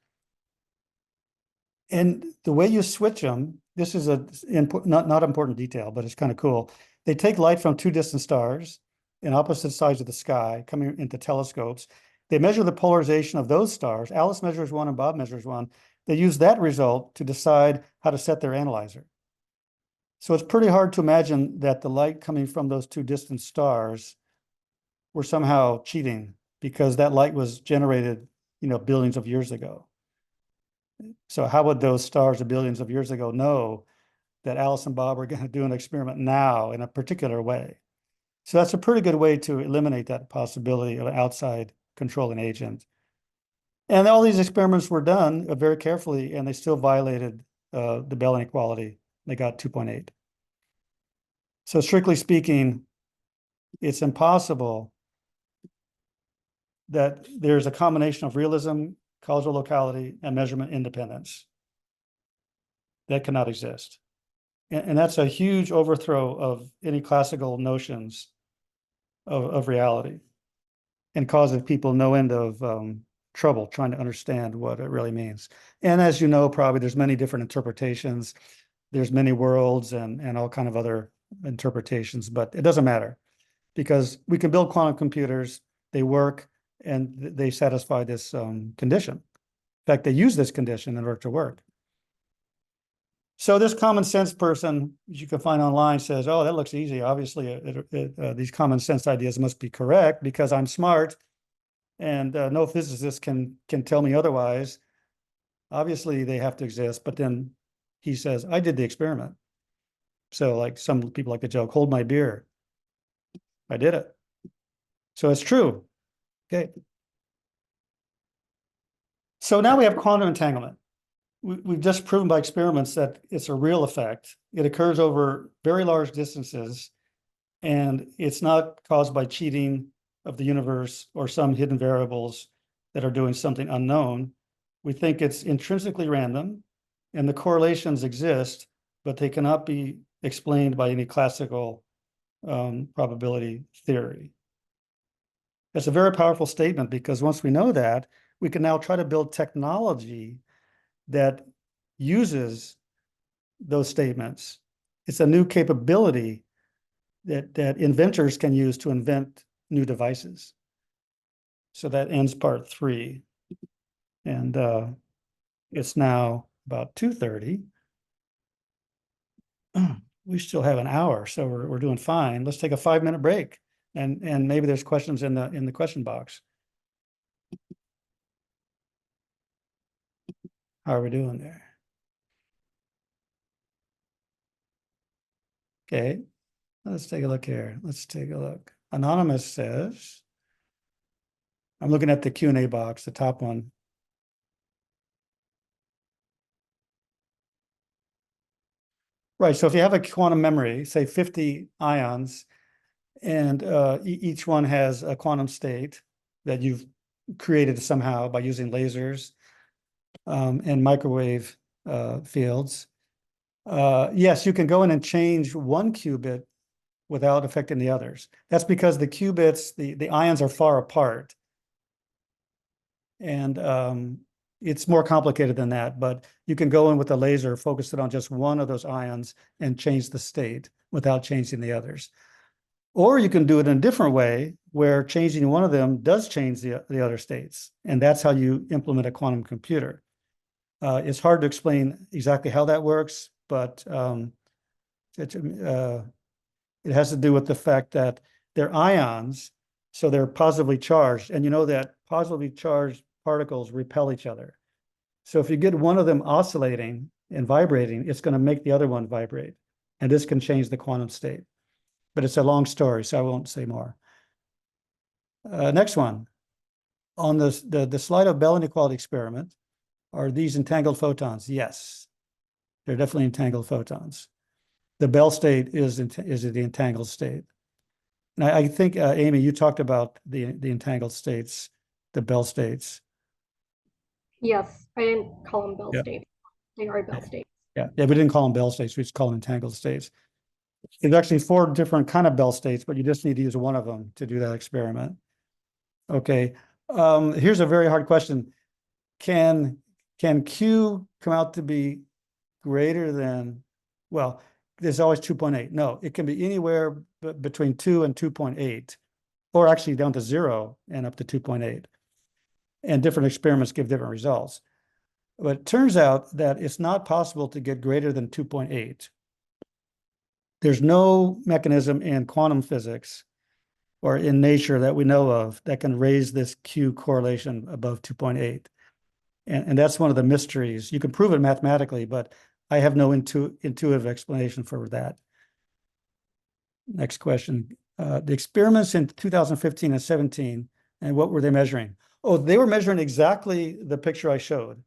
And the way you switch them, this is a not important detail, but it's kind of cool. They take light from two distant stars in opposite sides of the sky coming into telescopes. They measure the polarization of those stars. Alice measures one and Bob measures one. They use that result to decide how to set their analyzer. So it's pretty hard to imagine that the light coming from those two distant stars were somehow cheating, because that light was generated, billions of years ago. So how would those stars of billions of years ago know that Alice and Bob are going to do an experiment now in a particular way? So that's a pretty good way to eliminate that possibility of an outside controlling agent. And all these experiments were done very carefully, and they still violated the Bell inequality. They got 2.8. So strictly speaking, it's impossible that there's a combination of realism, causal locality, and measurement independence. That cannot exist. And that's a huge overthrow of any classical notions of reality, and causes people no end of trouble trying to understand what it really means. And as you know, probably there's many different interpretations. There's many worlds and all kind of other interpretations, but it doesn't matter, because we can build quantum computers, they work, and they satisfy this condition. In fact, they use this condition in order to work. So this common sense person, as you can find online, says, oh, that looks easy. Obviously, these common sense ideas must be correct because I'm smart, and no physicist can tell me otherwise. Obviously, they have to exist. But then he says, I did the experiment. So like some people like to joke, hold my beer. I did it. So it's true. Okay. So now we have quantum entanglement. We've just proven by experiments that it's a real effect. It occurs over very large distances, and it's not caused by cheating of the universe or some hidden variables that are doing something unknown. We think it's intrinsically random, and the correlations exist, but they cannot be explained by any classical probability theory. That's a very powerful statement, because once we know that, we can now try to build technology that uses those statements. It's a new capability that inventors can use to invent new devices. So that ends part 3. And it's now about 2:30. We still have an hour, so we're doing fine. Let's take a 5-minute break, and maybe there's questions in the question box. How are we doing there? Okay, let's take a look here. Let's take a look. Anonymous says, I'm looking at the Q&A box, the top one. Right, so if you have a quantum memory, say 50 ions, and each one has a quantum state that you've created somehow by using lasers and microwave fields. Yes, you can go in and change one qubit without affecting the others. That's because the qubits, the ions are far apart. And it's more complicated than that, but you can go in with a laser, focus it on just one of those ions, and change the state without changing the others. Or you can do it in a different way, where changing one of them does change the other states. And that's how you implement a quantum computer. It's hard to explain exactly how that works, but it has to do with the fact that they're ions, so they're positively charged. And you know that positively charged particles repel each other. So if you get one of them oscillating and vibrating, it's going to make the other one vibrate. And this can change the quantum state. But it's a long story, so I won't say more. Next one. On the slide of Bell inequality experiment, are these entangled photons? Yes, they're definitely entangled photons. The Bell state is the entangled state. And I think, Amy, you talked about the entangled states, the Bell states. Yes, I didn't call them Bell Yeah. states. They are Bell states. Yeah, we didn't call them Bell states, we just call them entangled states. There's actually 4 different kind of Bell states, but you just need to use one of them to do that experiment. Okay, here's a very hard question. Can Q come out to be greater than, well, there's always 2.8. No, it can be anywhere between 2 and 2.8, or actually down to 0 and up to 2.8. And different experiments give different results. But it turns out that it's not possible to get greater than 2.8. There's no mechanism in quantum physics or in nature that we know of that can raise this Q correlation above 2.8. And that's one of the mysteries. You can prove it mathematically, but I have no intuitive explanation for that. Next question. The experiments in 2015 and 17, and what were they measuring? Oh, they were measuring exactly the picture I showed,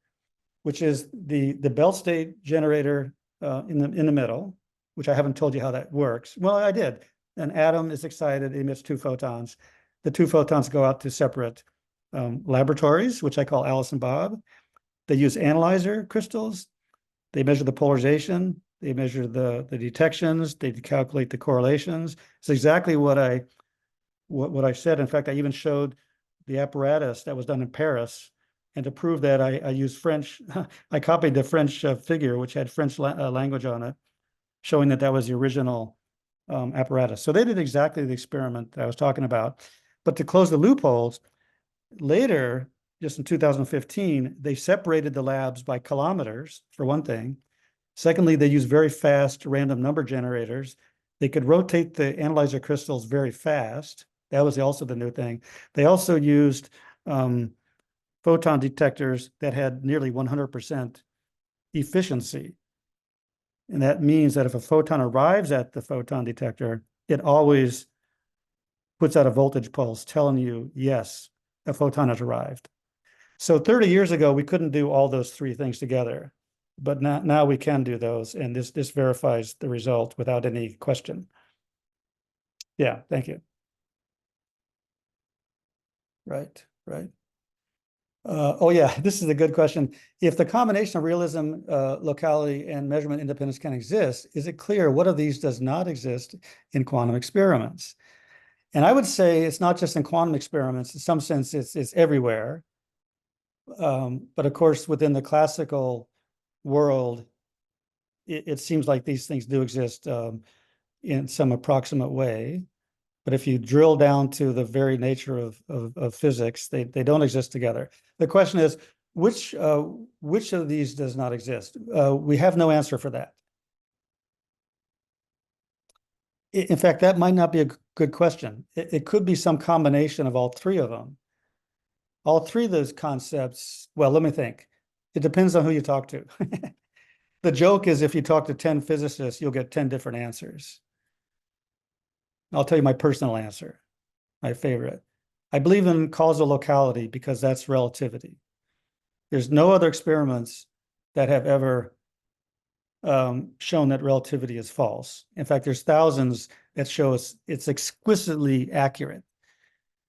which is the Bell state generator in the middle, which I haven't told you how that works. Well, I did. An atom is excited, it emits 2 photons. The 2 photons go out to separate laboratories, which I call Alice and Bob. They use analyzer crystals. They measure the polarization. They measure the detections. They calculate the correlations. It's exactly what I said. In fact, I even showed the apparatus that was done in Paris. And to prove that, I used French. I copied the French figure, which had French language on it, showing that was the original apparatus. So they did exactly the experiment that I was talking about. But to close the loopholes, later, just in 2015, they separated the labs by kilometers, for one thing. Secondly, they used very fast random number generators. They could rotate the analyzer crystals very fast. That was also the new thing. They also used photon detectors that had nearly 100% efficiency. And that means that if a photon arrives at the photon detector, it always puts out a voltage pulse telling you, yes, a photon has arrived. So 30 years ago, we couldn't do all those 3 things together, but now we can do those, and this verifies the result without any question. Yeah, thank you. Right. Oh yeah, this is a good question. If the combination of realism, locality, and measurement independence can exist, is it clear what of these does not exist in quantum experiments? And I would say it's not just in quantum experiments. In some sense, it's everywhere. But of course, within the classical world, it seems like these things do exist in some approximate way. But if you drill down to the very nature of physics, they don't exist together. The question is, which of these does not exist? We have no answer for that. In fact, that might not be a good question. It could be some combination of all 3 of them. All 3 of those concepts, well, let me think. It depends on who you talk to. The joke is if you talk to 10 physicists, you'll get 10 different answers. I'll tell you my personal answer, my favorite. I believe in causal locality because that's relativity. There's no other experiments that have ever shown that relativity is false. In fact, there's thousands that show us it's exquisitely accurate.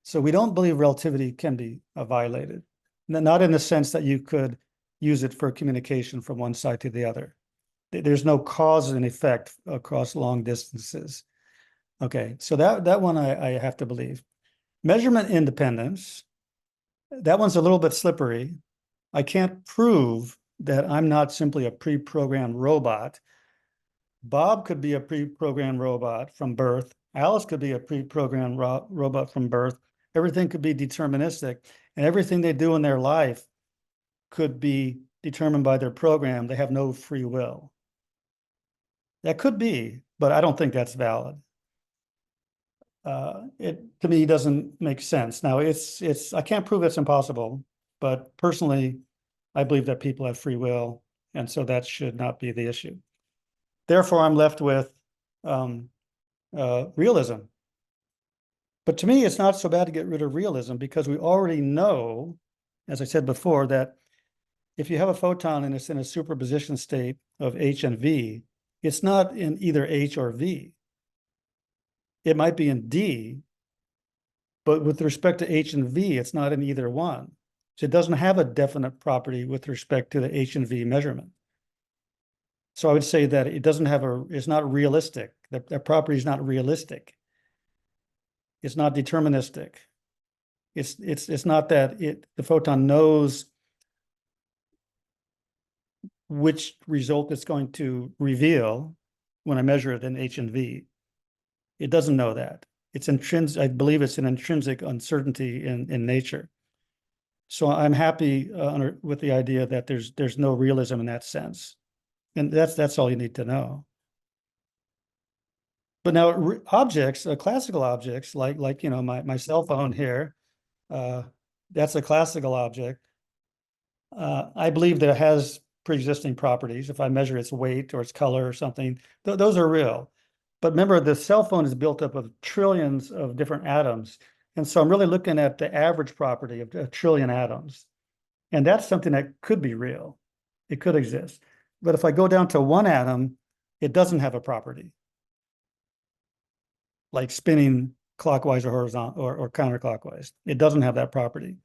So we don't believe relativity can be violated, not in the sense that you could use it for communication from one side to the other. There's no cause and effect across long distances. Okay, so that one I have to believe. Measurement independence, that one's a little bit slippery. I can't prove that I'm not simply a pre-programmed robot. Bob could be a pre-programmed robot from birth. Alice could be a pre-programmed robot from birth. Everything could be deterministic, and everything they do in their life could be determined by their program. They have no free will. That could be, but I don't think that's valid. It to me doesn't make sense. Now I can't prove it's impossible, but personally, I believe that people have free will, and so that should not be the issue. Therefore, I'm left with realism. But to me, it's not so bad to get rid of realism because we already know, as I said before, that if you have a photon and it's in a superposition state of H and V, it's not in either H or V. It might be in D, but with respect to H and V, it's not in either one. So it doesn't have a definite property with respect to the H and V measurement. So I would say that it doesn't have it's not realistic. The property is not realistic. It's not deterministic. It's not that the photon knows which result it's going to reveal when I measure it in H and V. It doesn't know that. It's intrinsic. I believe it's an intrinsic uncertainty in nature. So I'm happy with the idea that there's no realism in that sense, and that's all you need to know. But now objects, classical objects, like my cell phone here, that's a classical object. I believe that it has pre-existing properties. If I measure its weight or its color or something, those are real. But remember, the cell phone is built up of trillions of different atoms. And so I'm really looking at the average property of a trillion atoms. And that's something that could be real. It could exist. But if I go down to one atom, it doesn't have a property, like spinning clockwise or horizontal or counterclockwise. It doesn't have that property.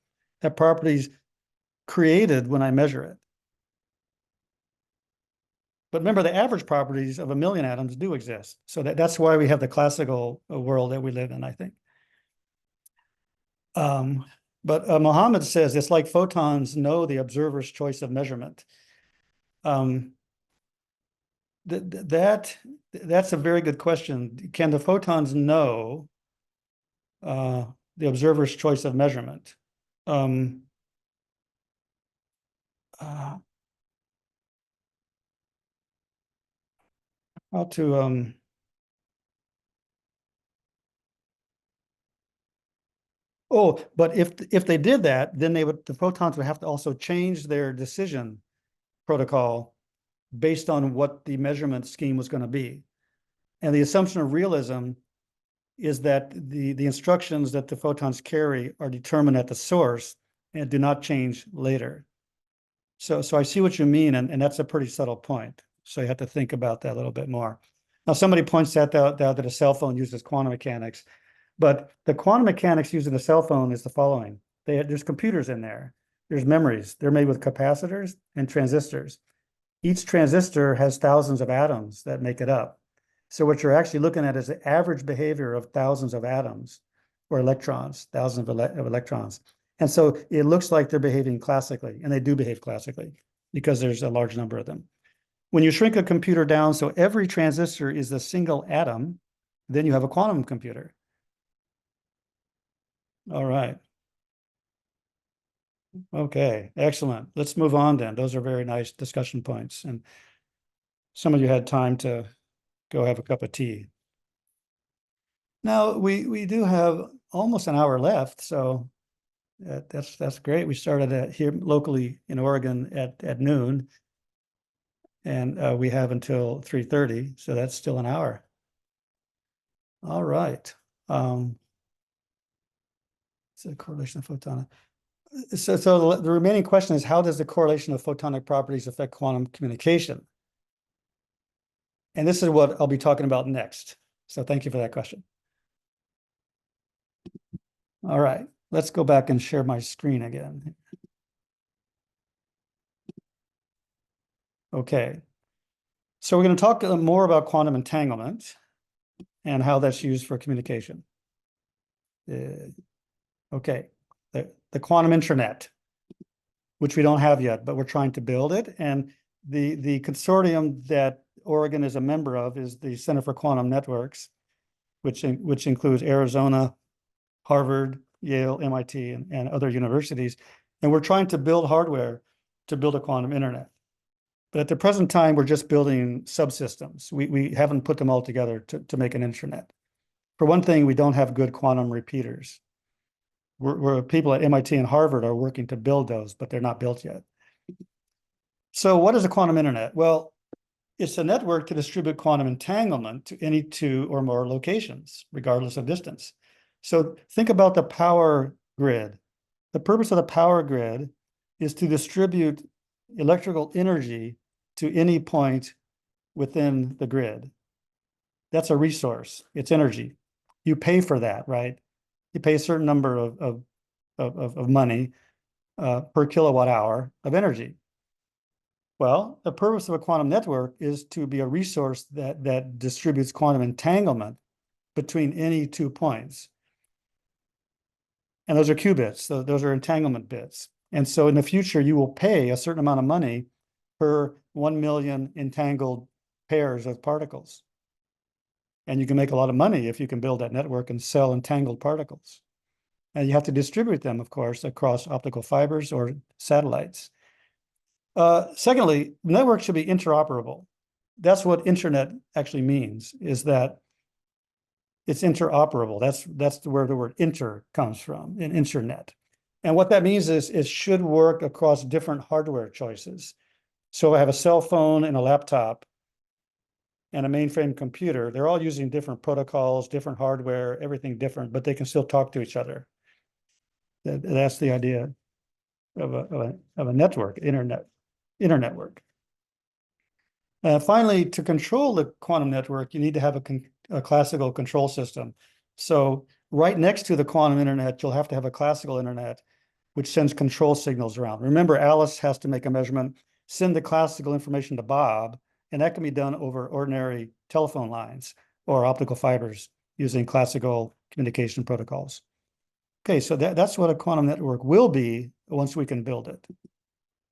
That property is created when I measure it. But remember, the average properties of a million atoms do exist. So that's why we have the classical world that we live in, I think. But Mohammed says it's like photons know the observer's choice of measurement. That's a very good question. Can the photons know the observer's choice of measurement? How to oh, but if they did that, then the photons would have to also change their decision protocol based on what the measurement scheme was going to be. And the assumption of realism is that the instructions that the photons carry are determined at the source and do not change later. So I see what you mean, and that's a pretty subtle point. So you have to think about that a little bit more. Now, somebody points out that a cell phone uses quantum mechanics, but the quantum mechanics used in a cell phone is the following. There's computers in there. There's memories. They're made with capacitors and transistors. Each transistor has thousands of atoms that make it up. So what you're actually looking at is the average behavior of thousands of atoms or electrons, thousands of electrons. And so it looks like they're behaving classically, and they do behave classically because there's a large number of them. When you shrink a computer down so every transistor is a single atom, then you have a quantum computer. All right. Okay, excellent. Let's move on then. Those are very nice discussion points. And some of you had time to go have a cup of tea. Now, we do have almost an hour left, so that's great. We started here locally in Oregon at noon, and we have until 3:30, so that's still an hour. All right. So the correlation of photonic. So the remaining question is, how does the correlation of photonic properties affect quantum communication? And this is what I'll be talking about next. So thank you for that question. All right, let's go back and share my screen again. Okay, so we're going to talk more about quantum entanglement and how that's used for communication. Okay, the quantum intranet, which we don't have yet, but we're trying to build it. And the consortium that Oregon is a member of is the Center for Quantum Networks, which includes Arizona, Harvard, Yale, MIT, and other universities. And we're trying to build hardware to build a quantum internet. But at the present time, we're just building subsystems. We haven't put them all together to make an intranet. For one thing, we don't have good quantum repeaters. We're people at MIT and Harvard are working to build those, but they're not built yet. So what is a quantum internet? Well, it's a network to distribute quantum entanglement to any two or more locations, regardless of distance. So think about the power grid. The purpose of the power grid is to distribute electrical energy to any point within the grid. That's a resource. It's energy. You pay for that, right? You pay a certain number of money per kilowatt hour of energy. Well, the purpose of a quantum network is to be a resource that distributes quantum entanglement between any 2 points. And those are qubits, so those are entanglement bits. And so in the future, you will pay a certain amount of money per 1 million entangled pairs of particles. And you can make a lot of money if you can build that network and sell entangled particles. And you have to distribute them, of course, across optical fibers or satellites. Secondly, networks should be interoperable. That's what internet actually means, is that it's interoperable. That's where the word inter comes from, in internet. And what that means is it should work across different hardware choices. So I have a cell phone and a laptop and a mainframe computer. They're all using different protocols, different hardware, everything different, but they can still talk to each other. That's the idea of a network, internetwork. Finally, to control the quantum network, you need to have a classical control system. So right next to the quantum internet, you'll have to have a classical internet, which sends control signals around. Remember, Alice has to make a measurement, send the classical information to Bob, and that can be done over ordinary telephone lines or optical fibers using classical communication protocols. Okay, so that's what a quantum network will be once we can build it,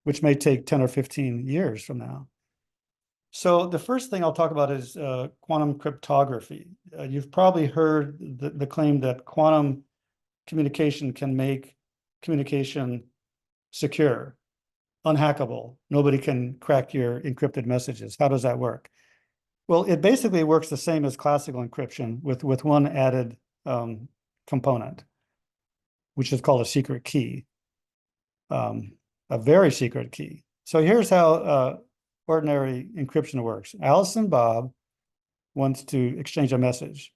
which may take 10 or 15 years from now. So the first thing I'll talk about is quantum cryptography. You've probably heard the claim that quantum communication can make communication secure, unhackable. Nobody can crack your encrypted messages. How does that work? Well, it basically works the same as classical encryption with one added component, which is called a secret key, a very secret key. So here's how ordinary encryption works. Alice and Bob wants to exchange a message.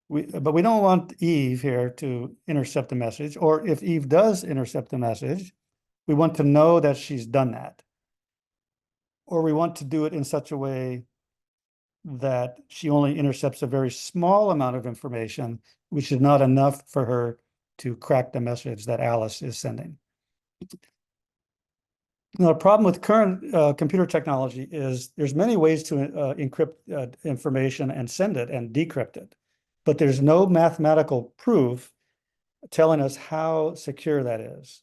But we don't want Eve here to intercept the message, or if Eve does intercept the message, we want to know that she's done that. Or we want to do it in such a way that she only intercepts a very small amount of information, which is not enough for her to crack the message that Alice is sending. Now, the problem with current computer technology is there's many ways to encrypt information and send it and decrypt it, but there's no mathematical proof telling us how secure that is.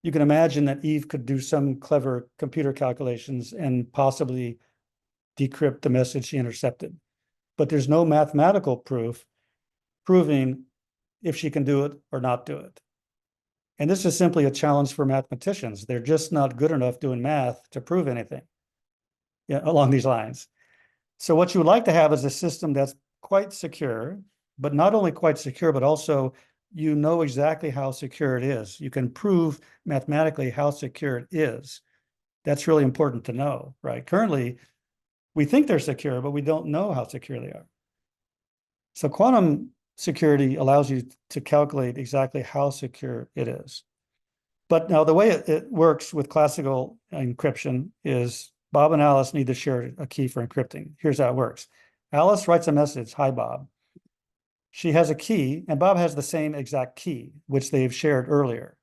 You can imagine that Eve could do some clever computer calculations and possibly decrypt the message she intercepted, but there's no mathematical proof proving if she can do it or not do it. And this is simply a challenge for mathematicians. They're just not good enough doing math to prove anything along these lines. So what you would like to have is a system that's quite secure, but not only quite secure, but also you know exactly how secure it is. You can prove mathematically how secure it is. That's really important to know, right? Currently, we think they're secure, but we don't know how secure they are. So quantum security allows you to calculate exactly how secure it is. But now the way it works with classical encryption is Bob and Alice need to share a key for encrypting. Here's how it works. Alice writes a message, "Hi, Bob." She has a key, and Bob has the same exact key, which they've shared earlier.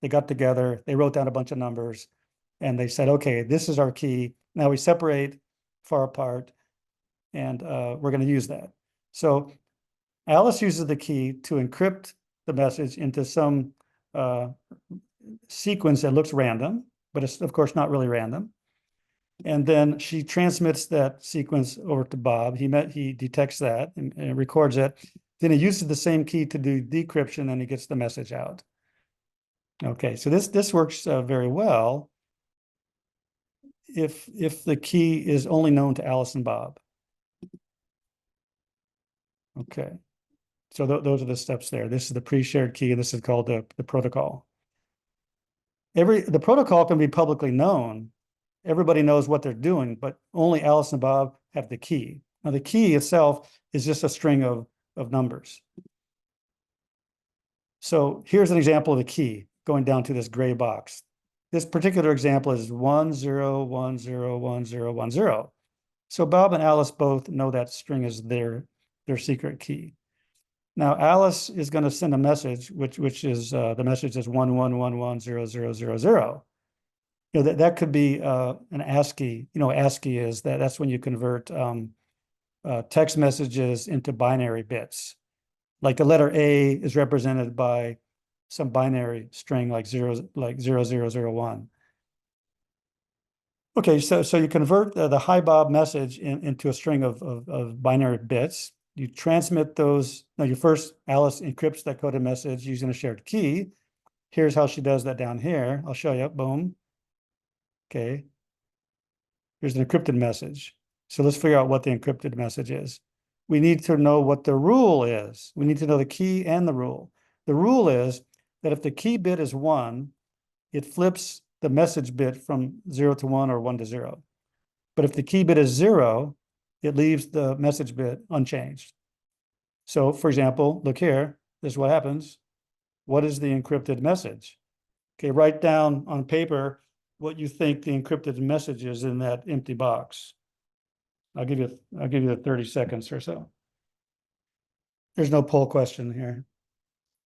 They got together, they wrote down a bunch of numbers, and they said, okay, this is our key. Now we separate far apart, and we're going to use that. So Alice uses the key to encrypt the message into some sequence that looks random, but it's of course not really random. And then she transmits that sequence over to Bob. He detects that and records it. Then he uses the same key to do decryption, and he gets the message out. Okay, so this works very well if the key is only known to Alice and Bob. Okay, so those are the steps there. This is the pre-shared key, and this is called the protocol. The protocol can be publicly known. Everybody knows what they're doing, but only Alice and Bob have the key. Now, the key itself is just a string of numbers. So here's an example of the key going down to this gray box. This particular example is 10101010. So Bob and Alice both know that string is their secret key. Now Alice is going to send a message, which is the message is 11110000. that could be an ASCII. ASCII is that's when you convert text messages into binary bits. Like the letter A is represented by some binary string like 0001. Okay, so you convert the hi Bob message into a string of binary bits. You transmit those. Now, Alice encrypts that coded message using a shared key. Here's how she does that down here. I'll show you. Boom. Okay. Here's an encrypted message. So let's figure out what the encrypted message is. We need to know what the rule is. We need to know the key and the rule. The rule is that if the key bit is 1, it flips the message bit from 0 to 1 or 1 to 0. But if the key bit is 0, it leaves the message bit unchanged. So, for example, look here. This is what happens. What is the encrypted message? Okay, write down on paper what you think the encrypted message is in that empty box. I'll give you 30 seconds or so. There's no poll question here.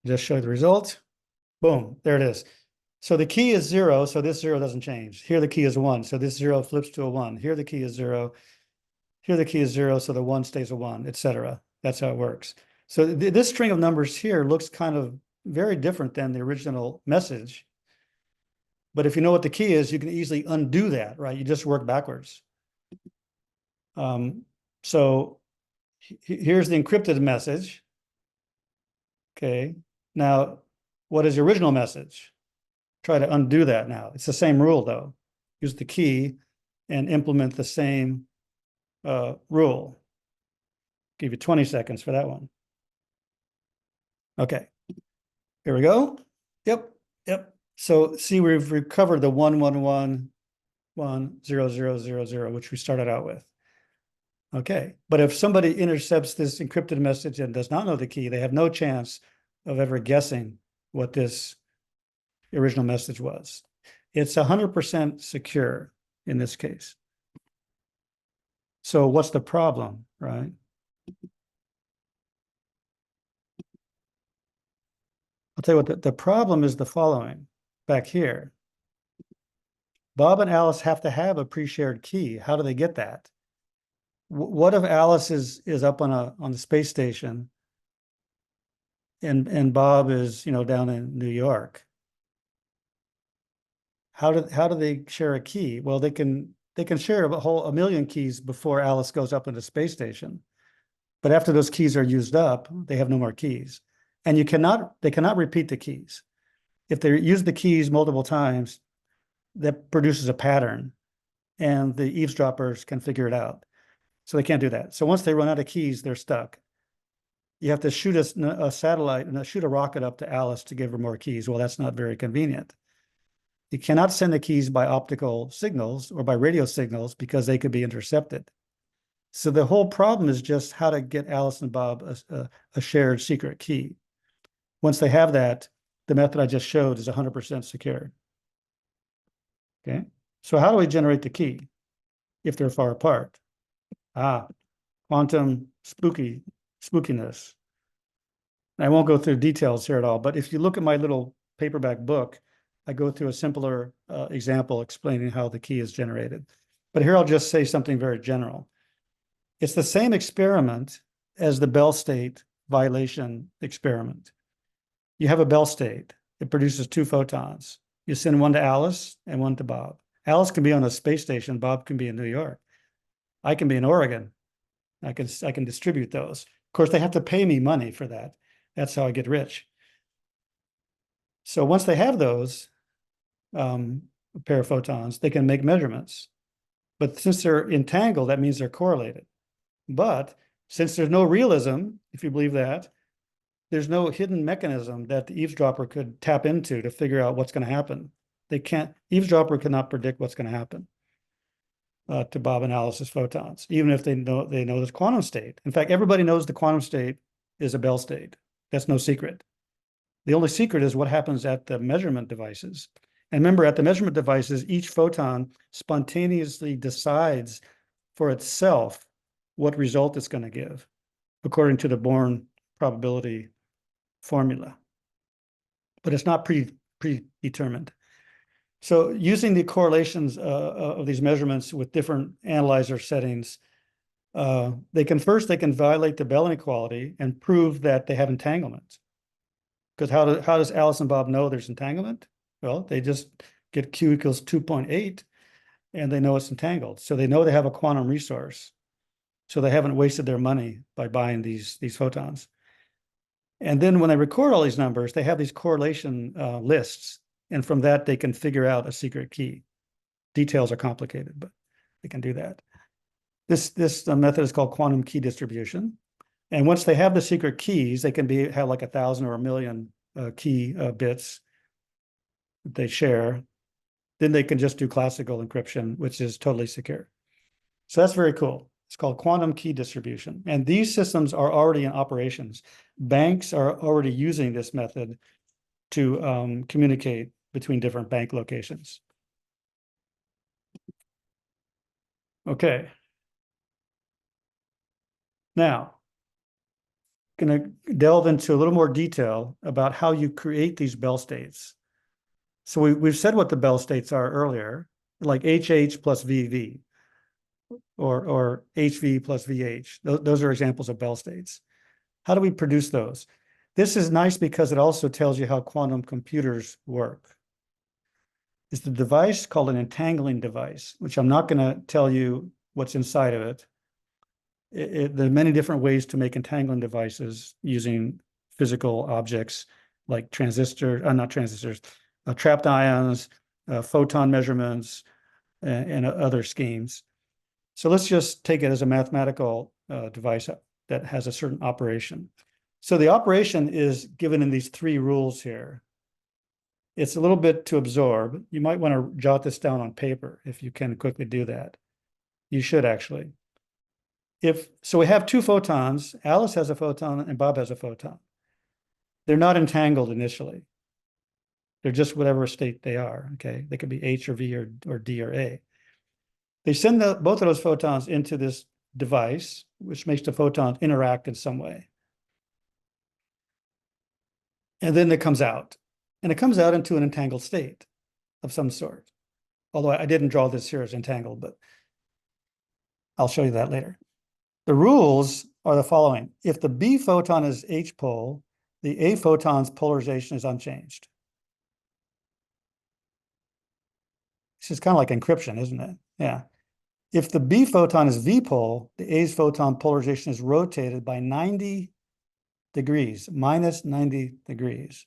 Just show the result. Boom, there it is. So the key is 0, so this 0 doesn't change. Here the key is 1, so this 0 flips to a 1. Here the key is 0. Here the key is 0, so the 1 stays a 1, etc. That's how it works. So this string of numbers here looks kind of very different than the original message. But if you know what the key is, you can easily undo that, right? You just work backwards. So here's the encrypted message. Okay, now what is the original message? Try to undo that now. It's the same rule though. Use the key and implement the same rule. Give you 20 seconds for that one. Okay, here we go. Yep. So see, we've recovered the 1111000, which we started out with. Okay, but if somebody intercepts this encrypted message and does not know the key, they have no chance of ever guessing what this original message was. It's 100% secure in this case. So what's the problem, right? I'll tell you what, the problem is the following. Back here, Bob and Alice have to have a pre-shared key. How do they get that? What if Alice is up on the space station and Bob is down in New York? How do they share a key? Well, they can share a million keys before Alice goes up into space station. But after those keys are used up, they have no more keys. And they cannot repeat the keys. If they use the keys multiple times, that produces a pattern and the eavesdroppers can figure it out. So they can't do that. So once they run out of keys, they're stuck. You have to shoot a satellite and shoot a rocket up to Alice to give her more keys. Well, that's not very convenient. You cannot send the keys by optical signals or by radio signals because they could be intercepted. So the whole problem is just how to get Alice and Bob a shared secret key. Once they have that, the method I just showed is 100% secure. Okay, so how do we generate the key if they're far apart? Quantum spookiness. And I won't go through details here at all, but if you look at my little paperback book, I go through a simpler example explaining how the key is generated. But here I'll just say something very general. It's the same experiment as the Bell state violation experiment. You have a Bell state. It produces 2 photons. You send one to Alice and one to Bob. Alice can be on a space station. Bob can be in New York. I can be in Oregon. I can distribute those. Of course, they have to pay me money for that. That's how I get rich. So once they have those pair of photons, they can make measurements. But since they're entangled, that means they're correlated. But since there's no realism, if you believe that, there's no hidden mechanism that the eavesdropper could tap into to figure out what's going to happen. Eavesdropper cannot predict what's going to happen to Bob and Alice's photons, even if they know this quantum state. In fact, everybody knows the quantum state is a Bell state. That's no secret. The only secret is what happens at the measurement devices. And remember, at the measurement devices, each photon spontaneously decides for itself what result it's going to give, according to the Born probability formula. But it's not predetermined. So using the correlations of these measurements with different analyzer settings, they can violate the Bell inequality and prove that they have entanglement. Because how does Alice and Bob know there's entanglement? Well, they just get Q equals 2.8 and they know it's entangled. So they know they have a quantum resource. So they haven't wasted their money by buying these photons. And then when they record all these numbers, they have these correlation lists. And from that, they can figure out a secret key. Details are complicated, but they can do that. This method is called quantum key distribution. And once they have the secret keys, they can have like 1,000 or 1,000,000 key bits that they share. Then they can just do classical encryption, which is totally secure. So that's very cool. It's called quantum key distribution. And these systems are already in operations. Banks are already using this method to communicate between different bank locations. Okay. Now, going to delve into a little more detail about how you create these Bell states. So we've said what the Bell states are earlier, like HH plus VV or HV plus VH. Those are examples of Bell states. How do we produce those? This is nice because it also tells you how quantum computers work. It's the device called an entangling device, which I'm not going to tell you what's inside of it. There are many different ways to make entangling devices using physical objects like not transistors, trapped ions, photon measurements, and other schemes. So let's just take it as a mathematical device that has a certain operation. So the operation is given in these 3 rules here. It's a little bit to absorb. You might want to jot this down on paper if you can quickly do that. You should actually. So we have 2 photons. Alice has a photon and Bob has a photon. They're not entangled initially. They're just whatever state they are, okay? They could be H or V or D or A. They send both of those photons into this device, which makes the photons interact in some way. And then it comes out. And it comes out into an entangled state of some sort. Although I didn't draw this here as entangled, but I'll show you that later. The rules are the following. If the B photon is H pole, the A photon's polarization is unchanged. This is kind of like encryption, isn't it? Yeah. If the B photon is V pole, the A's photon polarization is rotated by 90 degrees, minus 90 degrees.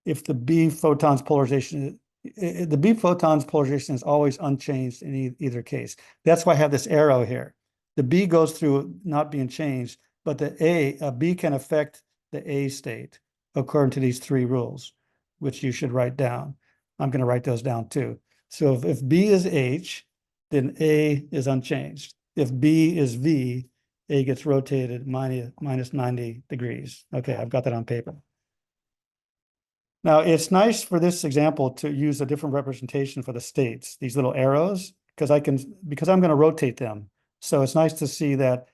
If the B photon's polarization is always unchanged in either case. That's why I have this arrow here. The B goes through not being changed, but the B can affect the A state according to these 3 rules, which you should write down. I'm going to write those down too. So if B is H, then A is unchanged. If B is V, A gets rotated minus 90 degrees. Okay, I've got that on paper. Now, it's nice for this example to use a different representation for the states, these little arrows, because I'm going to rotate them. So it's nice to see that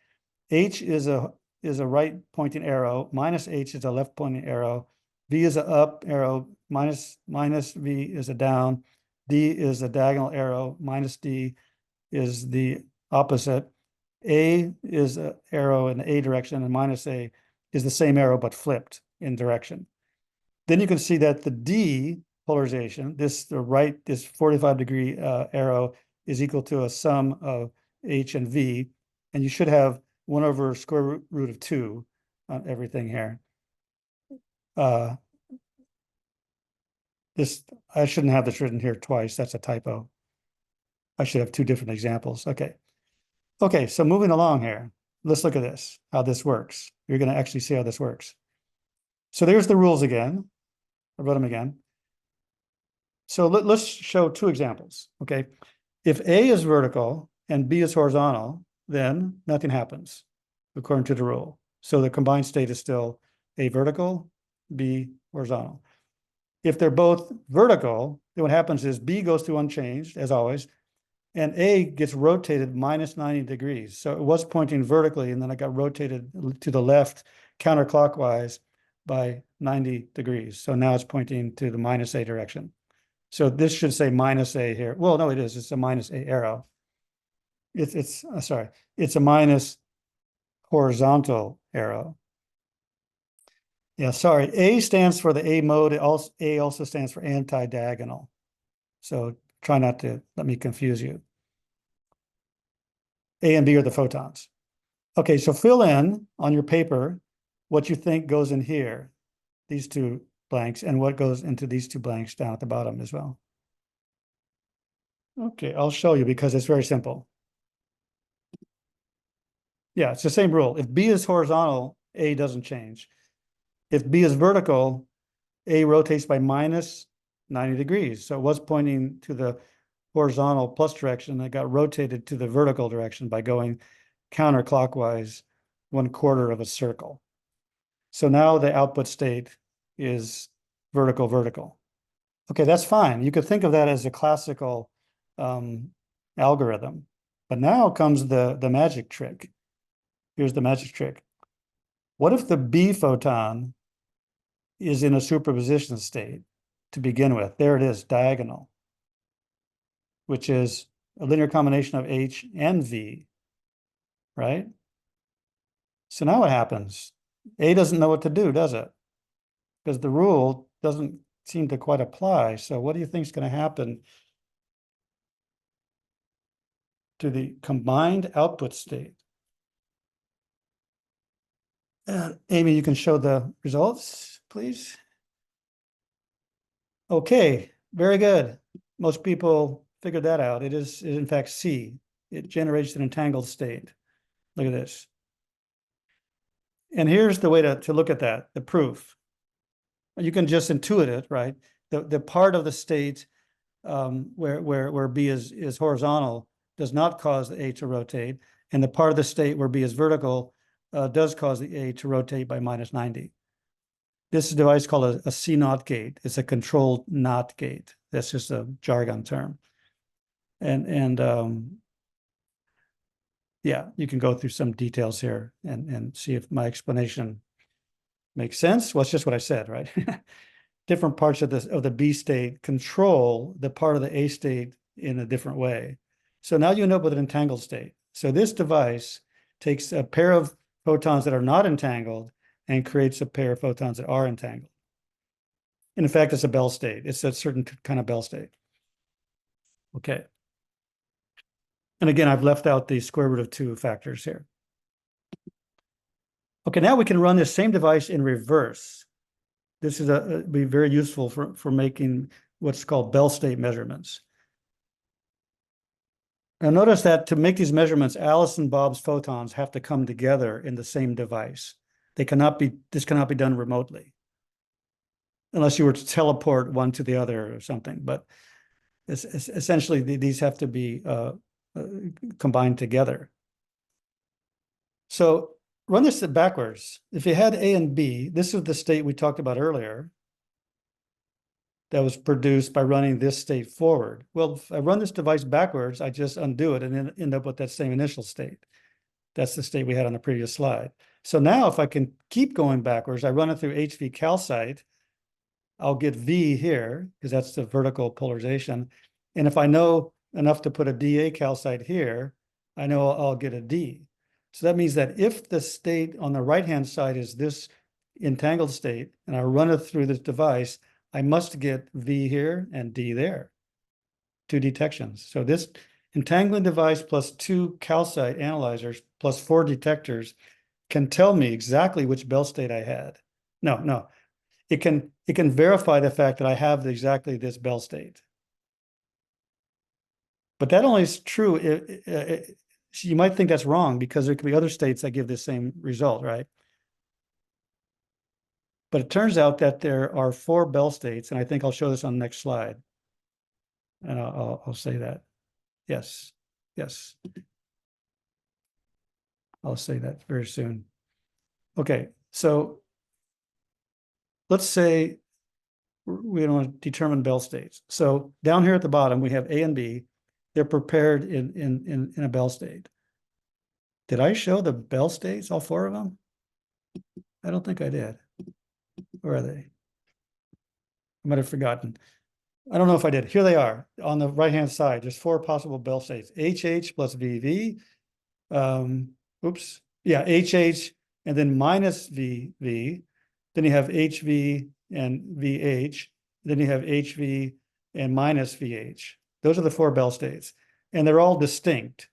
H is a right pointing arrow, minus H is a left pointing arrow, V is an up arrow, minus V is a down, D is a diagonal arrow, minus D is the opposite. A is an arrow in the A direction, and minus A is the same arrow but flipped in direction. Then you can see that the D polarization, this 45-degree arrow is equal to a sum of H and V, and you should have 1 over square root of 2 on everything here. I shouldn't have this written here twice. That's a typo. I should have 2 different examples. Okay, so moving along here, let's look at this, how this works. You're going to actually see how this works. So there's the rules again. I wrote them again. So let's show 2 examples, okay? If A is vertical and B is horizontal, then nothing happens according to the rule. So the combined state is still A vertical, B horizontal. If they're both vertical, then what happens is B goes through unchanged, as always, and A gets rotated minus 90 degrees. So it was pointing vertically, and then it got rotated to the left counterclockwise by 90 degrees. So now it's pointing to the minus A direction. So this should say minus A here. Well, no, it is. It's a minus A arrow. It's sorry. It's a minus horizontal arrow. Yeah, sorry. A stands for the A mode. A also stands for anti-diagonal. So try not to let me confuse you. A and B are the photons. Okay, so fill in on your paper what you think goes in here, these two blanks, and what goes into these two blanks down at the bottom as well. Okay, I'll show you because it's very simple. Yeah, it's the same rule. If B is horizontal, A doesn't change. If B is vertical, A rotates by minus 90 degrees. So it was pointing to the horizontal plus direction. It got rotated to the vertical direction by going counterclockwise 1/4 of a circle. So now the output state is vertical, vertical. Okay, that's fine. You could think of that as a classical algorithm. But now comes the magic trick. Here's the magic trick. What if the B photon is in a superposition state to begin with? There it is, diagonal, which is a linear combination of H and V, right? So now what happens? A doesn't know what to do, does it? Because the rule doesn't seem to quite apply. So what do you think is going to happen to the combined output state? Amy, you can show the results, please. Okay, very good. Most people figured that out. It is in fact C. It generates an entangled state. Look at this. And here's the way to look at that, the proof. You can just intuit it, right? The part of the state where B is horizontal does not cause the A to rotate, and the part of the state where B is vertical does cause the A to rotate by minus 90. This is a device called a C-NOT gate. It's a controlled NOT gate. That's just a jargon term. And yeah, you can go through some details here and see if my explanation makes sense. Well, it's just what I said, right? Different parts of the B state control the part of the A state in a different way. So now you end up with an entangled state. So this device takes a pair of photons that are not entangled and creates a pair of photons that are entangled. And in fact, it's a Bell state. It's a certain kind of Bell state. Okay. And again, I've left out the square root of 2 factors here. Okay, now we can run this same device in reverse. This is be very useful for making what's called Bell state measurements. Now notice that to make these measurements, Alice and Bob's photons have to come together in the same device. This cannot be done remotely, unless you were to teleport one to the other or something. But essentially, these have to be combined together. So run this backwards. If you had A and B, this is the state we talked about earlier that was produced by running this state forward. Well, if I run this device backwards, I just undo it and then end up with that same initial state. That's the state we had on the previous slide. So now if I can keep going backwards, I run it through HV calcite, I'll get V here, because that's the vertical polarization. And if I know enough to put a DA calcite here, I know I'll get a D. So that means that if the state on the right-hand side is this entangled state, and I run it through this device, I must get V here and D there, 2 detections. So this entangling device plus 2 calcite analyzers plus 4 detectors can tell me exactly which Bell state I had. No, it can verify the fact that I have exactly this Bell state. But that only is true. You might think that's wrong because there could be other states that give the same result, right? But it turns out that there are 4 Bell states, and I think I'll show this on the next slide. And I'll say that. Yes. I'll say that very soon. Okay, so let's say we want to determine Bell states. So down here at the bottom, we have A and B. They're prepared in a Bell state. Did I show the Bell states, all 4 of them? I don't think I did. Where are they? I might have forgotten. I don't know if I did. Here they are on the right-hand side. There's 4 possible Bell states: HH plus VV. Oops. Yeah, HH and then minus VV. Then you have HV and VH. Then you have HV and minus VH. Those are the 4 Bell states. And they're all distinct.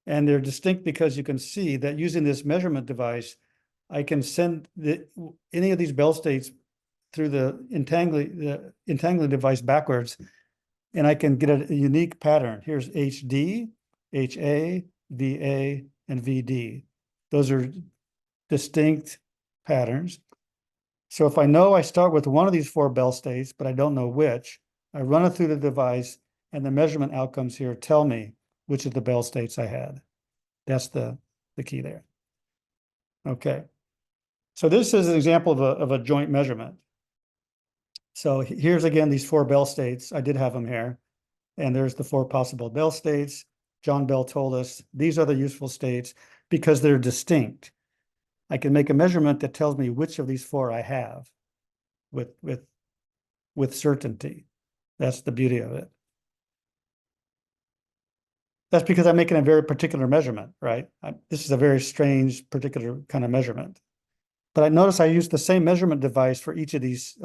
And they're distinct because you can see that using this measurement device, I can send any of these Bell states through the entangling device backwards, and I can get a unique pattern. Here's HD, HA, VA, and VD. Those are distinct patterns. So if I know I start with one of these 4 Bell states, but I don't know which, I run it through the device, and the measurement outcomes here tell me which of the Bell states I had. That's the key there. Okay. So this is an example of a joint measurement. So here's again these 4 Bell states. I did have them here. And there's the 4 possible Bell states. John Bell told us these are the useful states because they're distinct. I can make a measurement that tells me which of these 4 I have with certainty. That's the beauty of it. That's because I'm making a very particular measurement, right? This is a very strange, particular kind of measurement. But I notice I use the same measurement device for each of these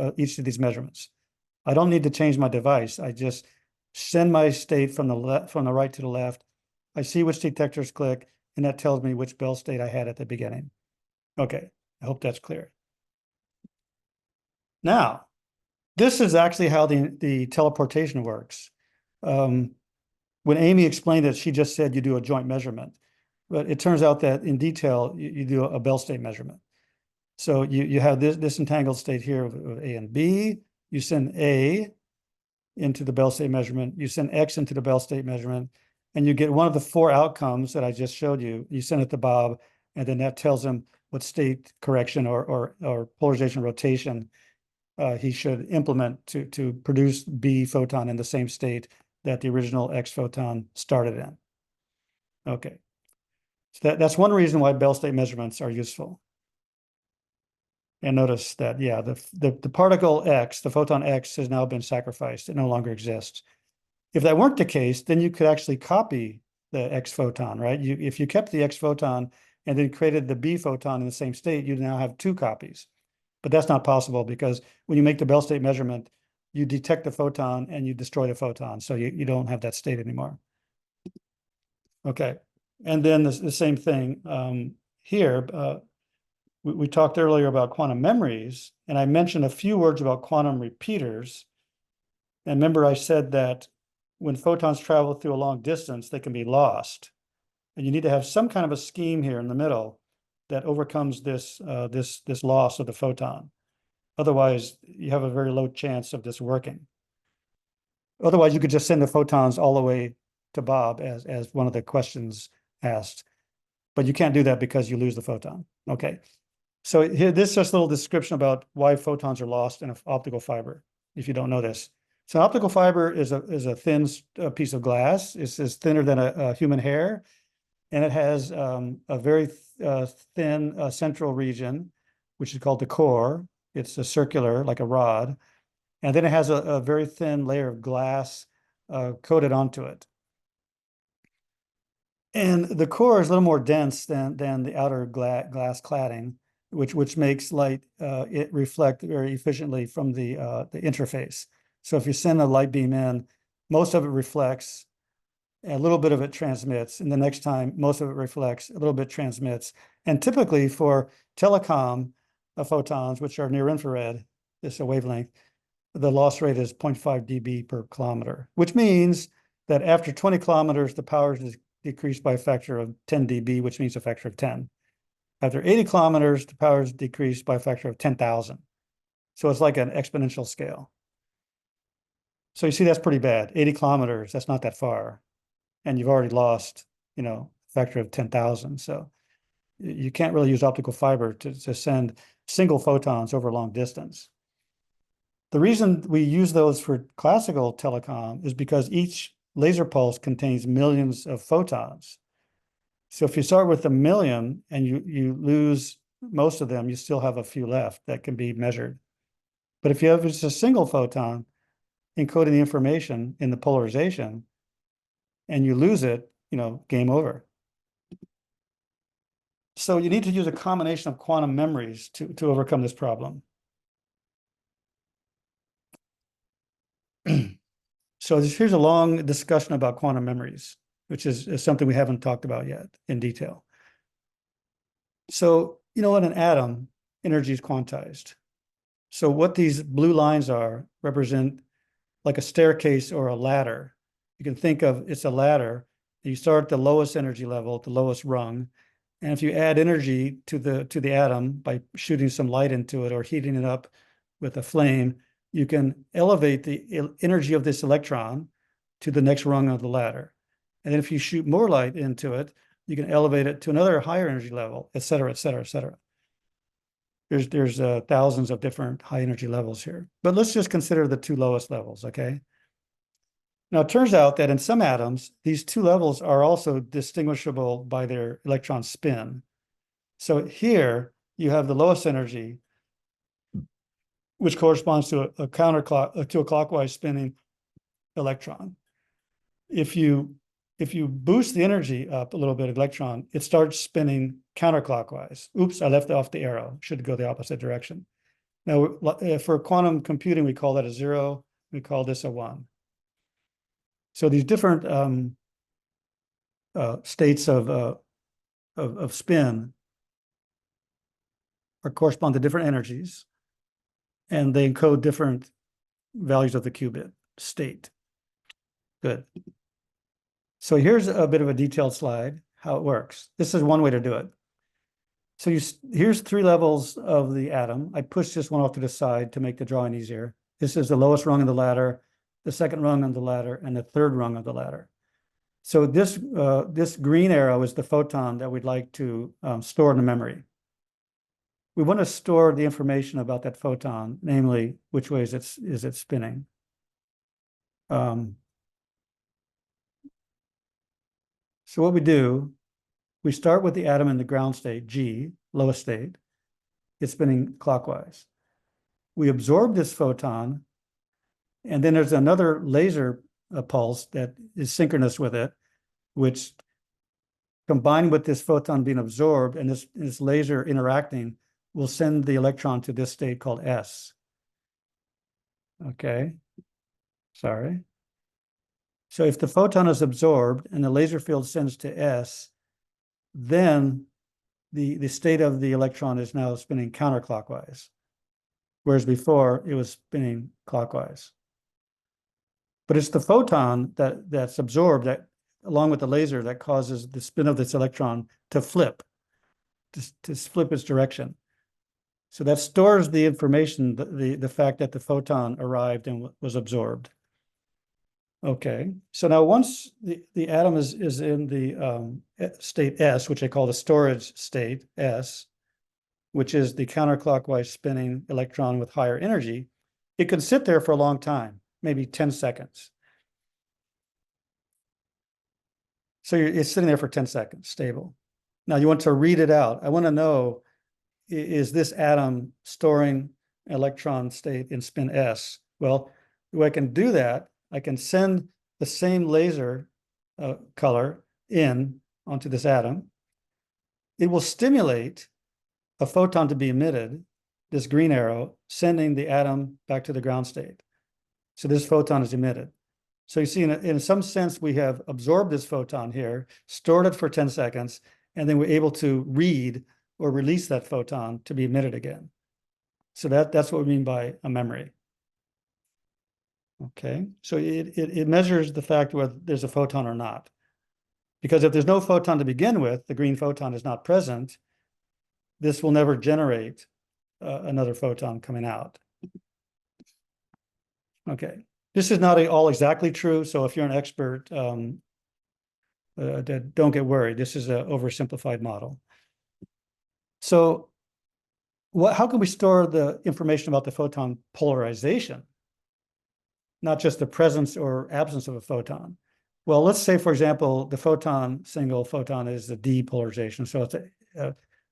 measurements. I don't need to change my device. I just send my state from the right to the left. I see which detectors click, and that tells me which Bell state I had at the beginning. Okay, I hope that's clear. Now, this is actually how the teleportation works. When Amy explained it, she just said you do a joint measurement. But it turns out that in detail, you do a Bell state measurement. So you have this entangled state here of A and B. You send A into the Bell state measurement. You send X into the Bell state measurement, and you get one of the 4 outcomes that I just showed you. You send it to Bob, and then that tells him what state correction or polarization rotation he should implement to produce B photon in the same state that the original X photon started in. Okay, so that's one reason why Bell state measurements are useful. And notice that, yeah, the particle X, the photon X, has now been sacrificed. It no longer exists. If that weren't the case, then you could actually copy the X photon, right? If you kept the X photon and then created the B photon in the same state, you now have 2 copies. But that's not possible because when you make the Bell state measurement, you detect the photon and you destroy the photon. So you don't have that state anymore. Okay. And then the same thing here. We talked earlier about quantum memories, and I mentioned a few words about quantum repeaters. And remember, I said that when photons travel through a long distance, they can be lost. And you need to have some kind of a scheme here in the middle that overcomes this loss of the photon. Otherwise, you have a very low chance of this working. Otherwise, you could just send the photons all the way to Bob, as one of the questions asked. But you can't do that because you lose the photon. Okay. So here, this is just a little description about why photons are lost in an optical fiber, if you don't know this. So an optical fiber is a thin piece of glass. It's thinner than a human hair, and it has a very thin central region, which is called the core. It's a circular, like a rod, and then it has a very thin layer of glass coated onto it. And the core is a little more dense than the outer glass cladding, which makes light it reflect very efficiently from the interface. So if you send a light beam in, most of it reflects, a little bit of it transmits, and the next time most of it reflects, a little bit transmits. And typically for telecom photons, which are near infrared, it's a wavelength, the loss rate is 0.5 dB per kilometer, which means that after 20 kilometers, the power is decreased by a factor of 10 dB, which means a factor of 10. After 80 kilometers, the power is decreased by a factor of 10,000. So it's like an exponential scale. So you see, that's pretty bad. 80 kilometers, that's not that far. And you've already lost, a factor of 10,000. So you can't really use optical fiber to send single photons over a long distance. The reason we use those for classical telecom is because each laser pulse contains millions of photons. So if you start with 1 million and you lose most of them, you still have a few left that can be measured. But if you have just a single photon encoding the information in the polarization and you lose it, game over. So you need to use a combination of quantum memories to overcome this problem. So here's a long discussion about quantum memories, which is something we haven't talked about yet in detail. So, in an atom, energy is quantized. So what these blue lines are represent like a staircase or a ladder. You can think of it's a ladder. You start at the lowest energy level, the lowest rung. And if you add energy to the atom by shooting some light into it or heating it up with a flame, you can elevate the energy of this electron to the next rung of the ladder. And then if you shoot more light into it, you can elevate it to another higher energy level, et cetera, et cetera, et cetera. There's thousands of different high energy levels here. But let's just consider the two lowest levels, okay? Now, it turns out that in some atoms, these two levels are also distinguishable by their electron spin. So here you have the lowest energy, which corresponds to a clockwise spinning electron. If you boost the energy up a little bit, electron, it starts spinning counterclockwise. Oops, I left off the arrow. Should go the opposite direction. Now, for quantum computing, we call that a 0. We call this a 1. So these different states of spin correspond to different energies, and they encode different values of the qubit state. Good. So here's a bit of a detailed slide, how it works. This is one way to do it. So here's 3 levels of the atom. I pushed this one off to the side to make the drawing easier. This is the lowest rung of the ladder, the second rung on the ladder, and the third rung of the ladder. So this green arrow is the photon that we'd like to store in the memory. We want to store the information about that photon, namely which way is it spinning. So what we do, we start with the atom in the ground state, G, lowest state. It's spinning clockwise. We absorb this photon, and then there's another laser pulse that is synchronous with it, which combined with this photon being absorbed and this laser interacting will send the electron to this state called S. Okay, sorry. So if the photon is absorbed and the laser field sends to S, then the state of the electron is now spinning counterclockwise, whereas before it was spinning clockwise. But it's the photon that's absorbed that, along with the laser, that causes the spin of this electron to flip, to flip its direction. So that stores the information, the fact that the photon arrived and was absorbed. Okay, so now once the atom is in the state S, which I call the storage state S, which is the counterclockwise spinning electron with higher energy, it can sit there for a long time, maybe 10 seconds. So it's sitting there for 10 seconds, stable. Now you want to read it out. I want to know, is this atom storing electron state in spin S? Well, the way I can do that, I can send the same laser color in onto this atom. It will stimulate a photon to be emitted, this green arrow, sending the atom back to the ground state. So this photon is emitted. So you see, in some sense, we have absorbed this photon here, stored it for 10 seconds, and then we're able to read or release that photon to be emitted again. So that's what we mean by a memory. Okay, so it measures the fact whether there's a photon or not. Because if there's no photon to begin with, the green photon is not present, this will never generate another photon coming out. Okay, this is not all exactly true, so if you're an expert, don't get worried. This is an oversimplified model. So how can we store the information about the photon polarization? Not just the presence or absence of a photon. Well, let's say, for example, the single photon is the depolarization. So it's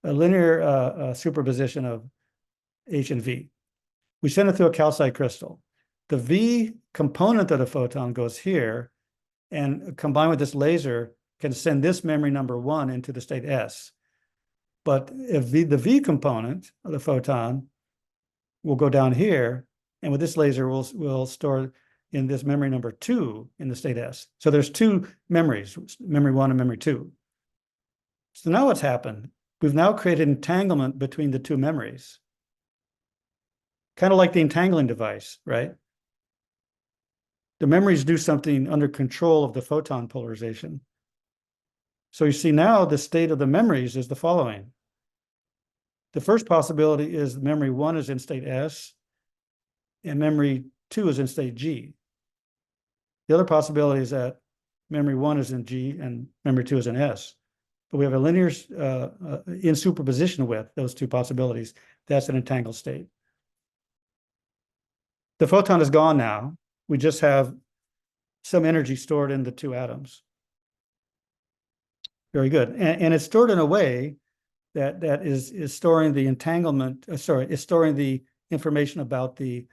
a linear superposition of H and V. We send it through a calcite crystal. The V component of the photon goes here, and combined with this laser can send this memory number 1 into the state S. But if the V component of the photon will go down here, and with this laser we'll store in this memory number 2 in the state S. So there's 2 memories, memory 1 and memory 2. So now what's happened? We've now created entanglement between the 2 memories. Kind of like the entangling device, right? The memories do something under control of the photon polarization. So you see now the state of the memories is the following. The first possibility is memory 1 is in state S and memory 2 is in state G. The other possibility is that memory 1 is in G and memory 2 is in S. But we have a linear in superposition with those 2 possibilities. That's an entangled state. The photon is gone now. We just have some energy stored in the 2 atoms. Very good. And it's stored in a way that is storing the entanglement, is storing the information about the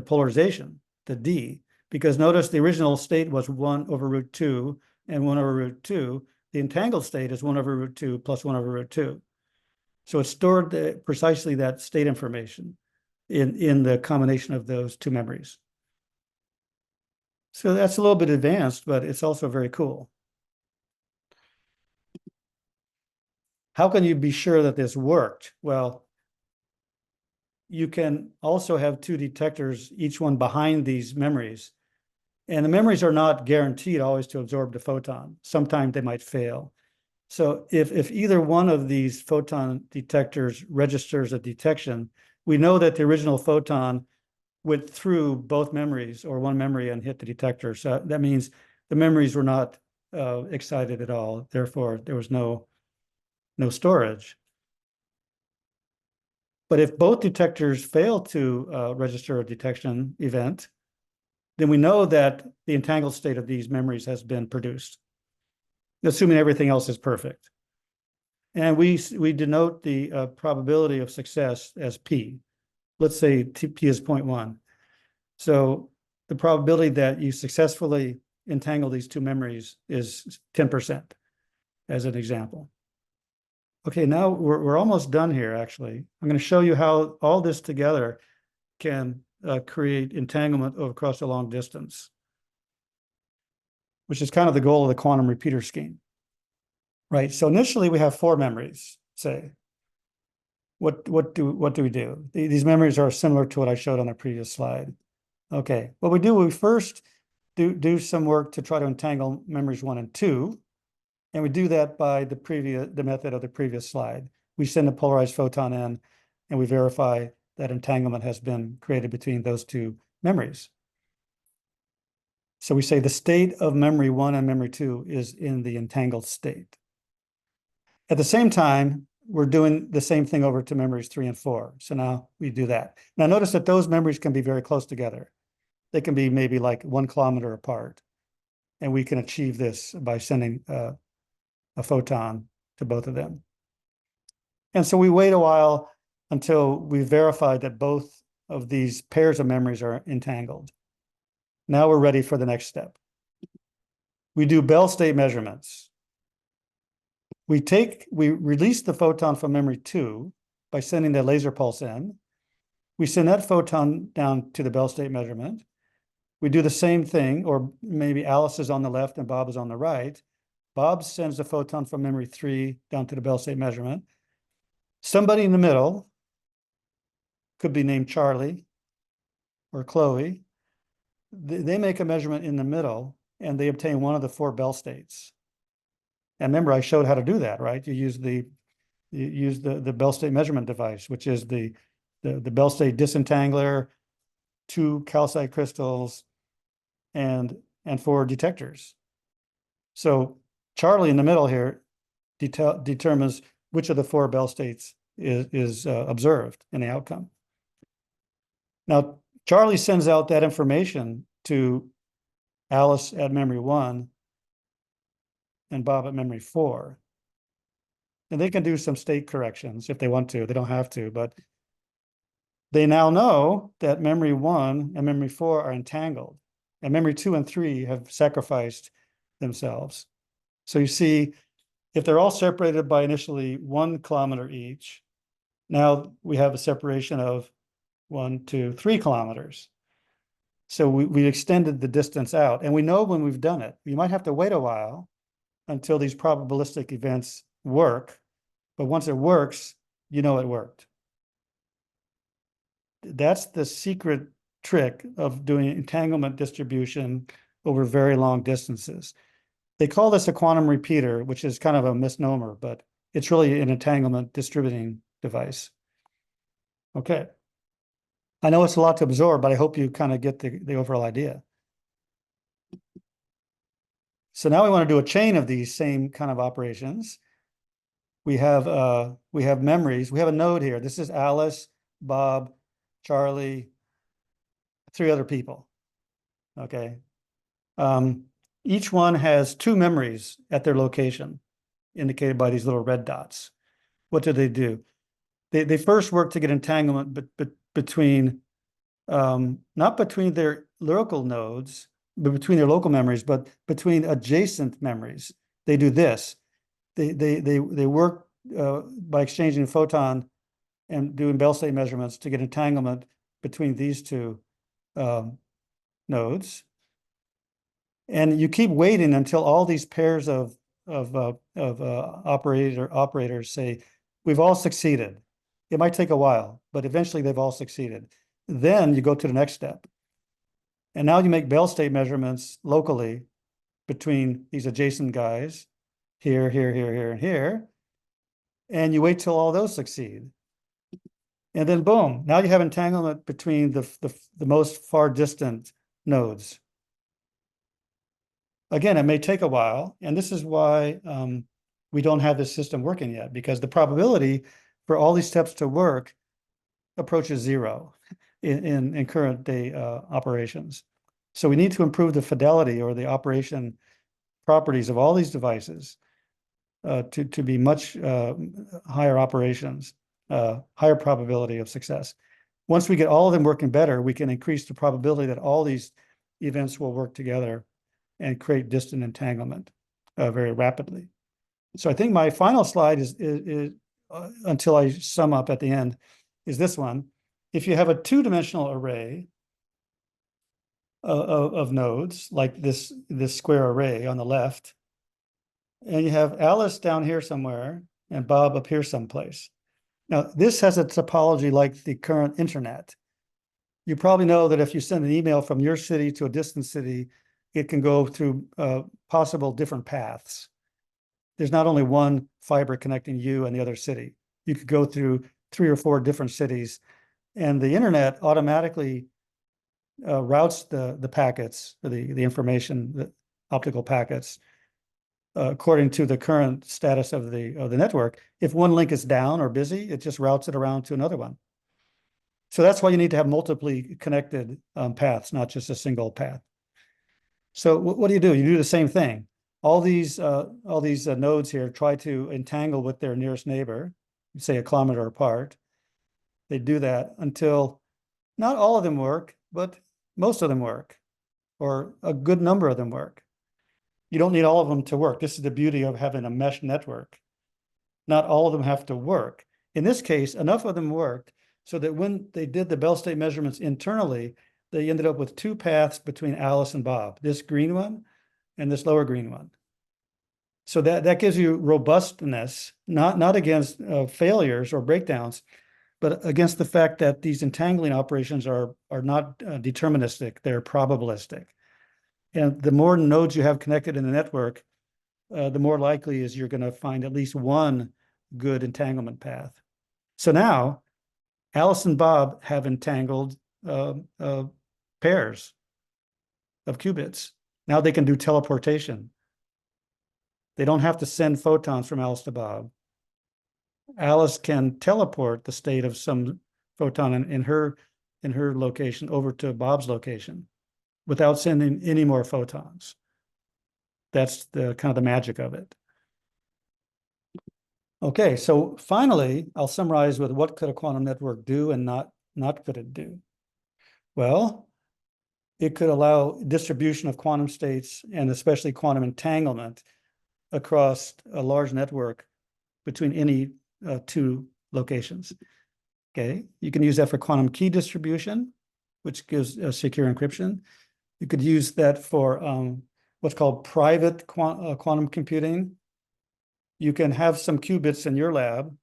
polarization, the D, because notice the original state was 1 over root 2 and 1 over root 2. The entangled state is 1 over root 2 plus 1 over root 2. So it stored precisely that state information in the combination of those 2 memories. So that's a little bit advanced, but it's also very cool. How can you be sure that this worked? Well, you can also have 2 detectors, each one behind these memories. And the memories are not guaranteed always to absorb the photon. Sometimes they might fail. So if either one of these photon detectors registers a detection, we know that the original photon went through both memories or one memory and hit the detector. So that means the memories were not excited at all. Therefore, there was no storage. But if both detectors fail to register a detection event, then we know that the entangled state of these memories has been produced, assuming everything else is perfect. And we denote the probability of success as P. Let's say P is 0.1. So the probability that you successfully entangle these 2 memories is 10%, as an example. Okay, now we're almost done here, actually. I'm going to show you how all this together can create entanglement across a long distance, which is kind of the goal of the quantum repeater scheme. Right, so initially we have 4 memories, say. What do we do? These memories are similar to what I showed on the previous slide. Okay, what we do, we first do some work to try to entangle memories 1 and 2. And we do that by the method of the previous slide. We send a polarized photon in and we verify that entanglement has been created between those 2 memories. So we say the state of memory 1 and memory 2 is in the entangled state. At the same time, we're doing the same thing over to memories 3 and 4. So now we do that. Now notice that those memories can be very close together. They can be maybe like 1 kilometer apart. And we can achieve this by sending a photon to both of them. And so we wait a while until we verify that both of these pairs of memories are entangled. Now we're ready for the next step. We do Bell state measurements. We release the photon from memory 2 by sending the laser pulse in. We send that photon down to the Bell state measurement. We do the same thing, or maybe Alice is on the left and Bob is on the right. Bob sends the photon from memory 3 down to the Bell state measurement. Somebody in the middle, could be named Charlie or Chloe, they make a measurement in the middle and they obtain one of the 4 Bell states. And remember, I showed how to do that, right? You use the Bell state measurement device, which is the Bell state disentangler, 2 calcite crystals, and 4 detectors. So Charlie in the middle here determines which of the 4 Bell states is observed in the outcome. Now, Charlie sends out that information to Alice at memory 1 and Bob at memory 4. And they can do some state corrections if they want to. They don't have to, but They now know that memory 1 and memory 4 are entangled, and memory 2 and 3 have sacrificed themselves. So you see, if they're all separated by initially 1 kilometer each, now we have a separation of 1, 2, 3 kilometers. So we extended the distance out, and we know when we've done it. You might have to wait a while until these probabilistic events work, but once it works, you know it worked. That's the secret trick of doing entanglement distribution over very long distances. They call this a quantum repeater, which is kind of a misnomer, but it's really an entanglement distributing device. Okay. I know it's a lot to absorb, but I hope you kind of get the overall idea. So now we want to do a chain of these same kind of operations. We have memories. We have a node here. This is Alice, Bob, Charlie, 3 other people. Okay. Each one has 2 memories at their location, indicated by these little red dots. What do? They first work to get entanglement between, not between their local nodes, but between their local memories, but between adjacent memories. They do this. They work by exchanging photon and doing Bell state measurements to get entanglement between these 2 nodes. And you keep waiting until all these pairs of operators say, we've all succeeded. It might take a while, but eventually they've all succeeded. Then you go to the next step. And now you make Bell state measurements locally between these adjacent guys, here, here, here, here, and here. And you wait till all those succeed. And then boom, now you have entanglement between the most far distant nodes. Again, it may take a while, and this is why we don't have this system working yet, because the probability for all these steps to work approaches 0 in current day operations. So we need to improve the fidelity or the operation properties of all these devices to be much higher operations, higher probability of success. Once we get all of them working better, we can increase the probability that all these events will work together and create distant entanglement very rapidly. So I think my final slide is until I sum up at the end, is this one. If you have a 2-dimensional array of nodes, like this square array on the left, and you have Alice down here somewhere and Bob up here someplace. Now, this has a topology like the current internet. You probably know that if you send an email from your city to a distant city, it can go through possible different paths. There's not only one fiber connecting you and the other city. You could go through 3 or 4 different cities, and the internet automatically routes the packets, the information, the optical packets, according to the current status of the network. If one link is down or busy, it just routes it around to another one. So that's why you need to have multiply connected paths, not just a single path. So what do? You do the same thing. All these nodes here try to entangle with their nearest neighbor, say a kilometer apart. They do that until not all of them work, but most of them work, or a good number of them work. You don't need all of them to work. This is the beauty of having a mesh network. Not all of them have to work. In this case, enough of them worked so that when they did the Bell state measurements internally, they ended up with 2 paths between Alice and Bob, this green one and this lower green one. So that gives you robustness, not against failures or breakdowns, but against the fact that these entangling operations are not deterministic, they're probabilistic. And the more nodes you have connected in the network, the more likely is you're going to find at least one good entanglement path. So now, Alice and Bob have entangled pairs of qubits. Now they can do teleportation. They don't have to send photons from Alice to Bob. Alice can teleport the state of some photon in her location over to Bob's location without sending any more photons. That's the kind of the magic of it. Okay, so finally, I'll summarize with what could a quantum network do and not not could it do? Well, it could allow distribution of quantum states and especially quantum entanglement across a large network between any two locations. Okay, you can use that for quantum key distribution, which gives secure encryption. You could use that for what's called private quantum computing. You can have some qubits in your lab.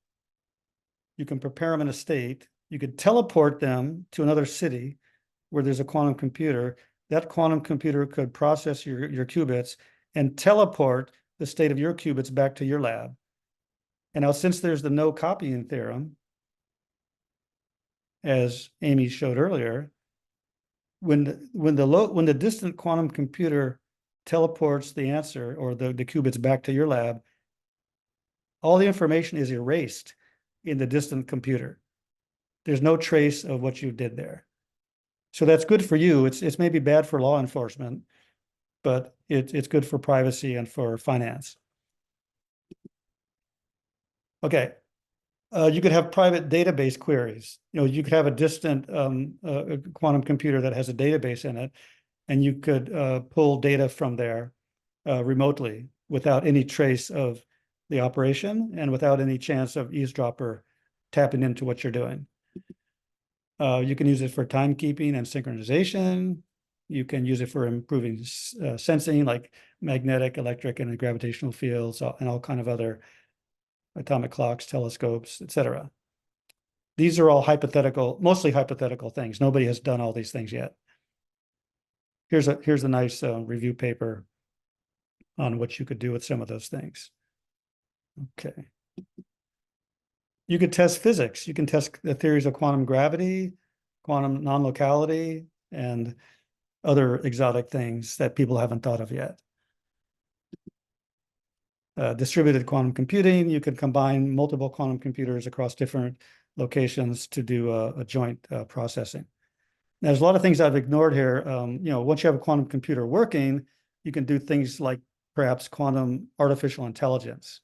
You can prepare them in a state. You could teleport them to another city where there's a quantum computer. That quantum computer could process your qubits and teleport the state of your qubits back to your lab. And now, since there's the no copying theorem, as Amy showed earlier, when the distant quantum computer teleports the answer or the qubits back to your lab, all the information is erased in the distant computer. There's no trace of what you did there. So that's good for you. It's maybe bad for law enforcement, but it's good for privacy and for finance. Okay. You could have private database queries. You could have a distant quantum computer that has a database in it, and you could pull data from there remotely without any trace of the operation and without any chance of eavesdropper tapping into what you're doing. You can use it for timekeeping and synchronization. You can use it for improving sensing, like magnetic, electric, and gravitational fields, and all kind of other atomic clocks, telescopes, etc. These are all hypothetical, mostly hypothetical things. Nobody has done all these things yet. Here's a nice review paper on what you could do with some of those things. Okay. You could test physics. You can test the theories of quantum gravity, quantum non-locality, and other exotic things that people haven't thought of yet. Distributed quantum computing, you could combine multiple quantum computers across different locations to do a joint processing. Now, there's a lot of things I've ignored here. Once you have a quantum computer working, you can do things like perhaps quantum artificial intelligence.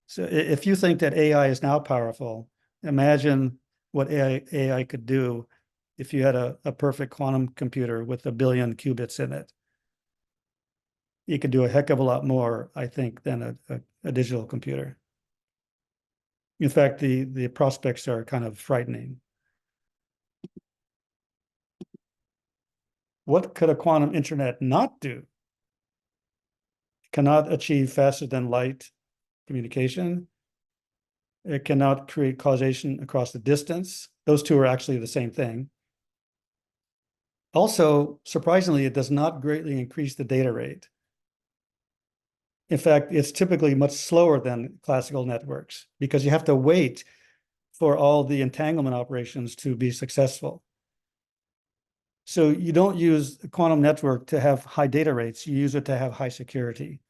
So if you think that AI is now powerful, imagine what AI could do if you had a perfect quantum computer with 1 billion qubits in it. You could do a heck of a lot more, I think, than a digital computer. In fact, the prospects are kind of frightening. What could a quantum internet not do? It cannot achieve faster than light communication. It cannot create causation across the distance. Those two are actually the same thing. Also, surprisingly, it does not greatly increase the data rate. In fact, it's typically much slower than classical networks because you have to wait for all the entanglement operations to be successful. So you don't use a quantum network to have high data rates. You use it to have high security.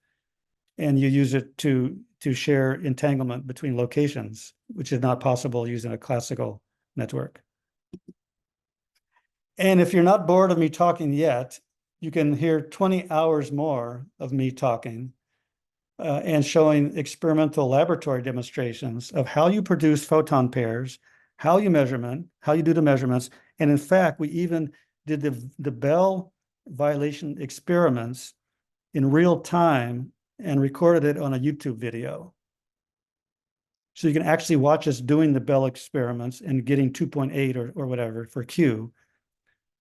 And you use it to share entanglement between locations, which is not possible using a classical network. And if you're not bored of me talking yet, you can hear 20 hours more of me talking and showing experimental laboratory demonstrations of how you produce photon pairs, how you do the measurements. And in fact, we even did the Bell violation experiments in real time and recorded it on a YouTube video. So you can actually watch us doing the Bell experiments and getting 2.8 or whatever for Q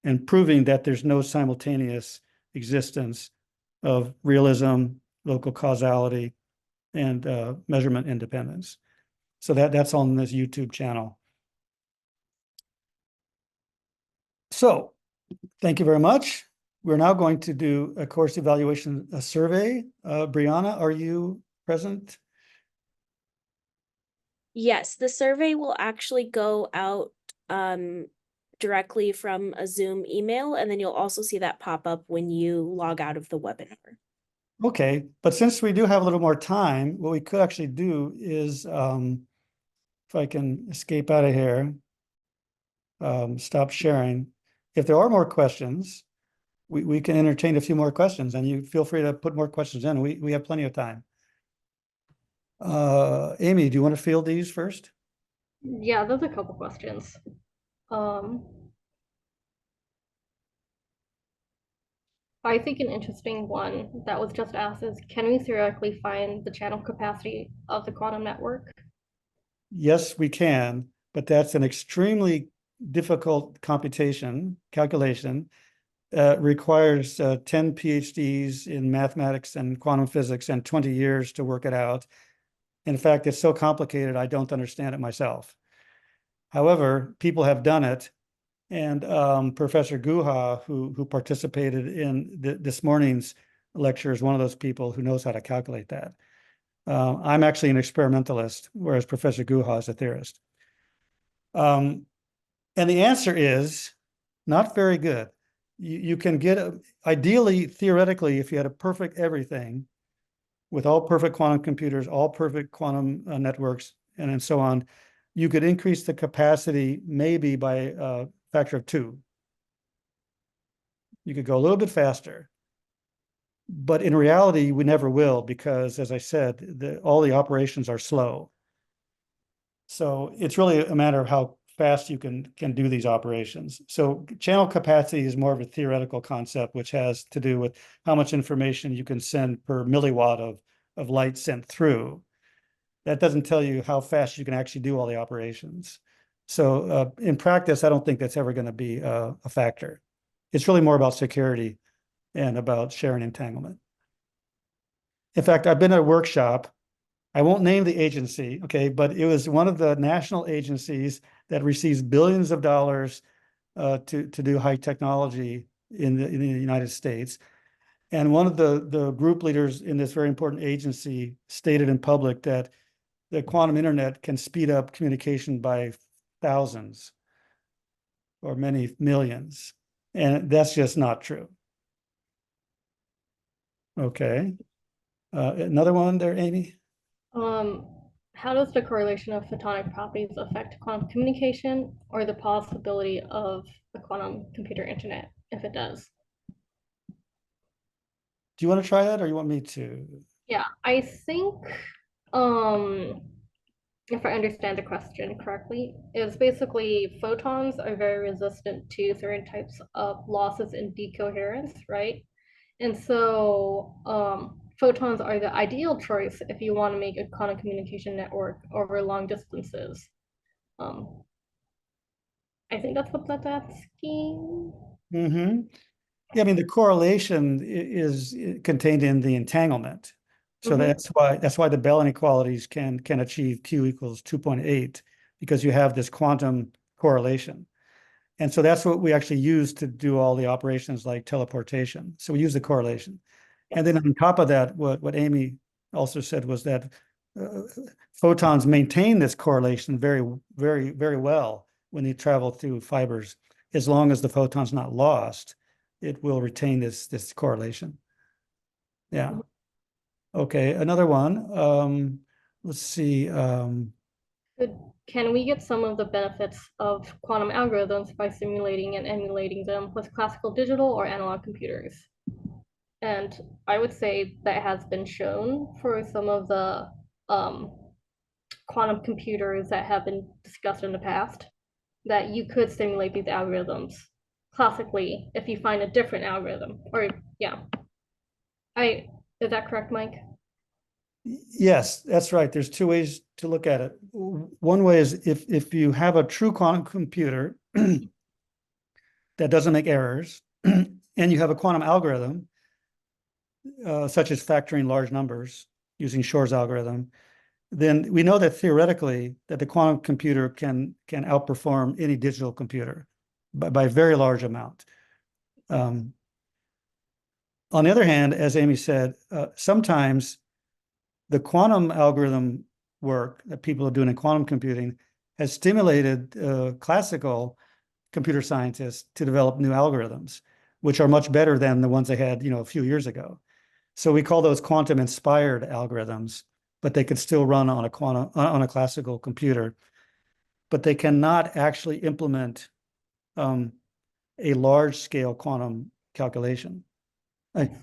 and proving that there's no simultaneous existence of realism, local causality, and measurement independence. So that's on this YouTube channel. So thank you very much. We're now going to do a course evaluation survey. Brianna, are you present? Yes, the survey will actually go out directly from a Zoom email, and then you'll also see that pop up when you log out of the webinar. Okay, but since we do have a little more time, what we could actually do is, if I can escape out of here, stop sharing. If there are more questions, we can entertain a few more questions, and you feel free to put more questions in. We have plenty of time. Amy, do you want to field these first? Yeah, there's a couple questions. Um, I think an interesting one that was just asked is, can we theoretically find the channel capacity of the quantum network? Yes, we can, but that's an extremely difficult calculation. Requires 10 PhDs in mathematics and quantum physics and 20 years to work it out. In fact, it's so complicated, I don't understand it myself. However, people have done it. And Professor Guha, who participated in this morning's lecture, is one of those people who knows how to calculate that. I'm actually an experimentalist, whereas Professor Guha is a theorist. And the answer is not very good. You can get, ideally, theoretically, if you had a perfect everything with all perfect quantum computers, all perfect quantum networks, and so on, you could increase the capacity maybe by a factor of 2. You could go a little bit faster. But in reality, we never will, because, as I said, all the operations are slow. So it's really a matter of how fast you can do these operations. So channel capacity is more of a theoretical concept, which has to do with how much information you can send per milliwatt of light sent through. That doesn't tell you how fast you can actually do all the operations. So in practice, I don't think that's ever going to be a factor. It's really more about security and about sharing entanglement. In fact, I've been at a workshop. I won't name the agency, okay, but it was one of the national agencies that receives billions of dollars to do high technology in the United States. And one of the group leaders in this very important agency stated in public that the quantum internet can speed up communication by thousands or many millions. And that's just not true. Okay. Another one there, Amy? How does the correlation of photonic properties affect quantum communication or the possibility of a quantum computer internet, if it does? Do you want to try that, or you want me to? Yeah, I think, um, if I understand the question correctly, is basically photons are very resistant to certain types of losses in decoherence, right? And so photons are the ideal choice if you want to make a quantum communication network over long distances. Um, I think that's what that's asking. Mm-hmm. Yeah, I mean, the correlation is contained in the entanglement. So that's why the Bell inequalities can achieve Q equals 2.8, because you have this quantum correlation. And so that's what we actually use to do all the operations like teleportation. So we use the correlation. And then on top of that, what Amy also said was that photons maintain this correlation very, very, very well when they travel through fibers. As long as the photon's not lost, it will retain this correlation. Yeah. Okay, another one. Let's see. Can we get some of the benefits of quantum algorithms by simulating and emulating them with classical digital or analog computers? And I would say that has been shown for some of the quantum computers that have been discussed in the past, that you could simulate these algorithms classically if you find a different algorithm. Or yeah, is that correct, Mike? Yes, that's right. There's two ways to look at it. One way is if you have a true quantum computer that doesn't make errors, and you have a quantum algorithm, such as factoring large numbers using Shor's algorithm, then we know that theoretically that the quantum computer can outperform any digital computer by a very large amount. On the other hand, as Amy said, sometimes the quantum algorithm work that people are doing in quantum computing has stimulated classical computer scientists to develop new algorithms, which are much better than the ones they had, a few years ago. So we call those quantum inspired algorithms, but they could still run on a classical computer, but they cannot actually implement a large scale quantum calculation.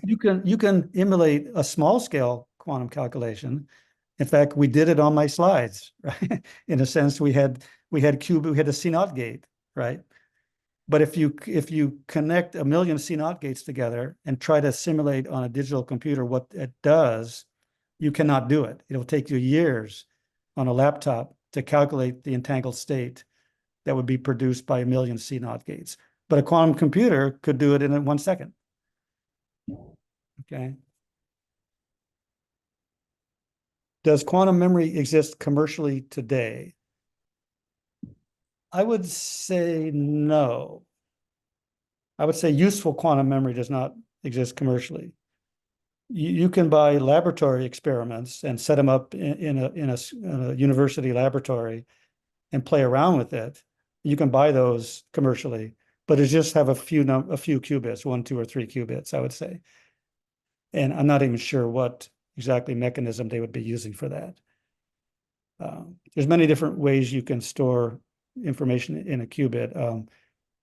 You can emulate a small scale quantum calculation. In fact, we did it on my slides, right? In a sense, we had the C naught gate right? But if you connect a million C0 gates together and try to simulate on a digital computer what it does, you cannot do it. It'll take you years on a laptop to calculate the entangled state that would be produced by a million C0 gates. But a quantum computer could do it in 1 second. Okay. Does quantum memory exist commercially today? I would say no. I would say useful quantum memory does not exist commercially. You can buy laboratory experiments and set them up in a university laboratory and play around with it. You can buy those commercially, but it just have a few qubits, 1, 2, or 3 qubits, I would say. And I'm not even sure what exactly mechanism they would be using for that. There's many different ways you can store information in a qubit.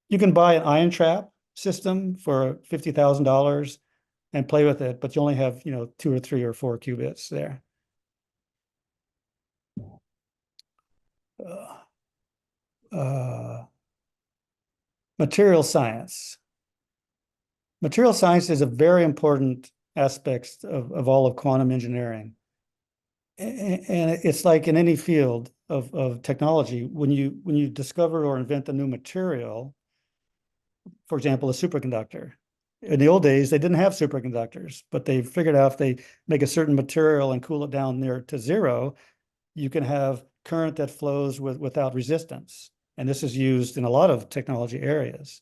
You can buy an ion trap system for $50,000 and play with it, but you only have 2 or 3 or 4 qubits there. Material science. Material science is a very important aspect of all of quantum engineering. And it's like in any field of technology, when you discover or invent a new material, for example, a superconductor. In the old days, they didn't have superconductors, but they figured out if they make a certain material and cool it down near to zero, you can have current that flows without resistance. And this is used in a lot of technology areas.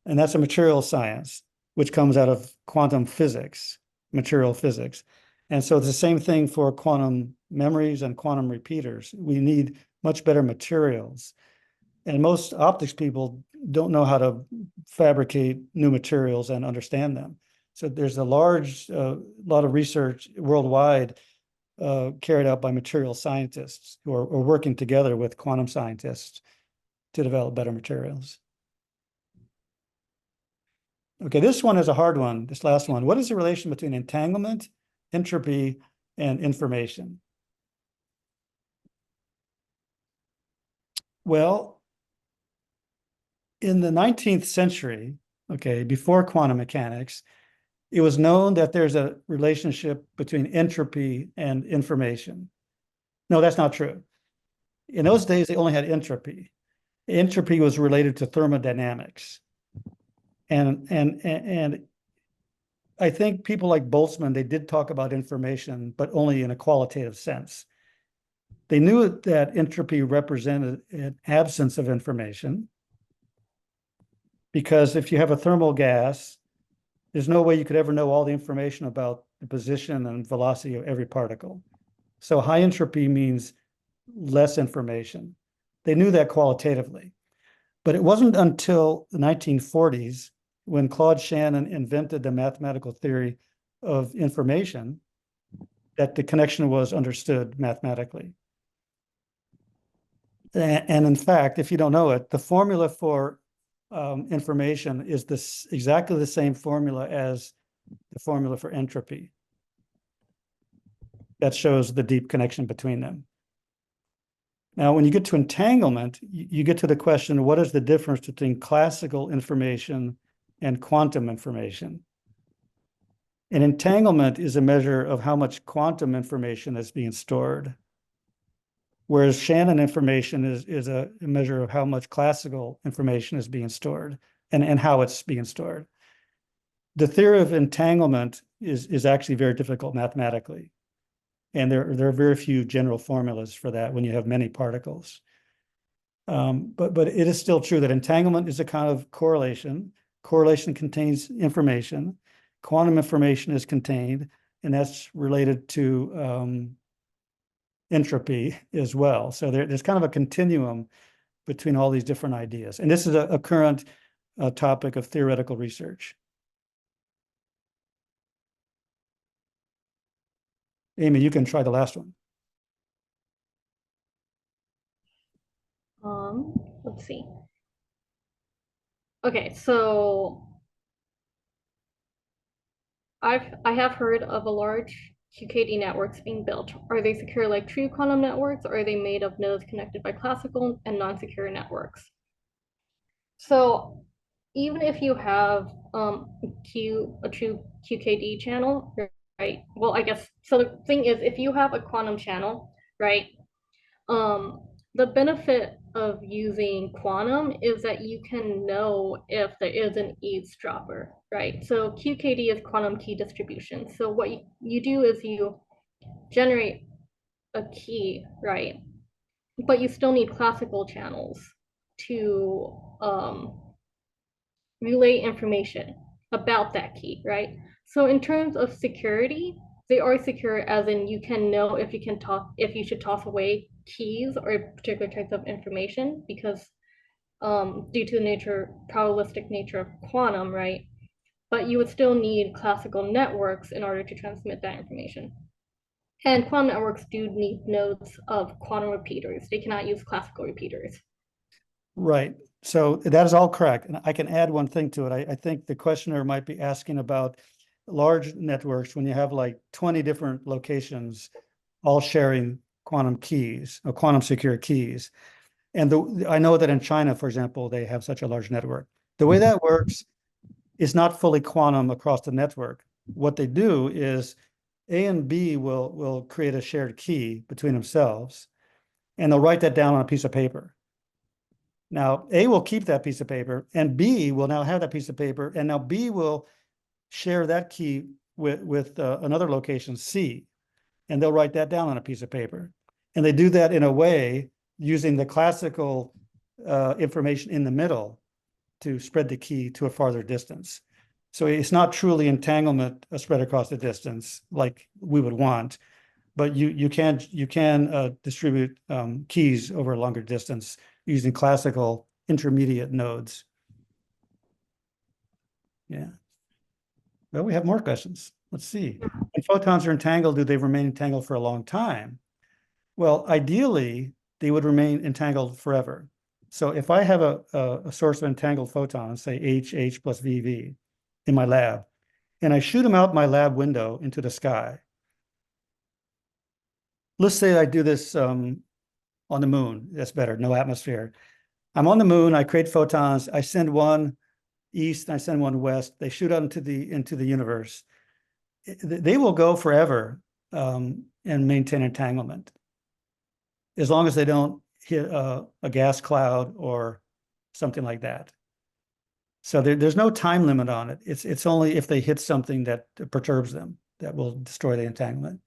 And that's a material science, which comes out of quantum physics, material physics. And so it's the same thing for quantum memories and quantum repeaters. We need much better materials. And most optics people don't know how to fabricate new materials and understand them. So there's a large lot of research worldwide carried out by material scientists who are working together with quantum scientists to develop better materials. Okay, this one is a hard one, this last one. What is the relation between entanglement, entropy, and information? Well, in the 19th century, okay, before quantum mechanics, it was known that there's a relationship between entropy and information. No, that's not true. In those days, they only had entropy. Entropy was related to thermodynamics. And I think people like Boltzmann, they did talk about information, but only in a qualitative sense. They knew that entropy represented an absence of information, because if you have a thermal gas, there's no way you could ever know all the information about the position and velocity of every particle. So high entropy means less information. They knew that qualitatively. But it wasn't until the 1940s when Claude Shannon invented the mathematical theory of information that the connection was understood mathematically. And in fact, if you don't know it, the formula for information is exactly the same formula as the formula for entropy. That shows the deep connection between them. Now, when you get to entanglement, you get to the question, what is the difference between classical information and quantum information? And entanglement is a measure of how much quantum information is being stored, whereas Shannon information is a measure of how much classical information is being stored and how it's being stored. The theory of entanglement is actually very difficult mathematically. And there are very few general formulas for that when you have many particles. But it is still true that entanglement is a kind of correlation. Correlation contains information. Quantum information is contained, and that's related to entropy as well. So there's kind of a continuum between all these different ideas. And this is a current topic of theoretical research. Amy, you can try the last one. Let's see. Okay, so I have heard of a large QKD networks being built. Are they secure like true quantum networks, or are they made of nodes connected by classical and non-secure networks? So even if you have a true QKD channel, right? Well, I guess so. The thing is, if you have a quantum channel, right? The benefit of using quantum is that you can know if there is an eavesdropper, right? So QKD is quantum key distribution. So what you do is you generate a key, right? But you still need classical channels to relay information about that key, right? So in terms of security, they are secure as in you can know if you should toss away keys or particular types of information because due to the probabilistic nature of quantum, right? But you would still need classical networks in order to transmit that information. And quantum networks do need nodes of quantum repeaters. They cannot use classical repeaters. Right. So that is all correct. And I can add one thing to it. I think the questioner might be asking about large networks when you have like 20 different locations all sharing quantum keys or quantum secure keys. And I know that in China, for example, they have such a large network. The way that works is not fully quantum across the network. What they do is A and B will create a shared key between themselves, and they'll write that down on a piece of paper. Now, A will keep that piece of paper, and B will now have that piece of paper, and now B will share that key with another location, C, and they'll write that down on a piece of paper. And they do that in a way using the classical information in the middle to spread the key to a farther distance. So it's not truly entanglement spread across the distance like we would want, but you can distribute keys over a longer distance using classical intermediate nodes. Yeah. Well, we have more questions. Let's see. When photons are entangled, do they remain entangled for a long time? Well, ideally, they would remain entangled forever. So if I have a source of entangled photons, say H plus VV in my lab, and I shoot them out my lab window into the sky. Let's say I do this on the moon. That's better, no atmosphere. I'm on the moon, I create photons, I send one east, I send one west, they shoot out into the universe. They will go forever and maintain entanglement, as long as they don't hit a gas cloud or something like that. So there's no time limit on it. It's only if they hit something that perturbs them that will destroy the entanglement,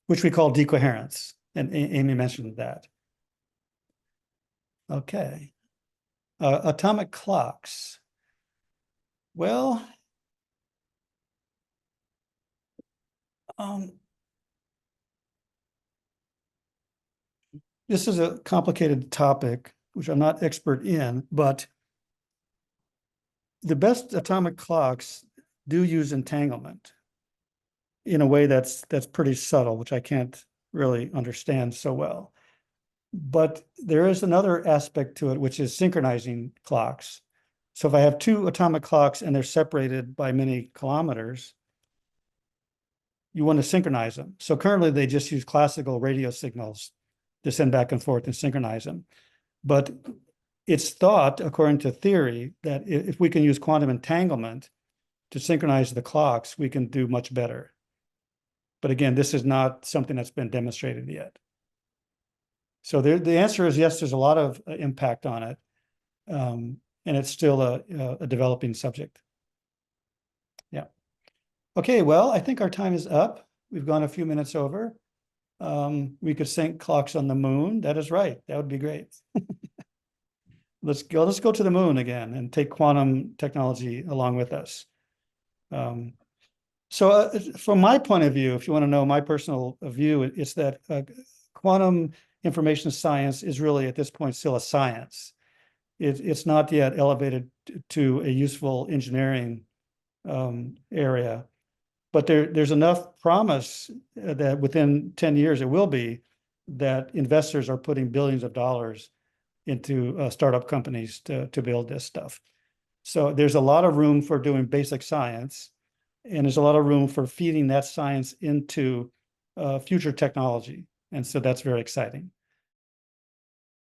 which we call decoherence. And Amy mentioned that. Okay. Atomic clocks. Well, this is a complicated topic, which I'm not expert in, but the best atomic clocks do use entanglement in a way that's pretty subtle, which I can't really understand so well. But there is another aspect to it, which is synchronizing clocks. So if I have two atomic clocks and they're separated by many kilometers, you want to synchronize them. So currently they just use classical radio signals to send back and forth and synchronize them. But it's thought, according to theory, that if we can use quantum entanglement to synchronize the clocks, we can do much better. But again, this is not something that's been demonstrated yet. So the answer is yes, there's a lot of impact on it. And it's still a developing subject. Yeah. Okay, well, I think our time is up. We've gone a few minutes over. We could sync clocks on the moon. That is right. That would be great. Let's go to the moon again and take quantum technology along with us. So from my point of view, if you want to know my personal view, it's that quantum information science is really at this point still a science. It's not yet elevated to a useful engineering area, but there's enough promise that within 10 years it will be, that investors are putting billions of dollars into startup companies to build this stuff. So there's a lot of room for doing basic science, and there's a lot of room for feeding that science into future technology. And so that's very exciting.